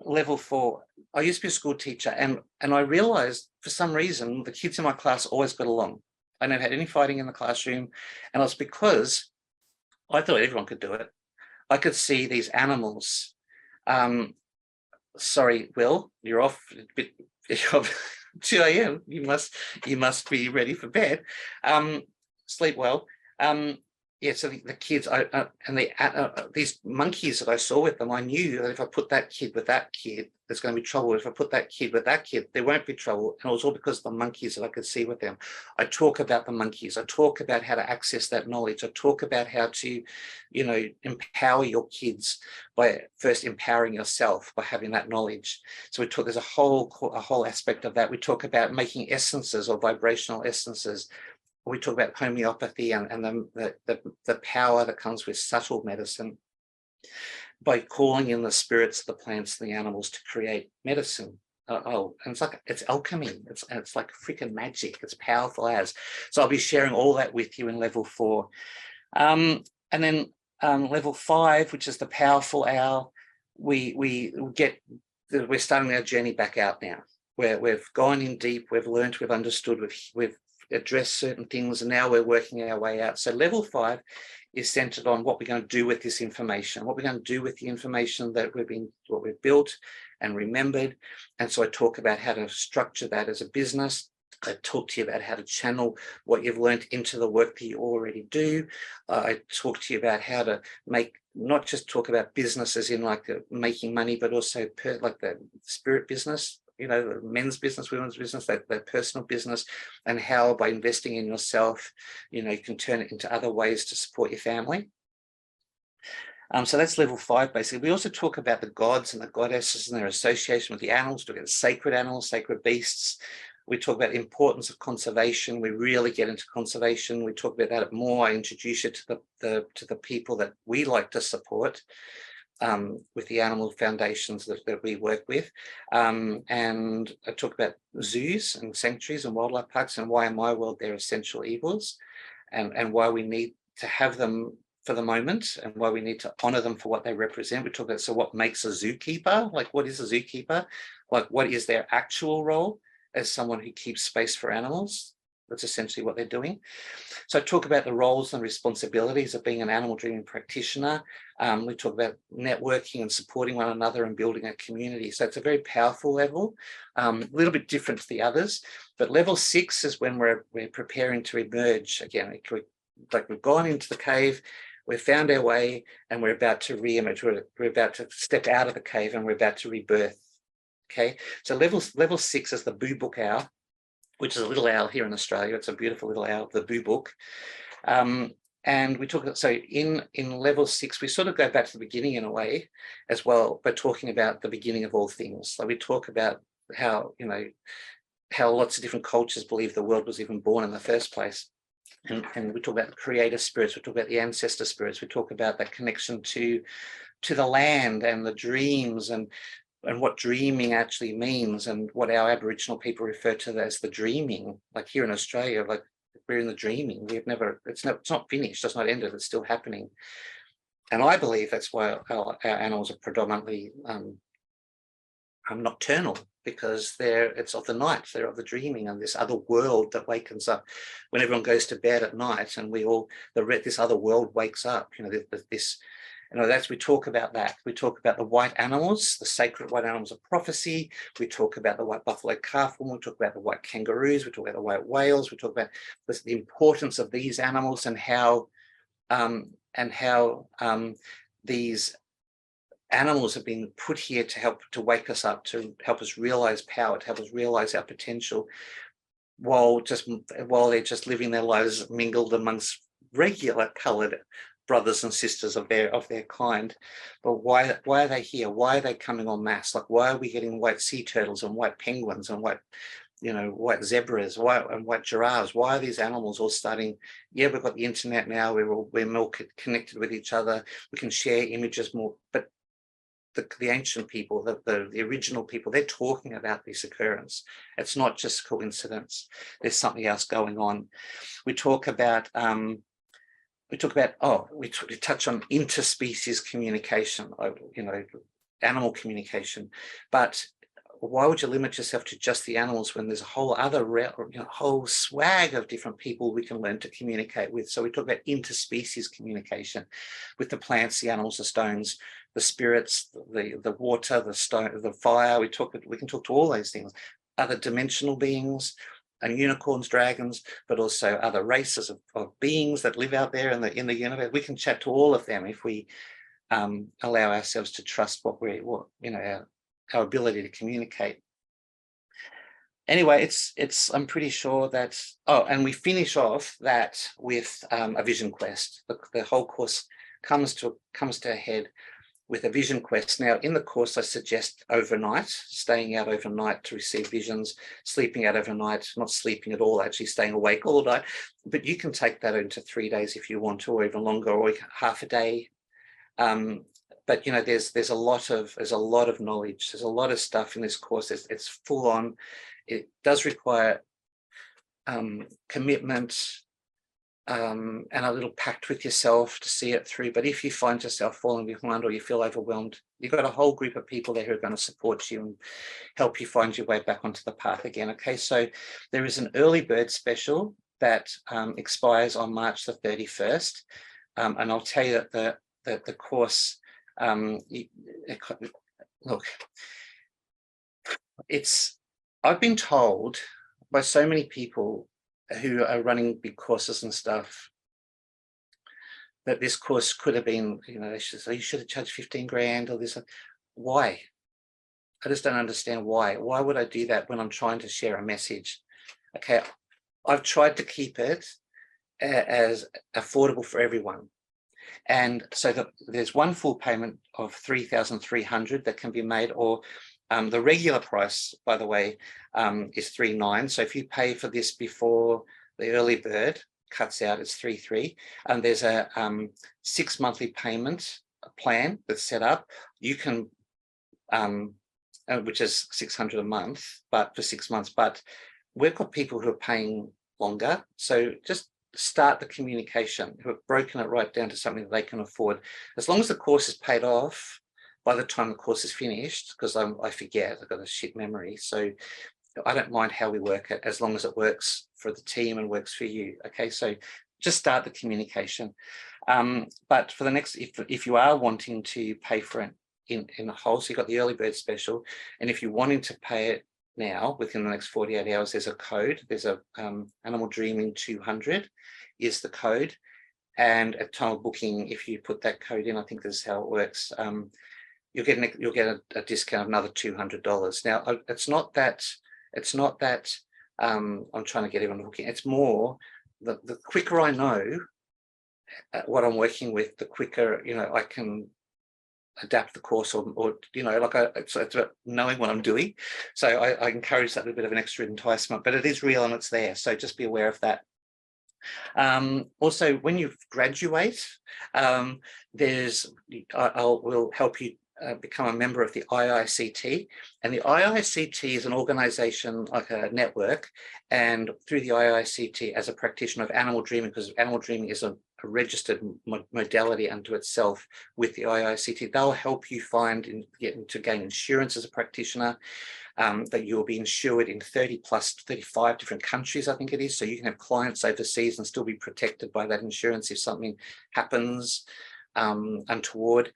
level 4. I used to be a school teacher, and I realized for some reason the kids in my class always got along. I never had any fighting in the classroom, and it was because I thought everyone could do it. I could see these animals. Sorry, Will, you're off. 2 a.m. You must be ready for bed. Sleep well. Yeah, so the kids, these monkeys that I saw with them, I knew that if I put that kid with that kid, there's going to be trouble. If I put that kid with that kid, there won't be trouble. And it was all because of the monkeys that I could see with them. I talk about the monkeys. I talk about how to access that knowledge. I talk about how to, empower your kids by first empowering yourself by having that knowledge. So there's a whole aspect of that. We talk about making essences or vibrational essences. We talk about homeopathy and the power that comes with subtle medicine by calling in the spirits, the plants, the animals to create medicine. And it's alchemy. It's like freaking magic. It's powerful as. So I'll be sharing all that with you in level 4. And then level 5, which is the powerful owl, we're starting our journey back out now. Where we've gone in deep, we've learned, we've understood, we've address certain things, and now we're working our way out. So level 5 is centered on what we're going to do with this information, what we're going to do with the information that what we've built and remembered. And so I talk about how to structure that as a business. I talk to you about how to channel what you've learned into the work that you already do. I talk to you about how to not just talk about businesses in like making money, but also like the spirit business, the men's business, women's business, their personal business, and how by investing in yourself, you can turn it into other ways to support your family. So that's level 5, basically. We also talk about the gods and the goddesses and their association with the animals. We talk about sacred animals, sacred beasts. We talk about the importance of conservation. We really get into conservation. We talk about that more. I introduce you to the people that we like to support. With the animal foundations that we work with. And I talk about zoos and sanctuaries and wildlife parks and why in my world they're essential evils and why we need to have them for the moment and why we need to honor them for what they represent. We talk about, so what makes a zookeeper? Like, what is a zookeeper? Like, what is their actual role as someone who keeps space for animals? That's essentially what they're doing. So I talk about the roles and responsibilities of being an animal dreaming practitioner. We talk about networking and supporting one another and building a community. So it's a very powerful level, a little bit different to the others. But level 6 is when we're preparing to emerge again. Like we've gone into the cave, we've found our way, and we're about to re-emerge. We're about to step out of the cave and we're about to rebirth. Okay, so level 6 is the boo book owl, which is a little owl here in Australia. It's a beautiful little owl, the boo book. And we talk, so in level 6, we sort of go back to the beginning in a way as well, by talking about the beginning of all things. So we talk about how, how lots of different cultures believe the world was even born in the first place. And we talk about creator spirits, we talk about the ancestor spirits, we talk about that connection to the land and the dreams and what dreaming actually means, and what our Aboriginal people refer to as the dreaming. Like here in Australia, like we're in the dreaming. It's not finished, it's not ended, it's still happening. And I believe that's why our animals are predominantly nocturnal, because it's of the night, they're of the dreaming and this other world that wakens up when everyone goes to bed at night, and this other world wakes up. We talk about that. We talk about the white animals, the sacred white animals of prophecy. We talk about the white buffalo calf woman. We talk about the white kangaroos. We talk about the white whales. We talk about the importance of these animals and how these animals have been put here to help to wake us up, to help us realize power, to help us realize our potential, while they're just living their lives mingled amongst regular colored brothers and sisters of their kind. But why are they here? Why are they coming en masse? Like, why are we getting white sea turtles and white penguins and white zebras, white giraffes? Why are these animals all starting? Yeah, we've got the internet now, we're more connected with each other, we can share images more, but the ancient people, the original people, they're talking about this occurrence. It's not just coincidence. There's something else going on. We touch on interspecies communication, animal communication, but why would you limit yourself to just the animals when there's a whole other whole swag of different people we can learn to communicate with? So we talk about interspecies communication with the plants, the animals, the stones, the spirits, the water, the stone, the fire. We can talk to all those things. Other dimensional beings and unicorns, dragons, but also other races of beings that live out there in the universe. We can chat to all of them if we allow ourselves to trust our ability to communicate. Anyway, it's I'm pretty sure that, and we finish off that with a vision quest. The whole course comes to a head with a vision quest. Now, in the course, I suggest overnight, staying out overnight to receive visions, sleeping out overnight, not sleeping at all, actually staying awake all night. But you can take that into 3 days if you want to, or even longer, or half a day. But there's a lot of knowledge. There's a lot of stuff in this course. It's full on. It does require commitment and a little pact with yourself to see it through. But if you find yourself falling behind or you feel overwhelmed, you've got a whole group of people there who are going to support you and help you find your way back onto the path again. Okay, so there is an early bird special that expires on March the 31st, and I'll tell you that the course. Look, I've been told by so many people who are running big courses and stuff that this course could have been, they should say, you should have charged 15 grand or this. Why? I just don't understand why. Why would I do that when I'm trying to share a message? Okay, I've tried to keep it as affordable for everyone. And so there's one full payment of 3,300 that can be made, or the regular price, by the way, is 3,900. So if you pay for this before the early bird cuts out, it's 3,300. And there's a 6 monthly payment plan that's set up. You can, which is 600 a month, but for 6 months. But we've got people who are paying longer. So just start the communication, who have broken it right down to something that they can afford. As long as the course is paid off by the time the course is finished, because I forget, I've got a shit memory. So I don't mind how we work it, as long as it works for the team and works for you. Okay, so just start the communication. But for the next, if you are wanting to pay for it in a whole, so you've got the early bird special, and if you're wanting to pay it now within the next 48 hours, there's a code. There's a Animal Dreaming 200 is the code, and at time of booking, if you put that code in, I think this is how it works, you'll get a discount of another $200. Now it's not that I'm trying to get everyone booking. It's more the quicker I know what I'm working with, the quicker I can adapt the course, or it's about knowing what I'm doing. So I encourage that little bit of an extra enticement, but it is real and it's there. So just be aware of that. Also, when you graduate, we'll help you become a member of the IICT, and the IICT is an organization, like a network, and through the IICT, as a practitioner of animal dreaming, because animal dreaming is a registered modality unto itself with the IICT, they'll help you get to gain insurance as a practitioner, that you'll be insured in 35 different countries, I think it is, so you can have clients overseas and still be protected by that insurance if something happens untoward,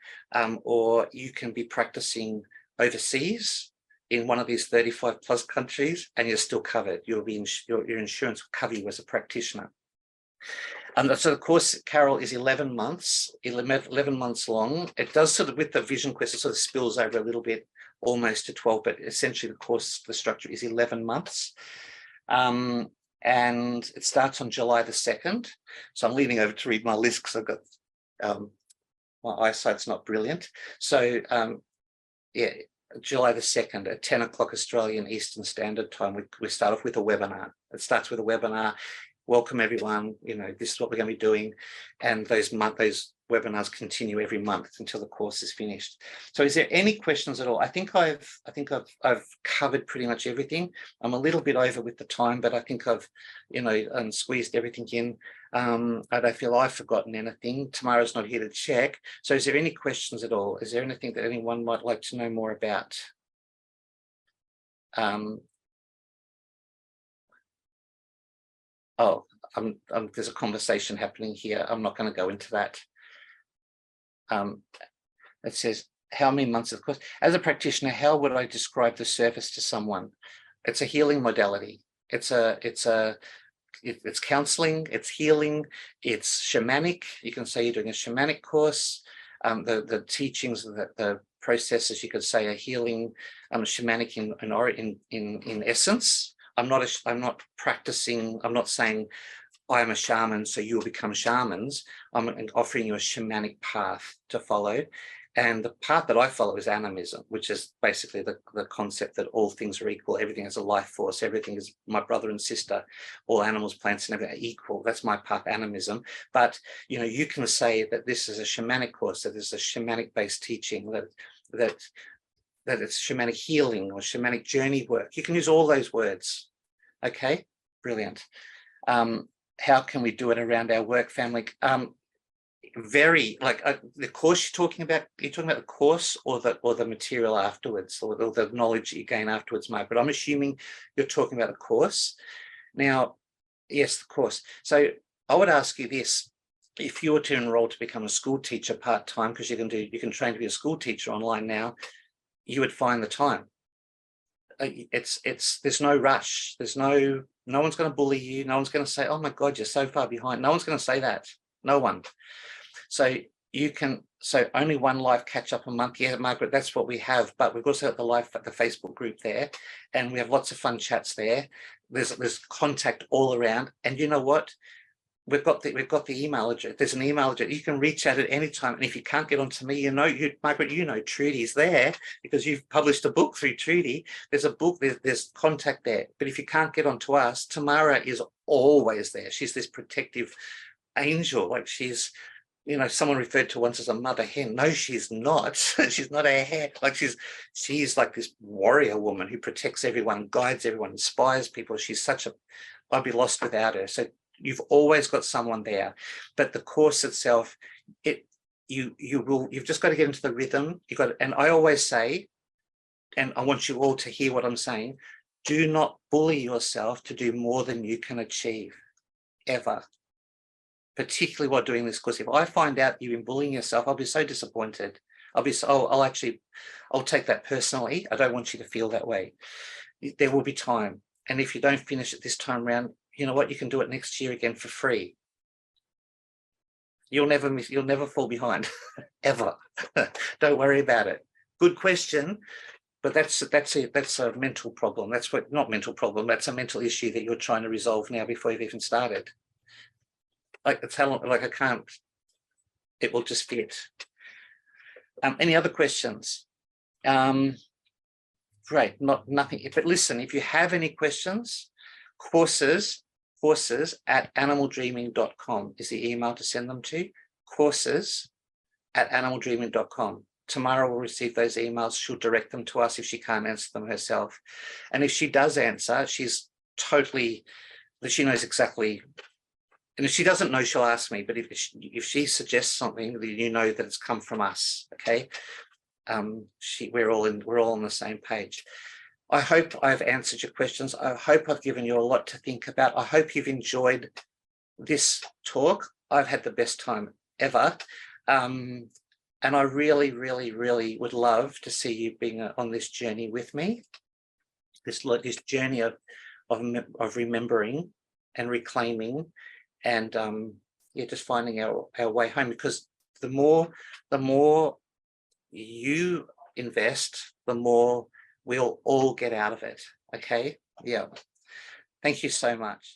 or you can be practicing overseas in one of these 35 plus countries and you're still covered. Your insurance will cover you as a practitioner. So the course, Carol, is 11 months, 11 months long. It does sort of, with the vision quest, it sort of spills over a little bit, almost to 12, but essentially the course, the structure is 11 months. And it starts on July the 2nd. So I'm leaning over to read my list because I've got, my eyesight's not brilliant. So yeah, July the 2nd at 10 o'clock Australian Eastern Standard Time, we start off with a webinar. It starts with a webinar. Welcome everyone, you know, this is what we're going to be doing, and those webinars continue every month until the course is finished. So is there any questions at all? I think I've covered pretty much everything. I'm a little bit over with the time, but I think I've, you know, squeezed everything in. I don't feel I've forgotten anything. Tamara's not here to check. So is there any questions at all? Is there anything that anyone might like to know more about? Oh, there's a conversation happening here. I'm not going to go into that. It says, how many months of course? As a practitioner, how would I describe the service to someone? It's a healing modality. It's counseling, it's healing, it's shamanic. You can say you're doing a shamanic course. The teachings, the processes, you could say, are healing, shamanic in essence. I'm not practicing, I'm not saying I am a shaman, so you'll become shamans. I'm offering you a shamanic path to follow. And the path that I follow is animism, which is basically the concept that all things are equal. Everything is a life force. Everything is my brother and sister. All animals, plants, and everything are equal. That's my path, animism. But, you know, you can say that this is a shamanic course, that is a shamanic-based teaching, that it's shamanic healing or shamanic journey work. You can use all those words. Okay, brilliant. How can we do it around our work family? Very, like the course you're talking about the course or the material afterwards, or the knowledge you gain afterwards, Margaret? I'm assuming you're talking about the course. Now, yes, the course. So I would ask you this: if you were to enroll to become a school teacher part-time, because you can train to be a school teacher online now, you would find the time. There's no rush. There's no one's going to bully you. No one's going to say, oh my God, you're so far behind. No one's going to say that. No one. So only one live catch up a month. Yeah, Margaret, that's what we have. But we've also got the Facebook group there, and we have lots of fun chats there. There's contact all around. And you know what? We've got the email address. There's an email address. You can reach out at any time. And if you can't get onto me, Margaret, Trudy's there because you've published a book through Trudy. There's a book, there's contact there. But if you can't get onto us, Tamara is always there. She's this protective angel. Like she's, you know, someone referred to once as a mother hen. No, she's not. She's not a hen. Like she's like this warrior woman who protects everyone, guides everyone, inspires people. I'd be lost without her. So you've always got someone there. But the course itself, you've just got to get into the rhythm. And I always say, and I want you all to hear what I'm saying, do not bully yourself to do more than you can achieve, ever. Particularly while doing this course. If I find out you've been bullying yourself, I'll be so disappointed. I'll take that personally. I don't want you to feel that way. There will be time. And if you don't finish it this time around, you know what? You can do it next year again for free. You'll never fall behind, ever. Don't worry about it. Good question, but that's a mental problem. Not mental problem. That's a mental issue that you're trying to resolve now before you've even started. Like the talent, like I can't. It will just fit. Any other questions? Great. Nothing. But listen, if you have any questions, courses at animaldreaming.com is the email to send them to. Courses at animaldreaming.com. Tamara will receive those emails. She'll direct them to us if she can't answer them herself. And if she does answer, she knows exactly. And if she doesn't know, she'll ask me. But if she suggests something, then you know that it's come from us. Okay. We're all on the same page. I hope I've answered your questions. I hope I've given you a lot to think about. I hope you've enjoyed this talk. I've had the best time ever. And I really, really, really would love to see you being on this journey with me, this journey of remembering and reclaiming and just finding our way home, because the more you invest, the more we'll all get out of it. Okay. Yeah. Thank you so much.